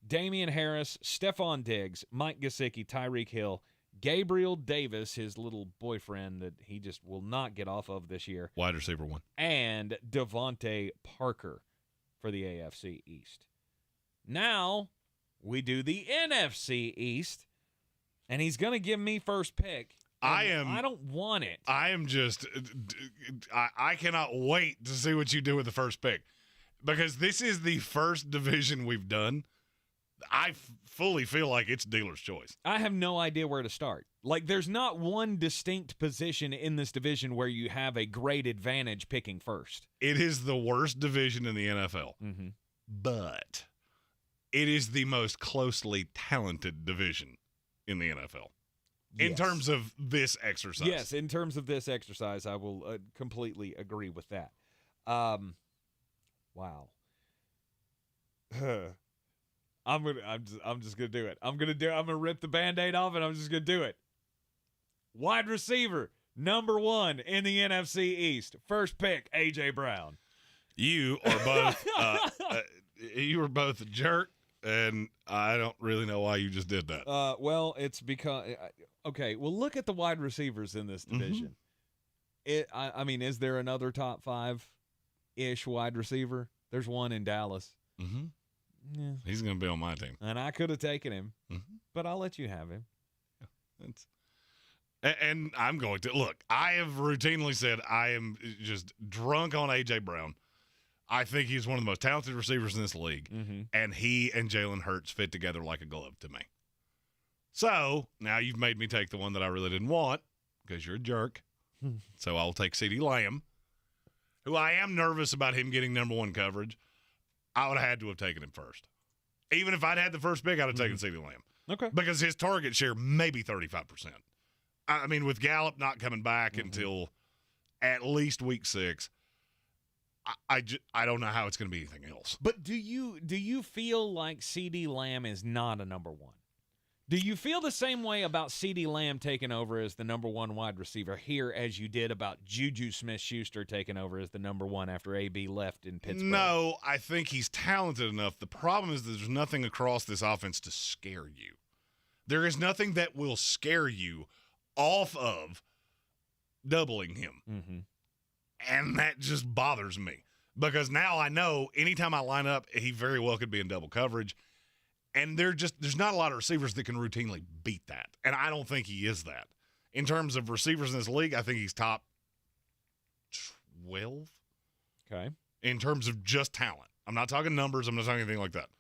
Damian Harris, Stephon Diggs, Mike Gesicki, Tyreek Hill, Gabriel Davis, his little boyfriend that he just will not get off of this year. Wide receiver 1. And Devontae Parker for the AFC East. Now we do the NFC East, and he's going to give me first pick. I don't want it. I am just I cannot wait to see what you do with the first pick, because this is the first division we've done. I fully feel like it's dealer's choice. I have no idea where to start. Like, there's not one distinct position in this division where you have a great advantage picking first. It is the worst division in the NFL, but it is the most closely talented division in the NFL. In terms of this exercise. Yes, in terms of this exercise, I will completely agree with that. Wow. I'm just gonna do it. I'm gonna rip the Band-Aid off, and I'm just gonna do it. Wide receiver, number 1 in the NFC East. First pick, A.J. Brown. You are both you are both a jerk, and I don't really know why you just did that. Well, it's because okay. Well, look at the wide receivers in this division. I mean, is there another top 5-ish wide receiver? There's one in Dallas. Yeah. He's going to be on my team. And I could have taken him, but I'll let you have him. And I'm going to. Look, I have routinely said I am just drunk on A.J. Brown. I think he's one of the most talented receivers in this league, and he and Jalen Hurts fit together like a glove to me. So now you've made me take the one that I really didn't want because you're a jerk. So I'll take CeeDee Lamb, who I am nervous about him getting number 1 coverage. I would have had to have taken him first. Even if I'd had the first pick, I'd have taken CeeDee Lamb. Okay. Because his target share may be 35%. I mean, with Gallup not coming back until at least week 6, I don't know how it's going to be anything else. But do you feel like CeeDee Lamb is not a number 1? Do you feel the same way about CeeDee Lamb taking over as the number 1 wide receiver here as you did about Juju Smith-Schuster taking over as the number 1 after AB left in Pittsburgh? No, I think he's talented enough. The problem is that there's nothing across this offense to scare you. There is nothing that will scare you off of doubling him. And that just bothers me because now I know anytime I line up, he very well could be in double coverage. And there's not a lot of receivers that can routinely beat that. And I don't think he is that. In terms of receivers in this league, I think he's top 12. Okay. In terms of just talent. I'm not talking numbers. I'm not talking anything like that.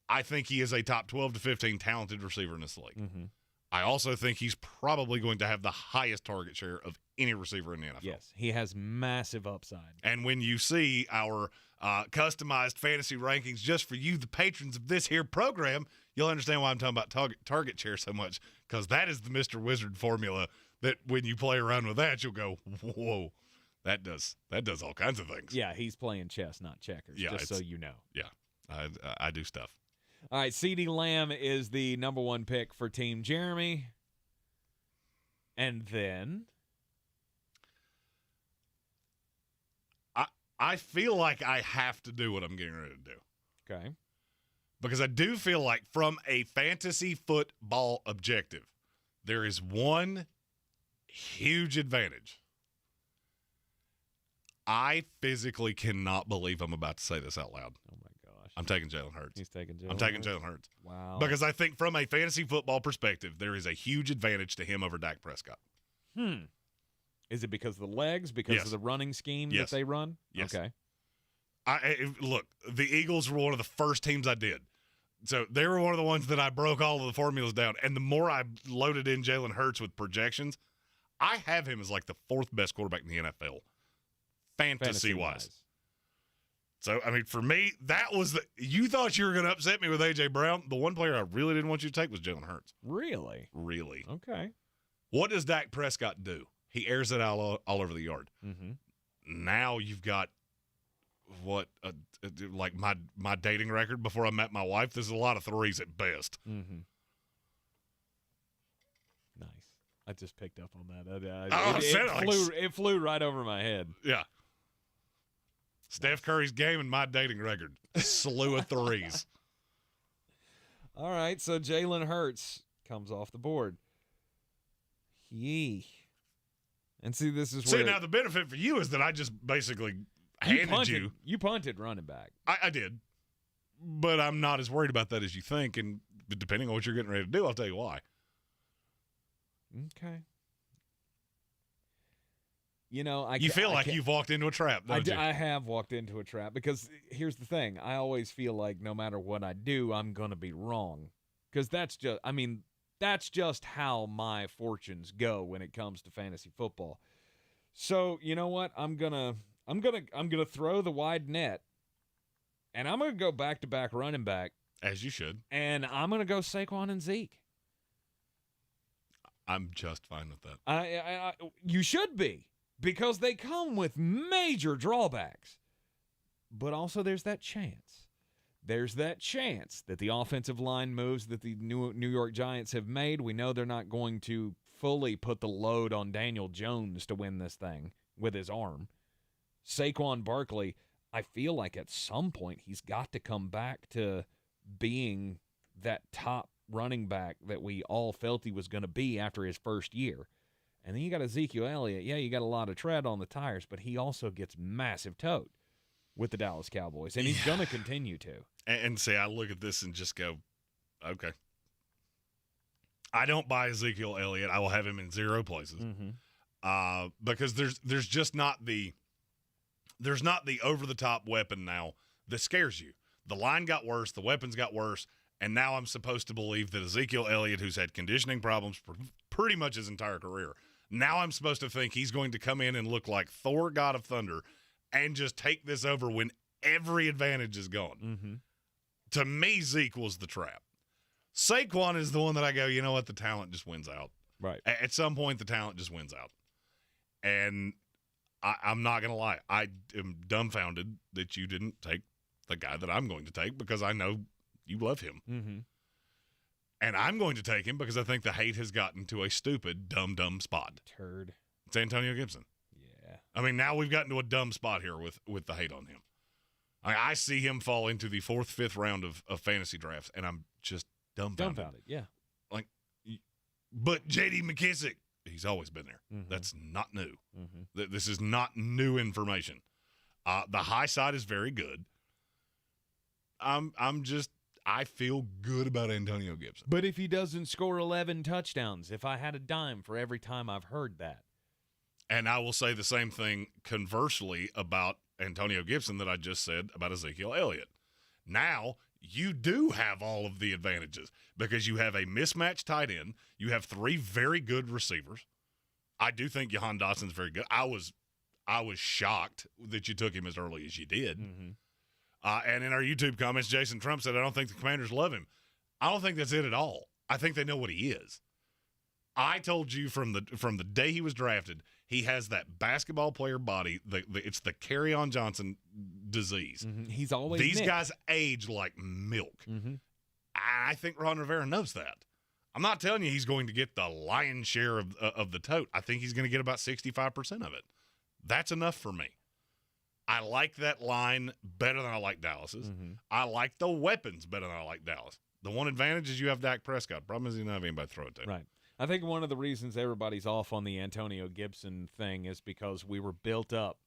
I think he is a top 12 to 15 talented receiver in this league. I also think he's probably going to have the highest target share of any receiver in the NFL. Yes, he has massive upside. And when you see our customized fantasy rankings just for you, the patrons of this here program, you'll understand why I'm talking about target share so much, because that is the Mr. Wizard formula that when you play around with that, you'll go, whoa, that does all kinds of things. Yeah, he's playing chess, not checkers, just so you know. Yeah, I do stuff. All right, CeeDee Lamb is the number 1 pick for Team Jeremy. And then I feel like I have to do what I'm getting ready to do. Okay. Because I do feel like from a fantasy football objective, there is one huge advantage. I physically cannot believe I'm about to say this out loud. Oh, my gosh. I'm taking Jalen Hurts. He's taking Jalen Hurts. I'm taking Jalen Hurts. Wow. Because I think from a fantasy football perspective, there is a huge advantage to him over Dak Prescott. Is it because of the legs, because of the running scheme that they run? Yes. Okay. Look, the Eagles were one of the first teams I did. So they were one of the ones that I broke all of the formulas down. And the more I loaded in Jalen Hurts with projections, I have him as like the 4th best quarterback in the NFL, fantasy-wise. So, I mean, for me, that was you thought you were going to upset me with A.J. Brown. The one player I really didn't want you to take was Jalen Hurts. Really? Really. Okay. What does Dak Prescott do? He airs it out all over the yard. Now you've got like my dating record before I met my wife. There's a lot of 3s at best. Nice. I just picked up on that. It flew right over my head. Yeah. Steph Curry's game and my dating record. Slew of 3s. All right, so Jalen Hurts comes off the board. Yee. And see, this is where... See, now the benefit for you is that I just basically handed you... You punted running back. I did. But I'm not as worried about that as you think, and depending on what you're getting ready to do, I'll tell you why. Okay. You know, you feel like you've walked into a trap, don't you? I have walked into a trap because here's the thing. I always feel like no matter what I do, I'm going to be wrong. Because that's just how my fortunes go when it comes to fantasy football. So, you know what? I'm going to throw the wide net, and I'm going to go back-to-back running back. As you should. And I'm going to go Saquon and Zeke. I'm just fine with that. You should be. Because they come with major drawbacks. But also there's that chance. There's that chance that the offensive line moves that the New York Giants have made, we know they're not going to fully put the load on Daniel Jones to win this thing with his arm. Saquon Barkley, I feel like at some point he's got to come back to being that top running back that we all felt he was going to be after his first year. And then you got Ezekiel Elliott. Yeah, you got a lot of tread on the tires, but he also gets massive toed with the Dallas Cowboys, and he's going to continue to. And see, I look at this and just go, okay. I don't buy Ezekiel Elliott. I will have him in 0 places because there's just not the over the top weapon now that scares you. The line got worse, the weapons got worse, and now I'm supposed to believe that Ezekiel Elliott, who's had conditioning problems for pretty much his entire career. Now I'm supposed to think he's going to come in and look like Thor, God of Thunder, and just take this over when every advantage is gone. Mm-hmm. To me, Zeke was the trap. Saquon is the one that I go, you know what, the talent just wins out. Right. At some point, the talent just wins out. And I'm not going to lie. I am dumbfounded that you didn't take the guy that I'm going to take because I know you love him. Mm-hmm. And I'm going to take him because I think the hate has gotten to a stupid, dumb spot. Turd. It's Antonio Gibson. Yeah. I mean, now we've gotten to a dumb spot here with the hate on him. I see him fall into the 4th, 5th round of fantasy drafts, and I'm just dumbfounded. Yeah. Like, but J.D. McKissick, he's always been there. Mm-hmm. That's not new. Mm-hmm. This is not new information. The high side is very good. I feel good about Antonio Gibson. But if he doesn't score 11 touchdowns, if I had a dime for every time I've heard that. And I will say the same thing conversely about Antonio Gibson that I just said about Ezekiel Elliott. Now, you do have all of the advantages because you have a mismatched tight end. You have 3 very good receivers. I do think Jahan Dotson's very good. I was shocked that you took him as early as you did. Mm-hmm. And in our YouTube comments, Jason Trump said, I don't think the Commanders love him. I don't think that's it at all. I think they know what he is. I told you from the day he was drafted, he has that basketball player body. It's the Kerryon Johnson disease. Mm-hmm. He's always These guys age like milk. Mm-hmm. I think Ron Rivera knows that. I'm not telling you he's going to get the lion's share of the tote. I think he's going to get about 65% of it. That's enough for me. I like that line better than I like Dallas's. Mm-hmm. I like the weapons better than I like Dallas. The one advantage is you have Dak Prescott. Problem is you don't have anybody to throw it to. Right. I think one of the reasons everybody's off on the Antonio Gibson thing is because we were built up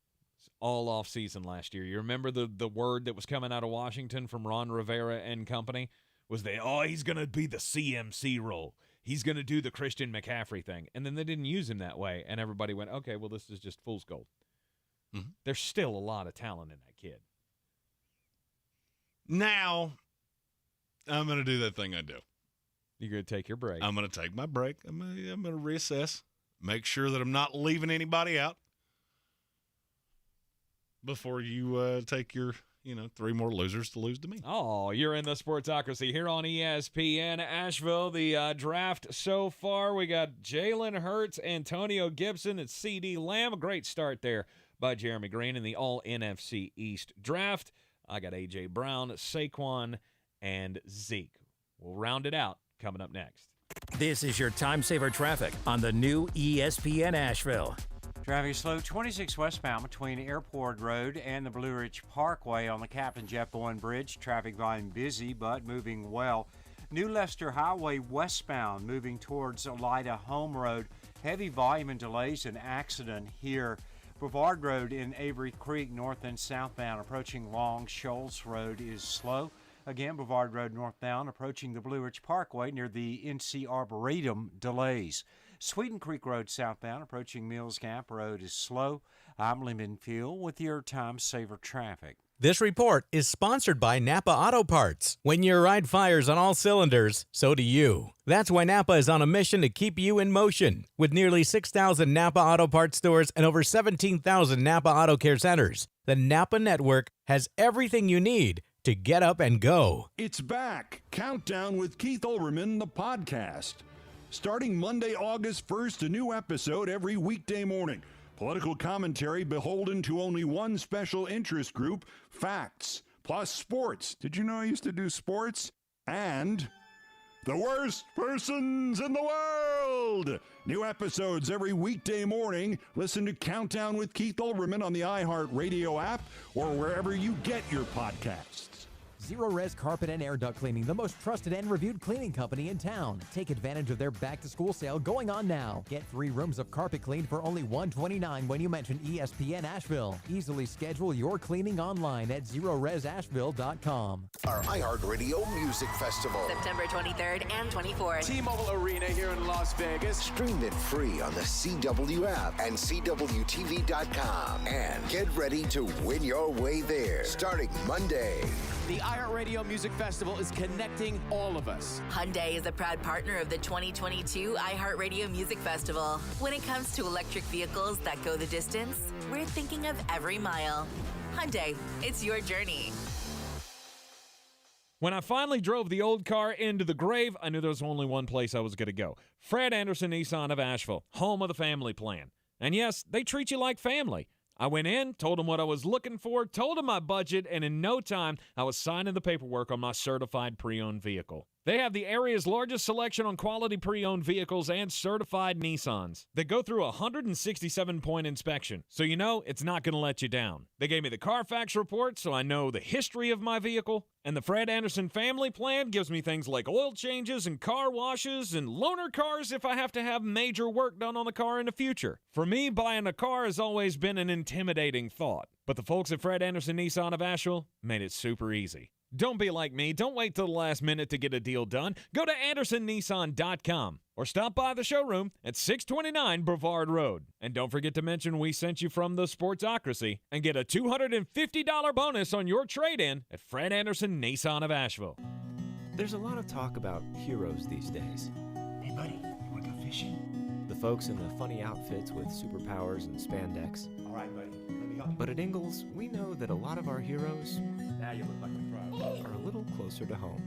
all off season last year. You remember the word that was coming out of Washington from Ron Rivera and company was he's going to be the CMC role. He's going to do the Christian McCaffrey thing. And then they didn't use him that way, and everybody went, okay, well, this is just fool's gold. Mm-hmm. There's still a lot of talent in that kid. Now, I'm going to do that thing I do. You're going to take your break. I'm going to take my break. I'm going to reassess, make sure that I'm not leaving anybody out before you take your 3 more losers to lose to me. Oh, you're in the Sportsocracy here on ESPN Asheville. The draft so far, we got Jalen Hurts, Antonio Gibson, and CeeDee Lamb. A great start there by Jeremy Greene in the All-NFC East draft. I got A.J. Brown, Saquon, and Zeke. We'll round it out coming up next. This is your time saver traffic on the new ESPN Asheville. Traffic slow 26 westbound between Airport Road and the Blue Ridge Parkway on the Captain Jeff Bowen Bridge. Traffic volume busy but moving well. New Leicester Highway westbound moving towards Elida Home Road. Heavy volume and delays, an accident here. Brevard Road in Avery Creek north and southbound approaching Long Shoals Road is slow. Again, Brevard Road northbound approaching the Blue Ridge Parkway near the NC Arboretum delays. Sweden Creek Road southbound approaching Mills Gap Road is slow. I'm Lemon Fuel with your Time Saver traffic. This report is sponsored by Napa Auto Parts. When your ride fires on all cylinders, so do you. That's why Napa is on a mission to keep you in motion. With nearly 6,000 Napa Auto Parts stores and over 17,000 Napa Auto Care centers, the Napa network has everything you need to get up and go. It's back. Countdown with Keith Olbermann, the podcast. Starting Monday, August 1st, a new episode every weekday morning. Political commentary beholden to only one special interest group, facts, plus sports. Did you know I used to do sports? And the worst persons in the world. New episodes every weekday morning. Listen to Countdown with Keith Olbermann on the iHeart Radio app or wherever you get your podcasts. Zero Res Carpet and Air Duct Cleaning, the most trusted and reviewed cleaning company in town. Take advantage of their back-to-school sale going on now. Get 3 rooms of carpet cleaned for only $129 when you mention ESPN Asheville. Easily schedule your cleaning online at ZeroResAsheville.com. Our iHeartRadio Music Festival. September 23rd and 24th. T-Mobile Arena here in Las Vegas. Stream it free on the CW app and CWTV.com. And get ready to win your way there starting Monday. The iHeartRadio Music Festival is connecting all of us. Hyundai is a proud partner of the 2022 iHeartRadio Music Festival. When it comes to electric vehicles that go the distance, we're thinking of every mile. Hyundai, it's your journey. When I finally drove the old car into the grave, I knew there was only one place I was going to go. Fred Anderson Nissan of Asheville, home of the family plan. And yes, they treat you like family. I went in, told them what I was looking for, told them my budget, and in no time, I was signing the paperwork on my certified pre-owned vehicle. They have the area's largest selection on quality pre-owned vehicles and certified Nissans. They go through a 167-point inspection, so you know it's not going to let you down. They gave me the Carfax report, so I know the history of my vehicle. And the Fred Anderson family plan gives me things like oil changes and car washes and loaner cars if I have to have major work done on the car in the future. For me, buying a car has always been an intimidating thought. But the folks at Fred Anderson Nissan of Asheville made it super easy. Don't be like me. Don't wait till the last minute to get a deal done. Go to AndersonNissan.com or stop by the showroom at 629 Brevard Road. And don't forget to mention we sent you from the Sportsocracy and get a $250 bonus on your trade-in at Fred Anderson Nissan of Asheville. There's a lot of talk about heroes these days. Hey, buddy, you want to go fishing? The folks in the funny outfits with superpowers and spandex. All right, buddy, let me help you. But at Ingles, we know that a lot of our heroes Now you look like a pro. are a little closer to home.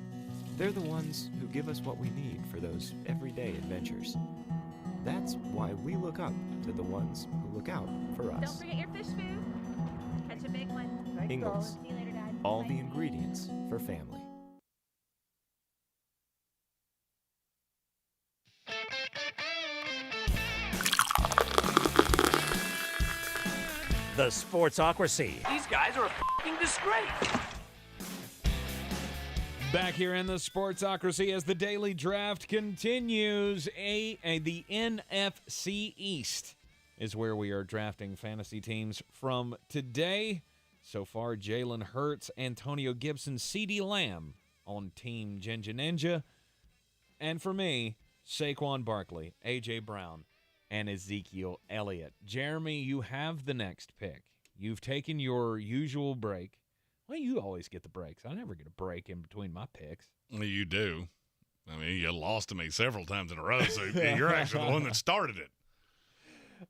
They're the ones who give us what we need for those everyday adventures. That's why we look up to the ones who look out for us. Don't forget your fish food. Catch a big one. Ingles, See you later, Dad. all Bye. the ingredients for family. The Sportsocracy. These guys are a f***ing disgrace. Back here in the Sportsocracy as the daily draft continues, the NFC East is where we are drafting fantasy teams from today. So far, Jalen Hurts, Antonio Gibson, CeeDee Lamb on Team Ginger Ninja. And for me, Saquon Barkley, A.J. Brown, and Ezekiel Elliott. Jeremy, you have the next pick. You've taken your usual break. Well, you always get the breaks. I never get a break in between my picks. Well, you do. I mean, you lost to me several times in a row, so you're actually the one that started it.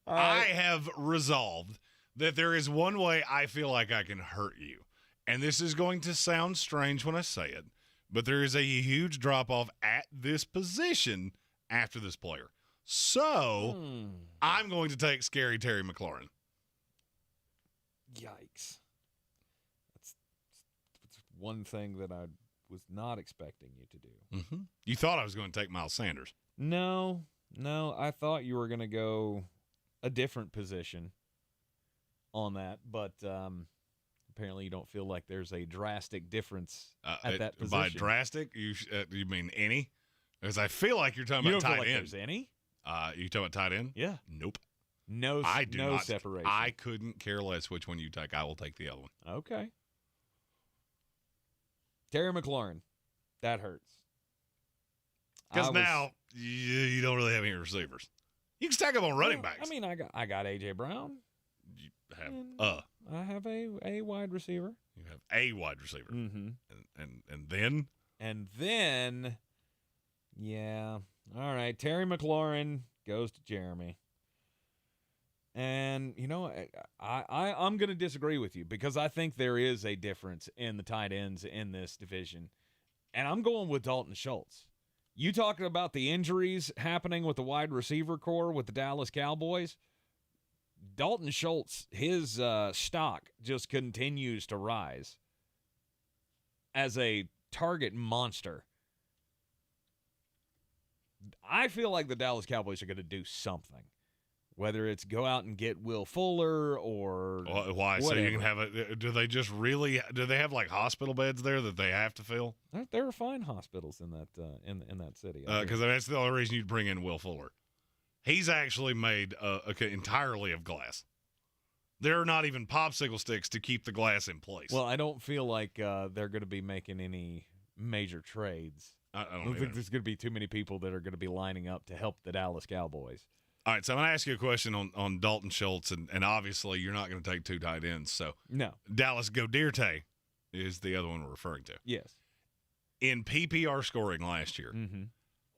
I have resolved that there is one way I feel like I can hurt you. And this is going to sound strange when I say it, but there is a huge drop-off at this position after this player. So, I'm going to take Scary Terry McLaurin. Yikes. That's one thing that I was not expecting you to do. Mm-hmm. You thought I was going to take Miles Sanders. No, I thought you were going to go a different position on that, but Apparently, you don't feel like there's a drastic difference at that position. By drastic, you mean any? Because I feel like you're talking You about don't tight feel like end. there's any? You talking about tight end? Yeah. Nope. No, I do no not. separation. I couldn't care less which one you take. I will take the other one. Okay. Terry McLaurin. That hurts. Because now you don't really have any receivers. You can stack them on running backs. I mean, I got A.J. Brown. You have I have a wide receiver. You have a wide receiver. Mm-hmm. And then? And then, yeah. All right, Terry McLaurin goes to Jeremy. And, you know, I'm going to disagree with you because I think there is a difference in the tight ends in this division. And I'm going with Dalton Schultz. You talking about the injuries happening with the wide receiver core with the Dallas Cowboys? Dalton Schultz, his stock just continues to rise as a target monster. I feel like the Dallas Cowboys are going to do something. Whether it's go out and get Will Fuller or why? whatever. So you can have do they just really? Do they have like hospital beds there that they have to fill? There are fine hospitals in that in that city. Because that's the only reason you'd bring in Will Fuller. He's actually made entirely of glass. There are not even popsicle sticks to keep the glass in place. Well, I don't feel like they're going to be making any major trades. I don't think there's going to be too many people that are going to be lining up to help the Dallas Cowboys. All right, so I'm going to ask you a question on Dalton Schultz, and obviously you're not going to take two tight ends. So no, Dallas Goedert is the other one we're referring to. Yes. In PPR scoring last year,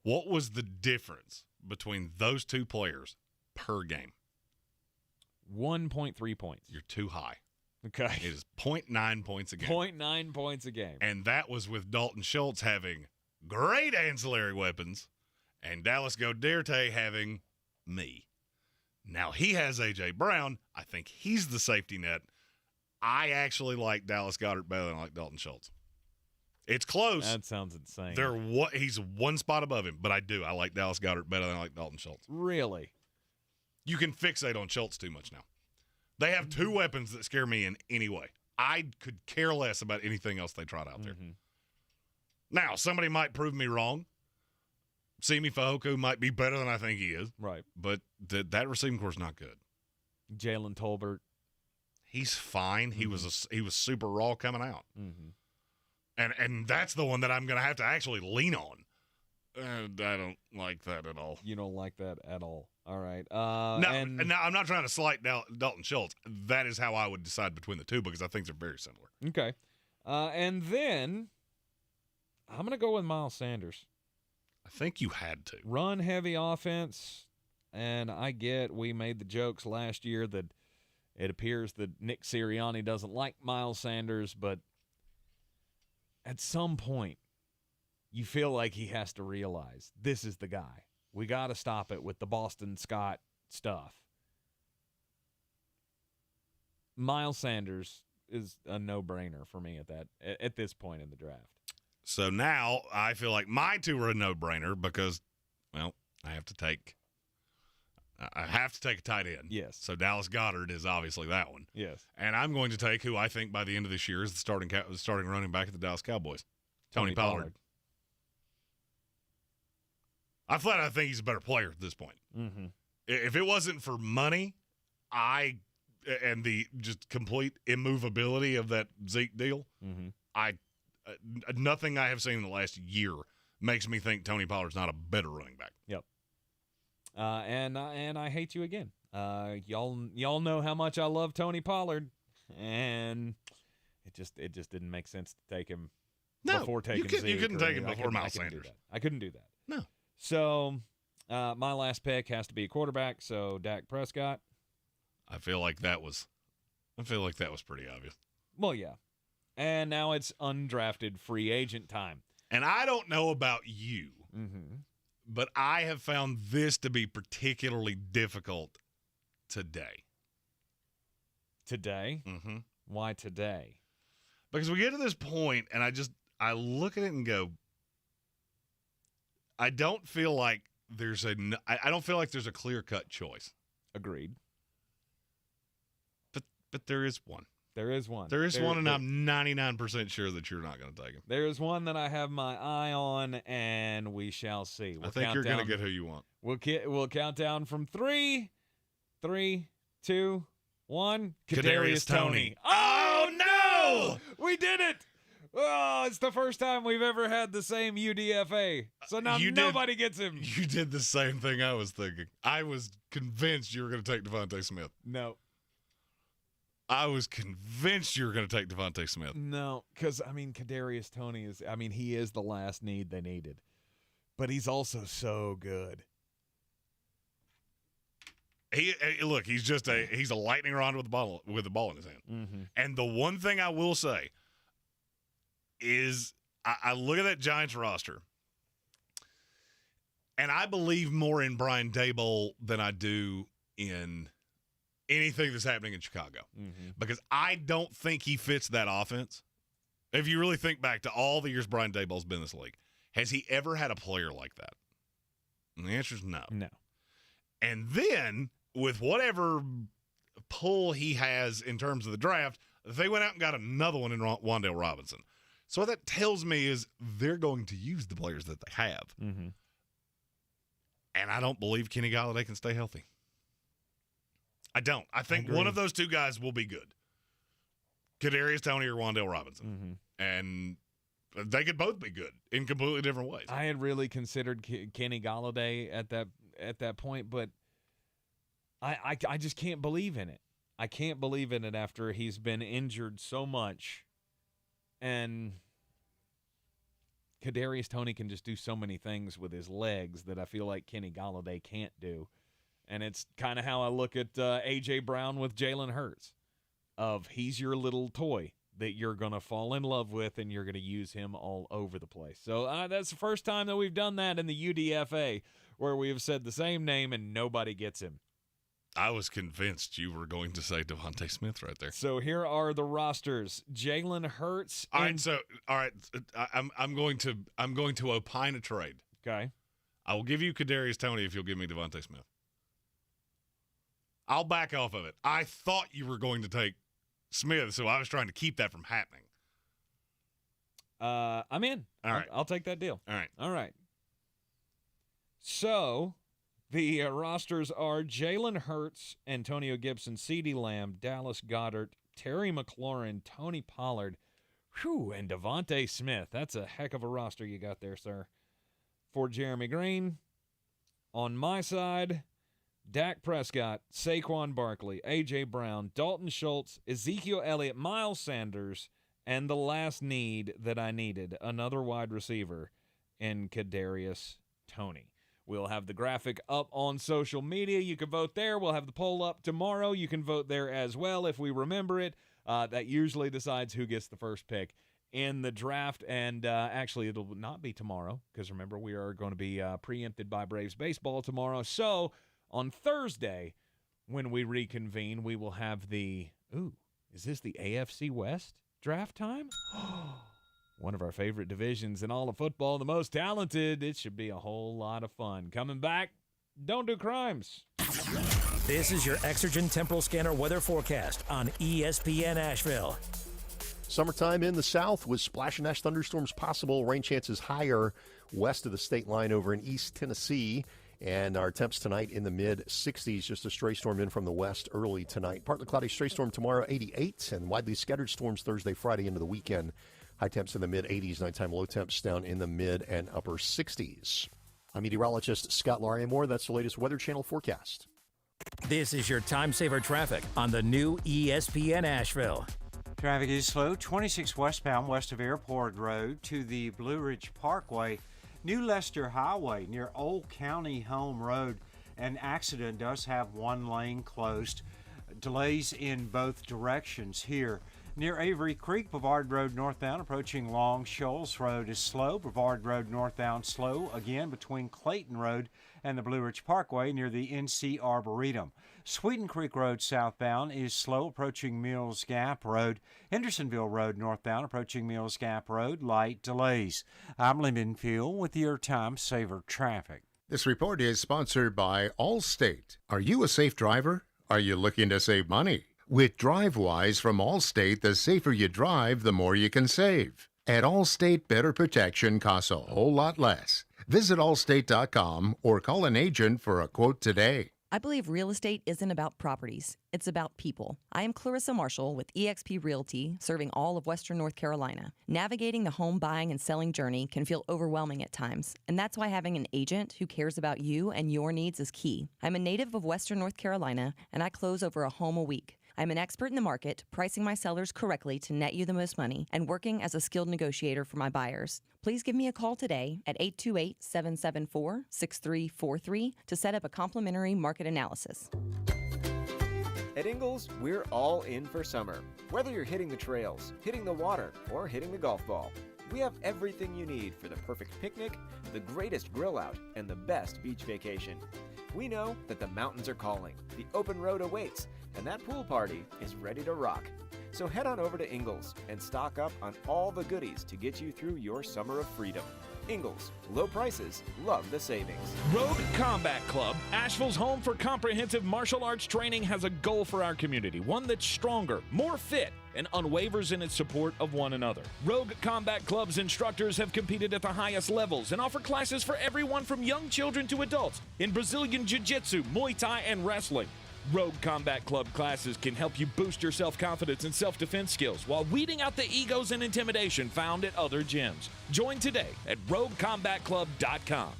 what was the difference between those two players per game? 1.3 points. You're too high. Okay. It is 0.9 points a game. 0.9 points a game. And that was with Dalton Schultz having great ancillary weapons and Dallas Goedert having me. Now he has A.J. Brown. I think he's the safety net. I actually like Dallas Goedert better than I like Dalton Schultz. It's close. That sounds insane. He's one spot above him, but I do. I like Dallas Goedert better than I like Dalton Schultz. Really? You can fixate on Schultz too much now. They have two weapons that scare me in any way. I could care less about anything else they trot out there. Now, somebody might prove me wrong. Simi Fehoko might be better than I think he is. Right. But that receiving core is not good. Jalen Tolbert. He's fine. He was super raw coming out. And that's the one that I'm going to have to actually lean on. And I don't like that at all. You don't like that at all. All right. Now, I'm not trying to slight Dalton Schultz. That is how I would decide between the two because I think they're very similar. Okay. And then I'm going to go with Miles Sanders. I think you had to. Run heavy offense. And I get we made the jokes last year that it appears that Nick Sirianni doesn't like Miles Sanders, but at some point, you feel like he has to realize this is the guy. We got to stop it with the Boston Scott stuff. Miles Sanders is a no-brainer for me at this point in the draft. So now I feel like my two are a no-brainer because, well, I have to take a tight end. Yes. So Dallas Goedert is obviously that one. Yes. And I'm going to take who I think by the end of this year is the starting running back at the Dallas Cowboys, Tony Pollard. I flat out think he's a better player at this point. If it wasn't for money, and the just complete immovability of that Zeke deal, nothing I have seen in the last year makes me think Tony Pollard's not a better running back. Yep. And I hate you again. Y'all know how much I love Tony Pollard, and it just didn't make sense to take him before taking Zeke. You couldn't take him before Miles Sanders. I couldn't do that. No. So my last pick has to be a quarterback. So Dak Prescott. I feel like that was pretty obvious. Well, yeah. And now it's undrafted free agent time. And I don't know about you, but I have found this to be particularly difficult today. Today? Why today? Because we get to this point, and I look at it and go, I don't feel like there's a clear-cut choice. Agreed. But there is one. There is one. There is one, and I'm 99% sure that you're not going to take him. There is one that I have my eye on, and we shall see. I think you're going to get who you want. We'll count down from 3, 2, 1. Kadarius Toney. Oh, no! We did it! Oh, it's the first time we've ever had the same UDFA. So now nobody gets him. You did the same thing I was thinking. I was convinced you were going to take Devontae Smith. No. I was convinced you were going to take Devontae Smith. No, because, Kadarius Toney he is the last need they needed. But he's also so good. He's a lightning rod with the ball in his hand. Mm-hmm. And the one thing I will say is I look at that Giants roster, and I believe more in Brian Daboll than I do in anything that's happening in Chicago. Mm-hmm. Because I don't think he fits that offense. If you really think back to all the years Brian Daboll's been in this league, has he ever had a player like that? And the answer is no. No. And then, with whatever pull he has in terms of the draft, they went out and got another one in Wan'Dale Robinson. So what that tells me is they're going to use the players that they have. Mm-hmm. And I don't believe Kenny Golladay can stay healthy. I don't. I think one of those two guys will be good. Kadarius Toney or Wan'Dale Robinson. Mm-hmm. And they could both be good in completely different ways. I had really considered Kenny Golladay at that point, but I just can't believe in it. I can't believe in it after he's been injured so much. And Kadarius Toney can just do so many things with his legs that I feel like Kenny Golladay can't do. And it's kind of how I look at A.J. Brown with Jalen Hurts. He's your little toy that you're going to fall in love with, and you're going to use him all over the place. So that's the first time that we've done that in the UDFA, where we have said the same name and nobody gets him. I was convinced you were going to say Devontae Smith right there. So here are the rosters: Jalen Hurts. All right. I'm going to opine a trade. Okay. I will give you Kadarius Toney if you'll give me Devontae Smith. I'll back off of it. I thought you were going to take Smith, so I was trying to keep that from happening. I'm in. All right. I'll take that deal. All right. So the rosters are Jalen Hurts, Antonio Gibson, CeeDee Lamb, Dallas Goedert, Terry McLaurin, Tony Pollard, and Devontae Smith. That's a heck of a roster you got there, sir. For Jeremy Greene, on my side, Dak Prescott, Saquon Barkley, A.J. Brown, Dalton Schultz, Ezekiel Elliott, Miles Sanders, and the last need that I needed, another wide receiver, in Kadarius Toney. We'll have the graphic up on social media. You can vote there. We'll have the poll up tomorrow. You can vote there as well if we remember it. That usually decides who gets the first pick in the draft. And actually, it'll not be tomorrow because, remember, we are going to be preempted by Braves baseball tomorrow. So on Thursday, when we reconvene, we will have the is this the AFC West draft time? One of our favorite divisions in all of football, the most talented. It should be a whole lot of fun. Coming back, don't do crimes. This is your Exergen Temporal Scanner weather forecast on ESPN Asheville. Summertime in the south with splash and ash thunderstorms possible. Rain chances higher west of the state line over in East Tennessee. And our temps tonight in the mid-60s, just a stray storm in from the west early tonight. Partly cloudy stray storm tomorrow, 88, and widely scattered storms Thursday, Friday into the weekend. High temps in the mid-80s, nighttime low temps down in the mid and upper 60s. I'm meteorologist Scott Larimore. That's the latest Weather Channel forecast. This is your time saver traffic on the new ESPN Asheville. Traffic is slow, 26 westbound west of Airport Road to the Blue Ridge Parkway. New Leicester Highway near Old County Home Road. An accident does have one lane closed. Delays in both directions here. Near Avery Creek, Brevard Road northbound approaching Long Shoals Road is slow. Brevard Road northbound slow again between Clayton Road and the Blue Ridge Parkway near the NC Arboretum. Sweeten Creek Road southbound is slow approaching Mills Gap Road. Hendersonville Road northbound approaching Mills Gap Road, light delays. I'm Lee Minfield with your Time Saver Traffic. This report is sponsored by Allstate. Are you a safe driver? Are you looking to save money? With DriveWise from Allstate, the safer you drive, the more you can save. At Allstate, better protection costs a whole lot less. Visit allstate.com or call an agent for a quote today. I believe real estate isn't about properties. It's about people. I am Clarissa Marshall with eXp Realty, serving all of Western North Carolina. Navigating the home buying and selling journey can feel overwhelming at times, and that's why having an agent who cares about you and your needs is key. I'm a native of Western North Carolina, and I close over a home a week. I'm an expert in the market, pricing my sellers correctly to net you the most money, and working as a skilled negotiator for my buyers. Please give me a call today at 828-774-6343 to set up a complimentary market analysis. At Ingles, we're all in for summer. Whether you're hitting the trails, hitting the water, or hitting the golf ball, we have everything you need for the perfect picnic, the greatest grill out, and the best beach vacation. We know that the mountains are calling, the open road awaits, and that pool party is ready to rock. So head on over to Ingles and stock up on all the goodies to get you through your summer of freedom. Ingles, low prices, love the savings. Rogue Combat Club, Asheville's home for comprehensive martial arts training, has a goal for our community, one that's stronger, more fit, and unwavers in its support of one another. Rogue Combat Club's instructors have competed at the highest levels and offer classes for everyone from young children to adults in Brazilian Jiu-Jitsu, Muay Thai, and wrestling. Rogue Combat Club classes can help you boost your self-confidence and self-defense skills while weeding out the egos and intimidation found at other gyms. Join today at roguecombatclub.com.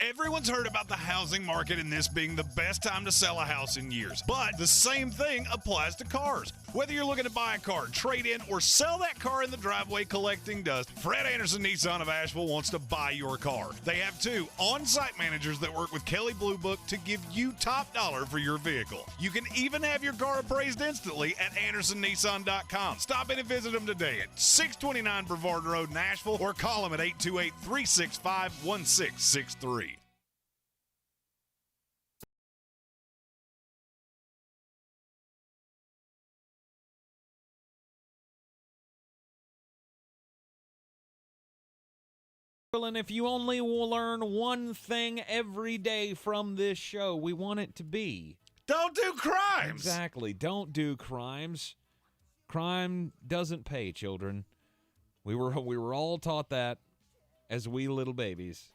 Everyone's heard about the housing market and this being the best time to sell a house in years. But the same thing applies to cars. Whether you're looking to buy a car, trade in, or sell that car in the driveway collecting dust, Fred Anderson Nissan of Asheville wants to buy your car. They have 2 on-site managers that work with Kelly Blue Book to give you top dollar for your vehicle. You can even have your car appraised instantly at AndersonNissan.com. Stop in and visit them today at 629 Brevard Road in Asheville or call them at 828-365-1663. And if you only will learn one thing every day from this show, we want it to be: don't do crimes. Exactly. Don't do crimes. Crime doesn't pay, children. We were all taught that as wee little babies.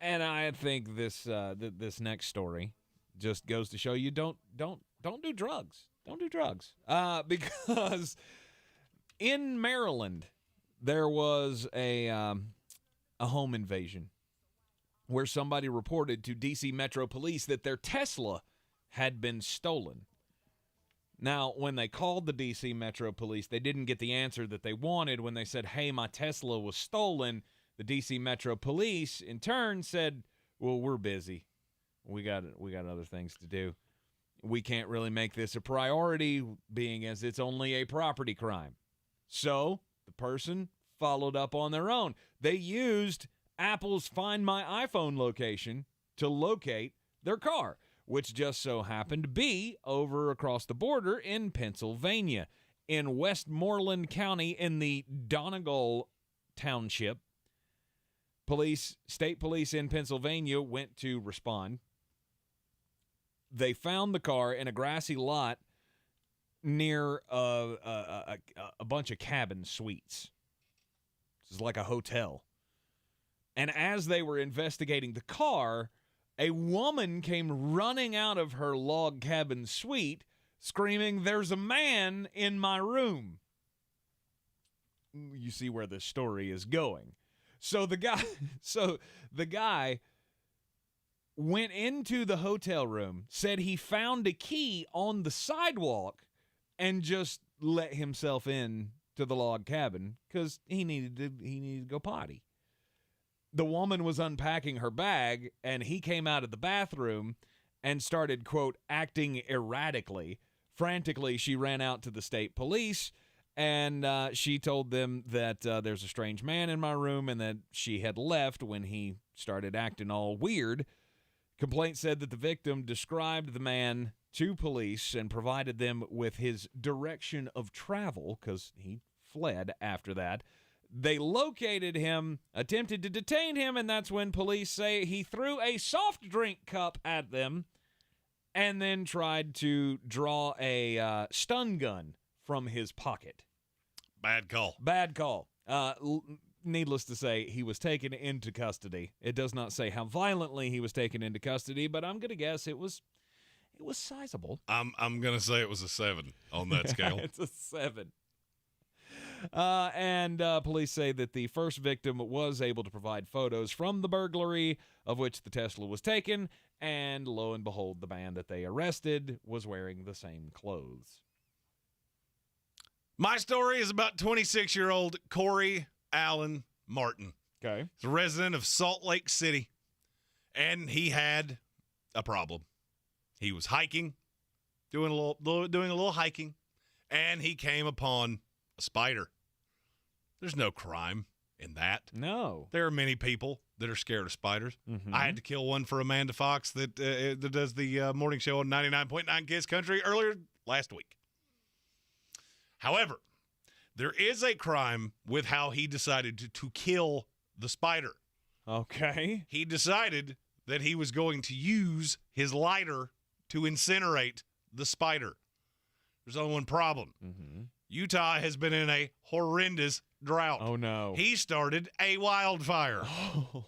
And I think this this next story just goes to show you don't do drugs. Don't do drugs. Because in Maryland, there was a home invasion where somebody reported to D.C. Metro Police that their Tesla had been stolen. Now, when they called the D.C. Metro Police, they didn't get the answer that they wanted. When they said, hey, my Tesla was stolen, the D.C. Metro Police, in turn, said, well, we're busy. We got other things to do. We can't really make this a priority, being as it's only a property crime. So the person followed up on their own. They used Apple's Find My iPhone location to locate their car, which just so happened to be over across the border in Pennsylvania, in Westmoreland County in the Donegal Township. State police in Pennsylvania went to respond. They found the car in a grassy lot near a bunch of cabin suites. This is like a hotel. And as they were investigating the car, a woman came running out of her log cabin suite screaming, "There's a man in my room." You see where this story is going. So the guy went into the hotel room, said he found a key on the sidewalk, and just let himself in to the log cabin because he needed to go potty. The woman was unpacking her bag, and he came out of the bathroom and started, quote, acting erratically. Frantically, she ran out to the state police, and she told them that there's a strange man in my room and that she had left when he started acting all weird. Complaint said that the victim described the man to police and provided them with his direction of travel because he fled after that. They located him, attempted to detain him, and that's when police say he threw a soft drink cup at them and then tried to draw a stun gun from his pocket. Bad call. Bad call. Needless to say, he was taken into custody. It does not say how violently he was taken into custody, but I'm going to guess it was sizable. I'm going to say it was a 7 on that scale. It's a 7. And police say that the first victim was able to provide photos from the burglary of which the Tesla was taken, and lo and behold, the man that they arrested was wearing the same clothes. My story is about 26-year-old Corey Allen Martin. Okay. He's a resident of Salt Lake City, and he had a problem. He was hiking, doing a little hiking, and he came upon a spider. There's no crime in that. No. There are many people that are scared of spiders. Mm-hmm. I had to kill one for Amanda Fox that does the morning show on 99.9 Kiss Country earlier last week. However, there is a crime with how he decided to kill the spider. Okay. He decided that he was going to use his lighter to incinerate the spider. There's only one problem. Mm-hmm. Utah has been in a horrendous drought. Oh, no. He started a wildfire. Oh.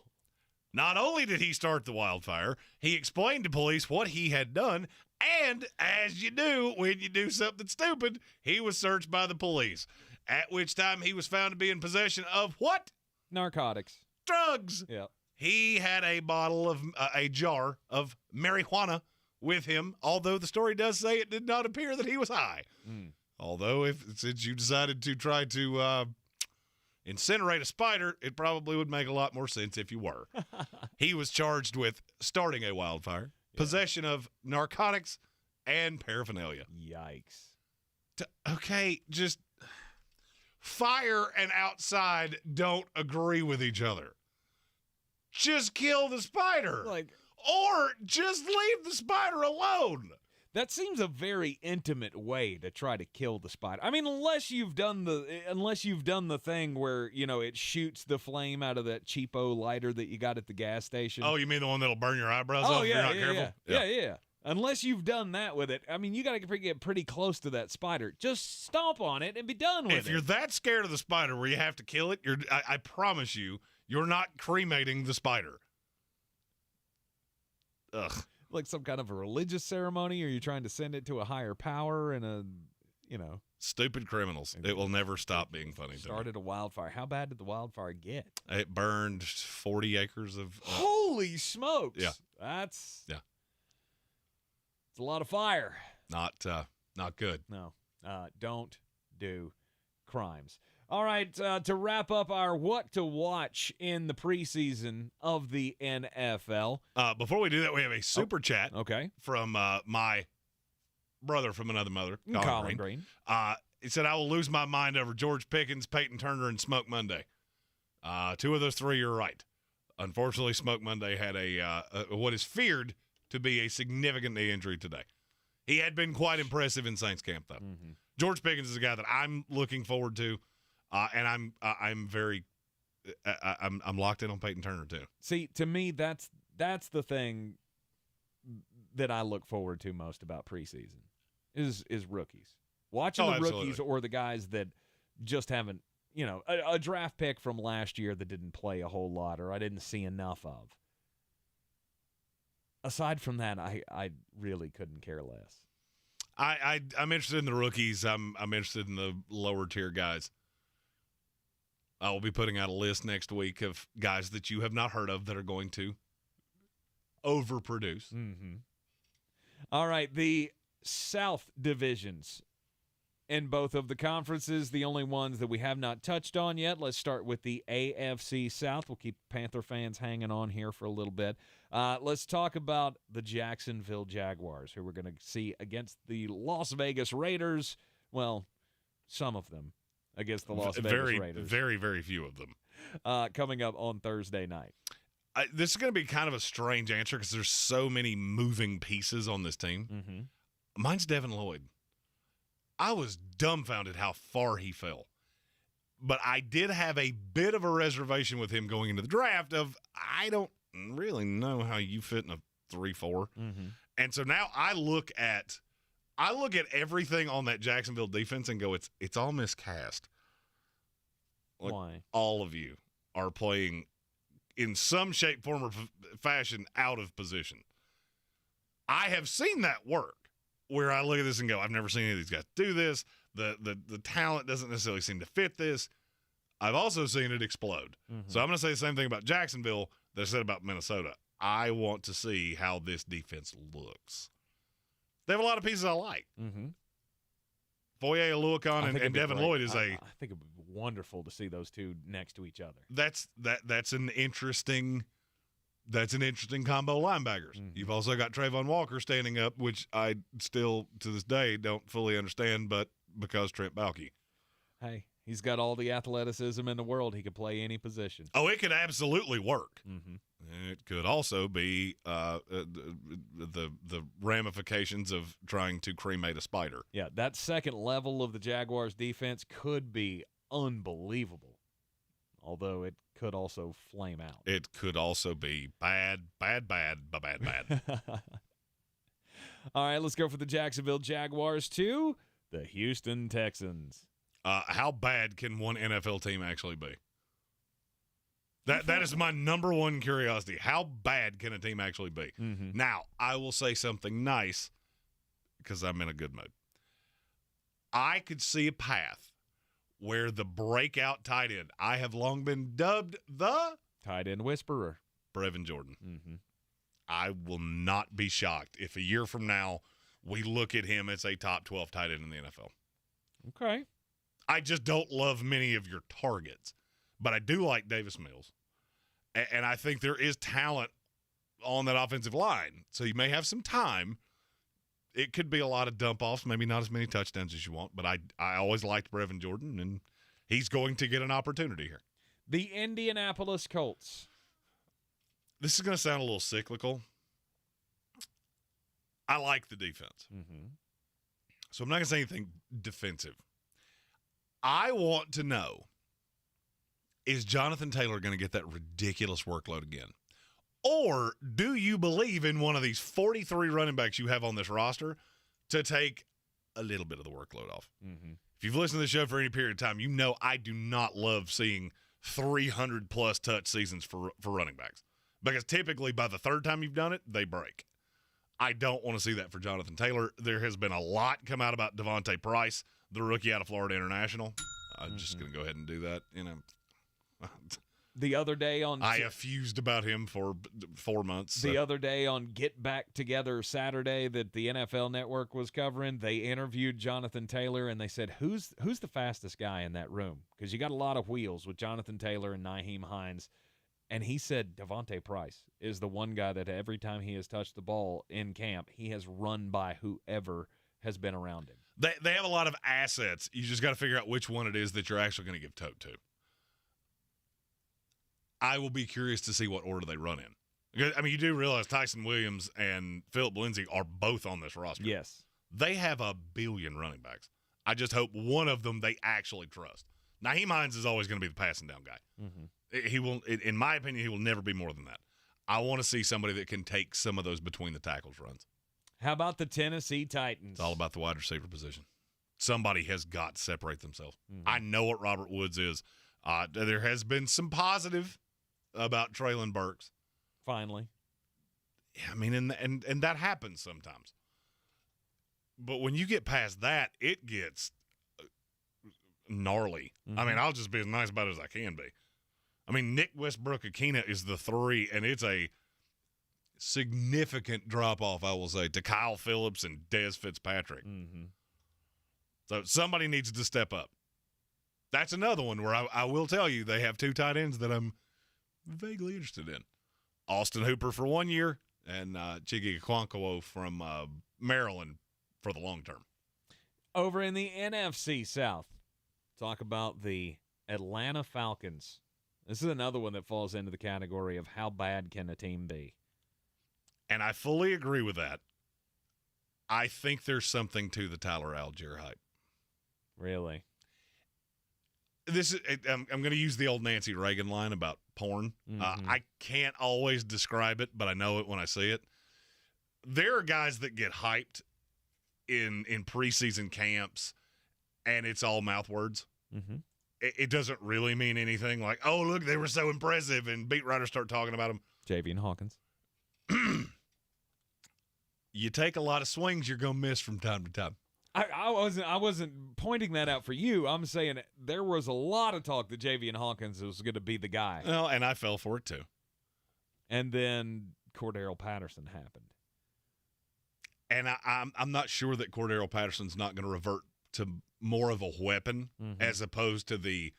Not only did he start the wildfire, he explained to police what he had done, and as you do when you do something stupid, he was searched by the police, at which time he was found to be in possession of what? Narcotics. Drugs. Yeah. He had a jar of marijuana with him, although the story does say it did not appear that he was high. Mm. Although, since you decided to try to incinerate a spider, it probably would make a lot more sense if you were. He was charged with starting a wildfire, possession of narcotics, and paraphernalia. Yikes. Okay, just fire and outside don't agree with each other. Just kill the spider. Or just leave the spider alone. That seems a very intimate way to try to kill the spider. I mean, unless you've done the thing where, it shoots the flame out of that cheapo lighter that you got at the gas station. Oh, you mean the one that'll burn your eyebrows off if you're not careful? Yeah. Unless you've done that with it, I mean, you got to get pretty close to that spider. Just stomp on it and be done with it. If you're that scared of the spider where you have to kill it, I promise you're not cremating the spider. Ugh. Like some kind of a religious ceremony, or you're trying to send it to a higher power and Stupid criminals. It will never stop being funny. Started a wildfire. How bad did the wildfire get? It burned 40 acres of... Holy smokes. Yeah. It's a lot of fire. Not good. No. Don't do crimes. All right, to wrap up our what to watch in the preseason of the NFL. Before we do that, we have a super chat from my brother from another mother, Colin Greene. He said, I will lose my mind over George Pickens, Peyton Turner, and Smoke Monday. 2 of those 3, you're right. Unfortunately, Smoke Monday had what is feared to be a significant knee injury today. He had been quite impressive in Saints camp, though. Mm-hmm. George Pickens is a guy that I'm looking forward to. And I'm locked in on Peyton Turner too. See, to me, that's the thing that I look forward to most about preseason is rookies. Watching the rookies or the guys that just haven't, a draft pick from last year that didn't play a whole lot or I didn't see enough of. Aside from that, I really couldn't care less. I'm interested in the rookies. I'm interested in the lower tier guys. I will be putting out a list next week of guys that you have not heard of that are going to overproduce. Mm-hmm. All right, the South divisions in both of the conferences, the only ones that we have not touched on yet. Let's start with the AFC South. We'll keep Panther fans hanging on here for a little bit. Let's talk about the Jacksonville Jaguars, who we're going to see against the Las Vegas Raiders. Well, some of them. Against the Las Vegas Raiders. Very, very few of them. Coming up on Thursday night. This is going to be kind of a strange answer because there's so many moving pieces on this team. Mm-hmm. Mine's Devin Lloyd. I was dumbfounded how far he fell. But I did have a bit of a reservation with him going into the draft of I don't really know how you fit in a 3-4. Mm-hmm. And so now I look at everything on that Jacksonville defense and go, it's all miscast. Like, why? All of you are playing in some shape, form, or fashion out of position. I have seen that work where I look at this and go, I've never seen any of these guys do this. The talent doesn't necessarily seem to fit this. I've also seen it explode. Mm-hmm. So I'm going to say the same thing about Jacksonville that I said about Minnesota. I want to see how this defense looks. They have a lot of pieces I like. Mm-hmm. Foye Oluokun and Devin Lloyd is I think it would be wonderful to see those two next to each other. That's an interesting combo of linebackers. Mm-hmm. You've also got Trayvon Walker standing up, which I still to this day don't fully understand, but because Trent Baalke. Hey, he's got all the athleticism in the world. He could play any position. Oh, it could absolutely work. Mm-hmm. It could also be the ramifications of trying to cremate a spider. Yeah, that second level of the Jaguars' defense could be unbelievable, although it could also flame out. It could also be bad. All right, let's go for the Jacksonville Jaguars to the Houston Texans. How bad can one NFL team actually be? That is my number one curiosity. How bad can a team actually be? Mm-hmm. Now, I will say something nice because I'm in a good mood. I could see a path where the breakout tight end, I have long been dubbed the tight end whisperer, Brevin Jordan. Mm-hmm. I will not be shocked if a year from now we look at him as a top 12 tight end in the NFL. Okay. I just don't love many of your targets, but I do like Davis Mills. And I think there is talent on that offensive line. So you may have some time. It could be a lot of dump-offs, maybe not as many touchdowns as you want, but I always liked Brevin Jordan, and he's going to get an opportunity here. The Indianapolis Colts. This is going to sound a little cyclical. I like the defense. Mm-hmm. So I'm not going to say anything defensive. I want to know, is Jonathan Taylor going to get that ridiculous workload again? Or do you believe in one of these 43 running backs you have on this roster to take a little bit of the workload off? Mm-hmm. If you've listened to the show for any period of time, you know I do not love seeing 300-plus touch seasons for running backs. Because typically by the third time you've done it, they break. I don't want to see that for Jonathan Taylor. There has been a lot come out about Devontae Price, the rookie out of Florida International. I'm just going to go ahead and do that. The other day on I effused about him for 4 months. The other day on Get Back Together Saturday that the NFL Network was covering, they interviewed Jonathan Taylor, and they said, who's the fastest guy in that room? Because you got a lot of wheels with Jonathan Taylor and Nyheim Hines. And he said Devontae Price is the one guy that every time he has touched the ball in camp, he has run by whoever has been around him. They have a lot of assets. You just got to figure out which one it is that you're actually going to give tote to. I will be curious to see what order they run in. I mean, you do realize Tyson Williams and Phillip Lindsay are both on this roster. Yes. They have a billion running backs. I just hope one of them they actually trust. Nyheim Hines is always going to be the passing down guy. Mm-hmm. He will, in my opinion, he will never be more than that. I want to see somebody that can take some of those between the tackles runs. How about the Tennessee Titans? It's all about the wide receiver position. Somebody has got to separate themselves. Mm-hmm. I know what Robert Woods is. There has been some positive about Traylon Burks. Finally. Yeah, I mean, and that happens sometimes. But when you get past that, it gets gnarly. Mm-hmm. I mean, I'll just be as nice about it as I can be. I mean, Nick Westbrook-Akina is the 3, and it's a significant drop-off, I will say, to Kyle Phillips and Dez Fitzpatrick. Mm-hmm. So somebody needs to step up. That's another one where I will tell you they have 2 tight ends that I'm vaguely interested in. Austin Hooper for 1 year and Chigi Okonkwo from Maryland for the long term. Over in the NFC South, talk about the Atlanta Falcons. This is another one that falls into the category of how bad can a team be. And I fully agree with that. I think there's something to the Tyler Algier hype. Really? I'm going to use the old Nancy Reagan line about porn. Mm-hmm. I can't always describe it, but I know it when I see it. there are guys that get hyped in preseason camps, and it's all mouth words. Mm-hmm. It doesn't really mean anything. Like, oh, look, they were so impressive, and beat writers start talking about them. Javian Hawkins. You take a lot of swings, you're going to miss from time to time. I wasn't pointing that out for you. I'm saying there was a lot of talk that Javian Hawkins was going to be the guy. Well, and I fell for it too. And then Cordero Patterson happened. And I'm not sure that Cordero Patterson's not going to revert to more of a weapon as opposed to the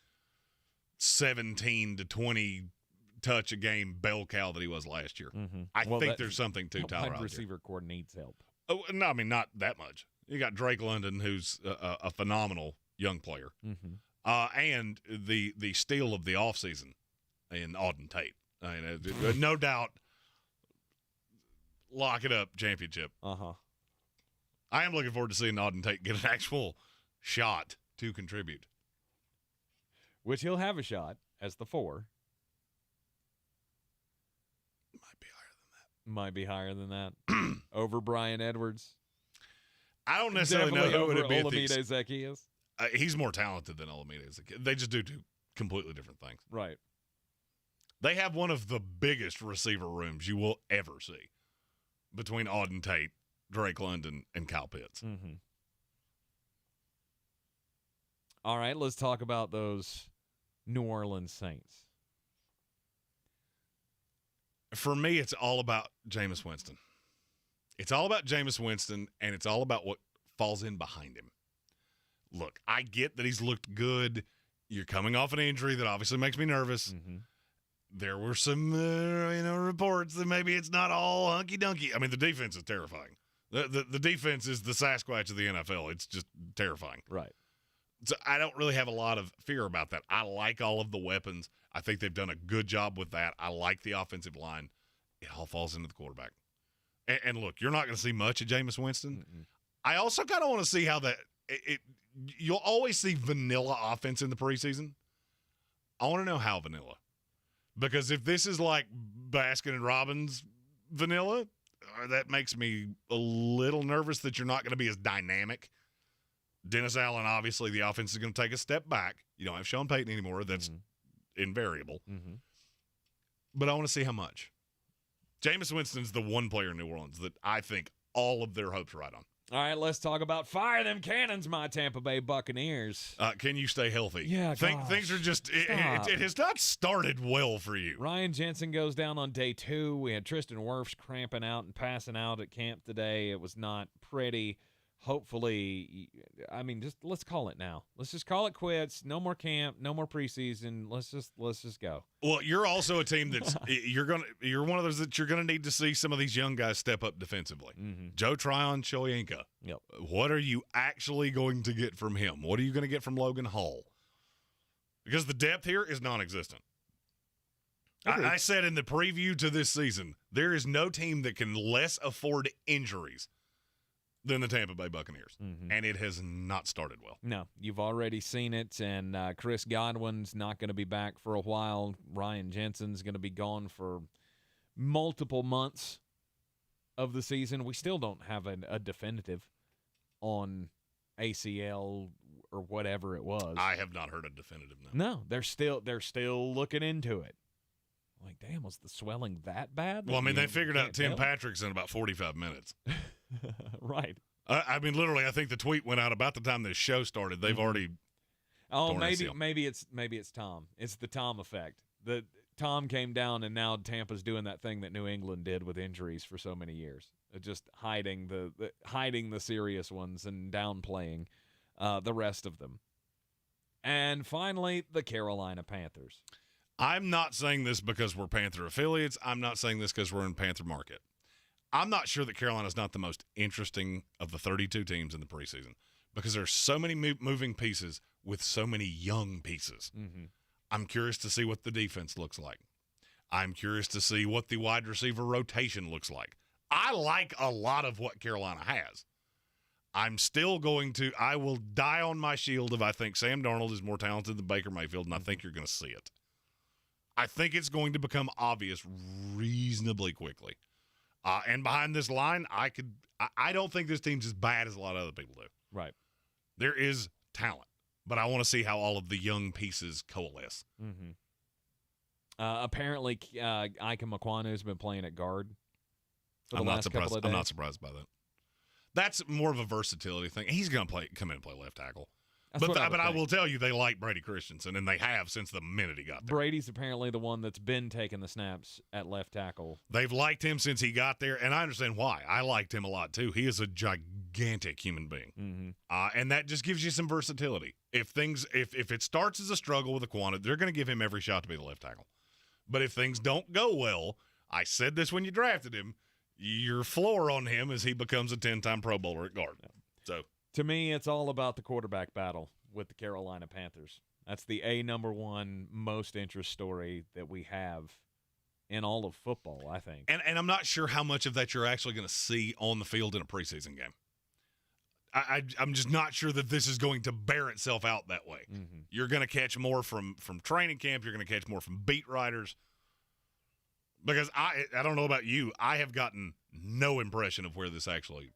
17 to 20 touch a game bell cow that he was last year. I think there's something to Tyler. Wide receiver core needs help. Oh, no, I mean, not that much. You got Drake London, who's a phenomenal young player, and the steal of the offseason in Auden Tate. I mean, no doubt, lock it up championship. I am looking forward to seeing Auden Tate get an actual shot to contribute. Which he'll have a shot as the 4. Might be higher than that. Over Brian Edwards. I don't necessarily know who would be Olamide Zaccheaus. He's more talented than Olamide Zaccheaus. They just do two completely different things. Right. They have one of the biggest receiver rooms you will ever see between Auden Tate, Drake London, and Kyle Pitts. All right, let's talk about those New Orleans Saints. For me, it's all about Jameis Winston. It's all about Jameis Winston, and it's all about what falls in behind him. Look, I get that he's looked good. You're coming off an injury that obviously makes me nervous. There were some reports that maybe it's not all hunky-dunky. I mean, the defense is terrifying. The defense is the Sasquatch of the NFL. It's just terrifying. Right. So I don't really have a lot of fear about that. I like all of the weapons. I think they've done a good job with that. I like the offensive line. It all falls into the quarterback. And look, you're not going to see much of Jameis Winston. I also kind of want to see how you'll always see vanilla offense in the preseason. I want to know how vanilla. Because if this is like Baskin and Robbins vanilla, that makes me a little nervous that you're not going to be as dynamic. Dennis Allen, obviously, the offense is going to take a step back. You don't have Sean Payton anymore. That's invariable. But I want to see how much. Jameis Winston's the one player in New Orleans that I think all of their hopes ride on. All right, let's talk about fire them cannons, my Tampa Bay Buccaneers. Can you stay healthy? Yeah, things are just it has not started well for you. Ryan Jensen goes down on day 2. We had Tristan Wirfs cramping out and passing out at camp today. It was not pretty. Hopefully, I mean, just let's call it now. Let's just call it quits. No more camp. No more preseason. Let's just go. Well, you're also a team that's you're one of those that you're gonna need to see some of these young guys step up defensively. Joe Tryon, Shoyinka. Yep. What are you actually going to get from him? What are you going to get from Logan Hall? Because the depth here is non-existent. I said in the preview to this season, there is no team that can less afford injuries than the Tampa Bay Buccaneers, and it has not started well. No, you've already seen it, and Chris Godwin's not going to be back for a while. Ryan Jensen's going to be gone for multiple months of the season. We still don't have a definitive on ACL or whatever it was. I have not heard a definitive. No, they're still looking into it. Like, damn, was the swelling that bad? Well, I mean, they figured out Tim Patrick's in about 45 minutes. Right. I mean, literally, I think the tweet went out about the time this show started. They've already. Oh, maybe it's Tom. It's the Tom effect. The Tom came down, and now Tampa's doing that thing that New England did with injuries for so many years, just hiding the serious ones and downplaying the rest of them. And finally, the Carolina Panthers. I'm not saying this because we're Panther affiliates. I'm not saying this because we're in Panther market. I'm not sure that Carolina's not the most interesting of the 32 teams in the preseason because there's so many moving pieces with so many young pieces. I'm curious to see what the defense looks like. I'm curious to see what the wide receiver rotation looks like. I like a lot of what Carolina has. I will die on my shield if I think Sam Darnold is more talented than Baker Mayfield, and I think you're going to see it. I think it's going to become obvious reasonably quickly. And behind this line, I don't think this team's as bad as a lot of other people do. Right. There is talent, but I want to see how all of the young pieces coalesce. Mm-hmm. Apparently, Ike Makwanu has been playing at guard for the last couple of days. I'm not surprised by that. That's more of a versatility thing. He's going to come in and play left tackle. But I will tell you, they like Brady Christensen, and they have since the minute he got there. Brady's apparently the one that's been taking the snaps at left tackle. They've liked him since he got there, and I understand why. I liked him a lot, too. He is a gigantic human being. Mm-hmm. And that just gives you some versatility. If it starts as a struggle with Aquana, they're going to give him every shot to be the left tackle. But if things don't go well, I said this when you drafted him, your floor on him is he becomes a 10-time Pro Bowler at guard. So to me, it's all about the quarterback battle with the Carolina Panthers. That's the number one most interest story that we have in all of football, I think. And I'm not sure how much of that you're actually going to see on the field in a preseason game. I'm just not sure that this is going to bear itself out that way. Mm-hmm. You're going to catch more from training camp. You're going to catch more from beat writers. Because I don't know about you, I have gotten no impression of where this actually.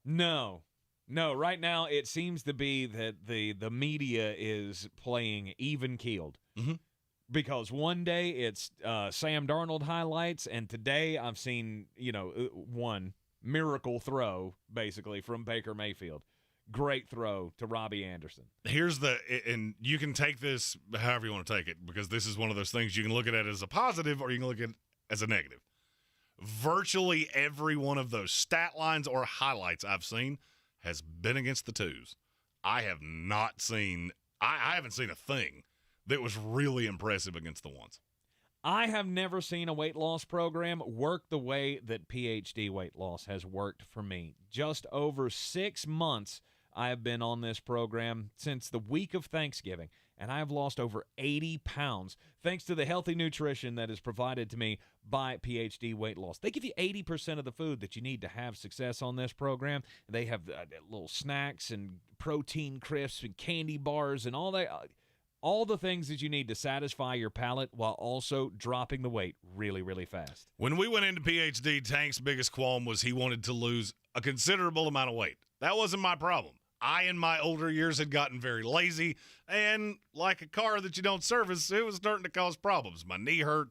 No. Right now it seems to be that the media is playing even keeled. Mm-hmm. Because one day it's Sam Darnold highlights, and today I've seen one miracle throw basically from Baker Mayfield. Great throw to Robbie Anderson. And you can take this however you want to take it, because this is one of those things you can look at it as a positive or you can look at it as a negative. Virtually every one of those stat lines or highlights I've seen has been against the twos. I haven't seen a thing that was really impressive against the ones. I have never seen a weight loss program work the way that PhD weight loss has worked for me. Just over 6 months I have been on this program since the week of Thanksgiving, and I have lost over 80 pounds thanks to the healthy nutrition that is provided to me by PhD Weight Loss. They give you 80% of the food that you need to have success on this program. They have little snacks and protein crisps and candy bars and all that. All the things that you need to satisfy your palate while also dropping the weight really, really fast. When we went into PhD, Tank's biggest qualm was he wanted to lose a considerable amount of weight. That wasn't my problem. I, in my older years, had gotten very lazy, and like a car that you don't service, it was starting to cause problems. My knee hurt,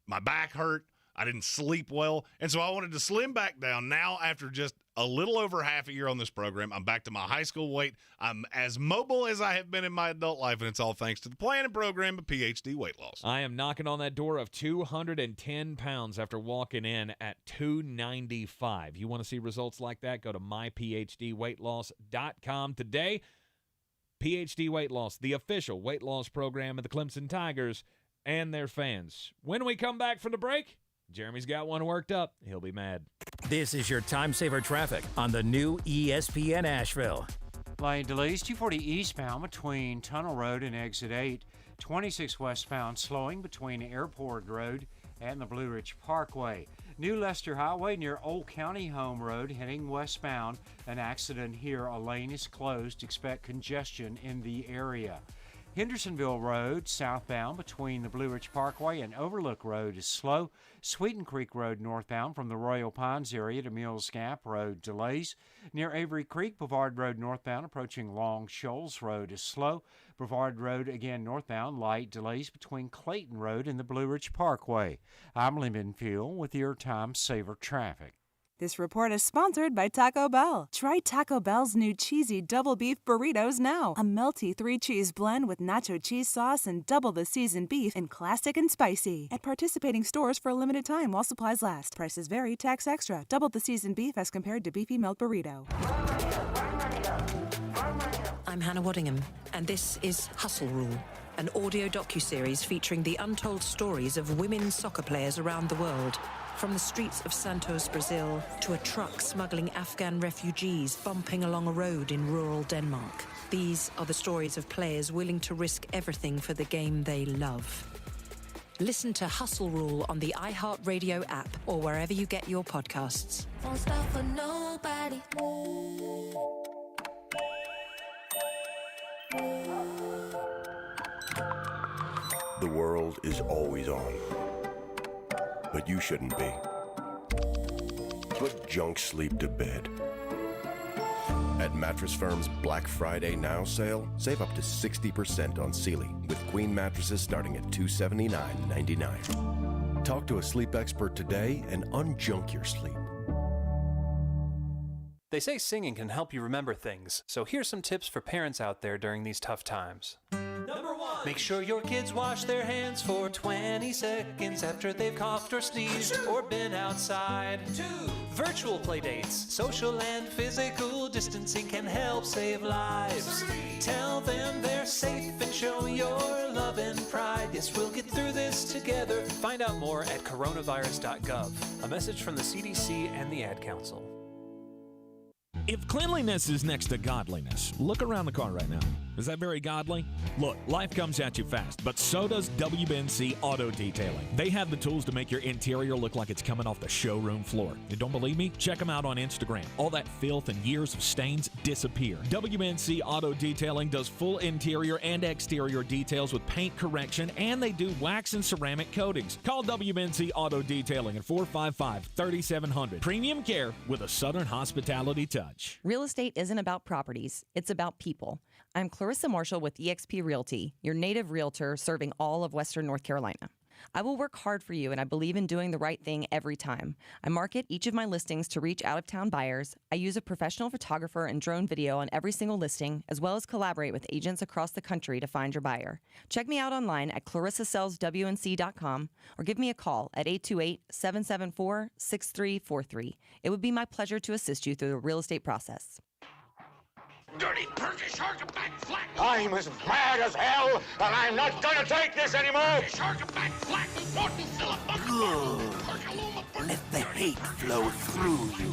my back hurt, I didn't sleep well, and so I wanted to slim back down. Now, after just a little over half a year on this program, I'm back to my high school weight. I'm as mobile as I have been in my adult life, and it's all thanks to the plan and program of PhD Weight Loss. I am knocking on that door of 210 pounds after walking in at 295. You want to see results like that? Go to myphdweightloss.com today. PhD Weight Loss, the official weight loss program of the Clemson Tigers and their fans. When we come back from the break, Jeremy's got one worked up. He'll be mad. This is your time saver traffic on the new ESPN Asheville. Lane delays 240 eastbound between Tunnel Road and Exit 8. 26 westbound slowing between Airport Road and the Blue Ridge Parkway. New Leicester Highway near Old County Home Road heading westbound. An accident here. A lane is closed. Expect congestion in the area. Hendersonville Road southbound between the Blue Ridge Parkway and Overlook Road is slow. Sweeten Creek Road northbound from the Royal Pines area to Mills Gap Road delays. Near Avery Creek, Brevard Road northbound approaching Long Shoals Road is slow. Brevard Road again northbound, light delays between Clayton Road and the Blue Ridge Parkway. I'm Lyndon Fuel with your Time Saver Traffic. This report is sponsored by Taco Bell. Try Taco Bell's new cheesy double beef burritos now. A melty 3-cheese blend with nacho cheese sauce and double the seasoned beef in classic and spicy. At participating stores for a limited time while supplies last. Prices vary, tax extra. Double the seasoned beef as compared to beefy melt burrito. I'm Hannah Waddingham, and this is Hustle Rule, an audio docuseries featuring the untold stories of women soccer players around the world. From the streets of Santos, Brazil, to a truck smuggling Afghan refugees bumping along a road in rural Denmark. These are the stories of players willing to risk everything for the game they love. Listen to Hustle Rule on the iHeartRadio app or wherever you get your podcasts. Won't stop for nobody. The world is always on. But you shouldn't be. Put junk sleep to bed. At Mattress Firm's Black Friday Now sale, save up to 60% on Sealy, with queen mattresses starting at $279.99. Talk to a sleep expert today and unjunk your sleep. They say singing can help you remember things, so here's some tips for parents out there during these tough times. Number 1. Make sure your kids wash their hands for 20 seconds after they've coughed or sneezed or been outside. 2. Virtual play dates, social and physical distancing can help save lives. 3. Tell them they're safe and show your love and pride. Yes, we'll get through this together. Find out more at coronavirus.gov. A message from the CDC and the Ad Council. If cleanliness is next to godliness, look around the car right now. Is that very godly? Look, life comes at you fast, but so does WBNC Auto Detailing. They have the tools to make your interior look like it's coming off the showroom floor. You don't believe me? Check them out on Instagram. All that filth and years of stains disappear. WBNC Auto Detailing does full interior and exterior details with paint correction, and they do wax and ceramic coatings. Call WBNC Auto Detailing at 455-3700. Premium care with a Southern hospitality touch. Real estate isn't about properties, it's about people. I'm Clarissa Marshall with eXp Realty, your native realtor serving all of Western North Carolina. I will work hard for you, and I believe in doing the right thing every time. I market each of my listings to reach out-of-town buyers. I use a professional photographer and drone video on every single listing, as well as collaborate with agents across the country to find your buyer. Check me out online at clarissasellswnc.com or give me a call at 828-774-6343. It would be my pleasure to assist you through the real estate process. Dirty Perky Sharkaback Flack! I'm as mad as hell, and I'm not gonna take this anymore! Sharkaback Flack is Morton Good. Let the hate flow through you.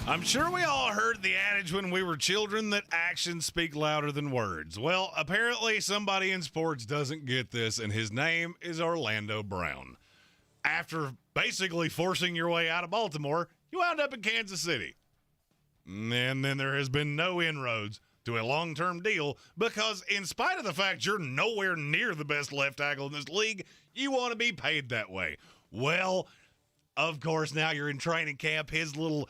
I'm sure we all heard the adage when we were children that actions speak louder than words. Well, apparently somebody in sports doesn't get this, and his name is Orlando Brown. After basically forcing your way out of Baltimore, you wound up in Kansas City. And then there has been no inroads to a long-term deal because in spite of the fact you're nowhere near the best left tackle in this league, you want to be paid that way. Well, of course, now you're in training camp. His little,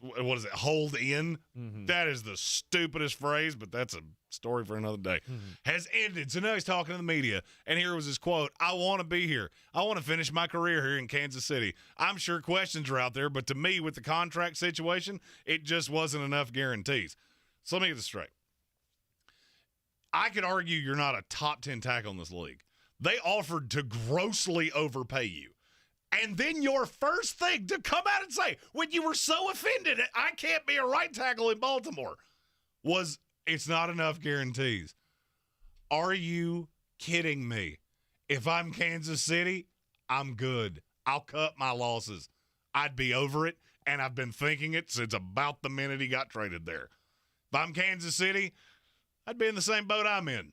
what is it, hold in? Mm-hmm. That is the stupidest phrase, but that's a story for another day. Mm-hmm. Has ended. So now he's talking to the media, and here was his quote: "I want to be here. I want to finish my career here in Kansas City. I'm sure questions are out there, but to me, with the contract situation, it just wasn't enough guarantees." So let me get this straight. I could argue you're not a top 10 tackle in this league. They offered to grossly overpay you. And then your first thing to come out and say, when you were so offended I can't be a right tackle in Baltimore, was, "It's not enough guarantees." Are you kidding me? If I'm Kansas City, I'm good. I'll cut my losses. I'd be over it, and I've been thinking it since about the minute he got traded there. If I'm Kansas City, I'd be in the same boat I'm in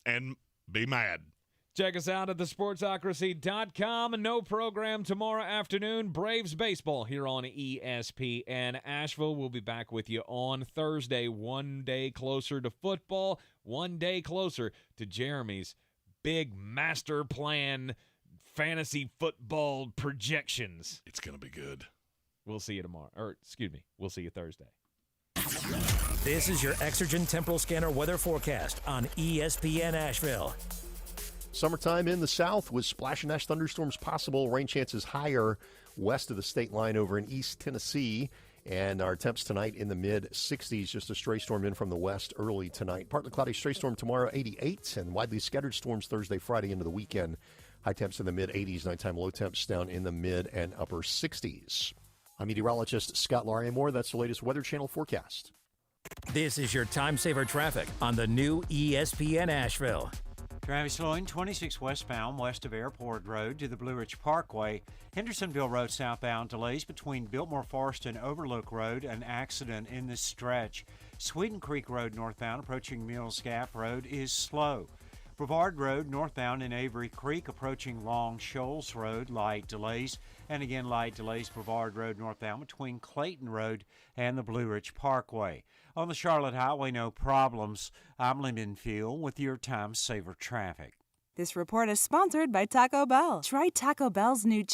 and be mad. Check us out at thesportsocracy.com. No program tomorrow afternoon. Braves baseball here on ESPN Asheville. We'll be back with you on Thursday. One day closer to football, one day closer to Jeremy's big master plan fantasy football projections. It's going to be good. We'll see you tomorrow. We'll see you Thursday. This is your Exergen Temporal Scanner weather forecast on ESPN Asheville. Summertime in the south with splash and ash thunderstorms possible. Rain chances higher west of the state line over in East Tennessee. And our temps tonight in the mid-60s. Just a stray storm in from the west early tonight. Partly cloudy stray storm tomorrow, 88. And widely scattered storms Thursday, Friday into the weekend. High temps in the mid-80s. Nighttime low temps down in the mid and upper 60s. I'm meteorologist Scott Larimore. That's the latest Weather Channel forecast. This is your time saver traffic on the new ESPN Asheville. Traffic slowing 26 westbound west of Airport Road to the Blue Ridge Parkway. Hendersonville Road southbound delays between Biltmore Forest and Overlook Road. An accident in this stretch. Sweden Creek Road northbound approaching Mills Gap Road is slow. Brevard Road northbound in Avery Creek approaching Long Shoals Road, light delays. And again, light delays Brevard Road northbound between Clayton Road and the Blue Ridge Parkway. On the Charlotte Highway, no problems. I'm Lyndon Field with your Time Saver Traffic. This report is sponsored by Taco Bell. Try Taco Bell's new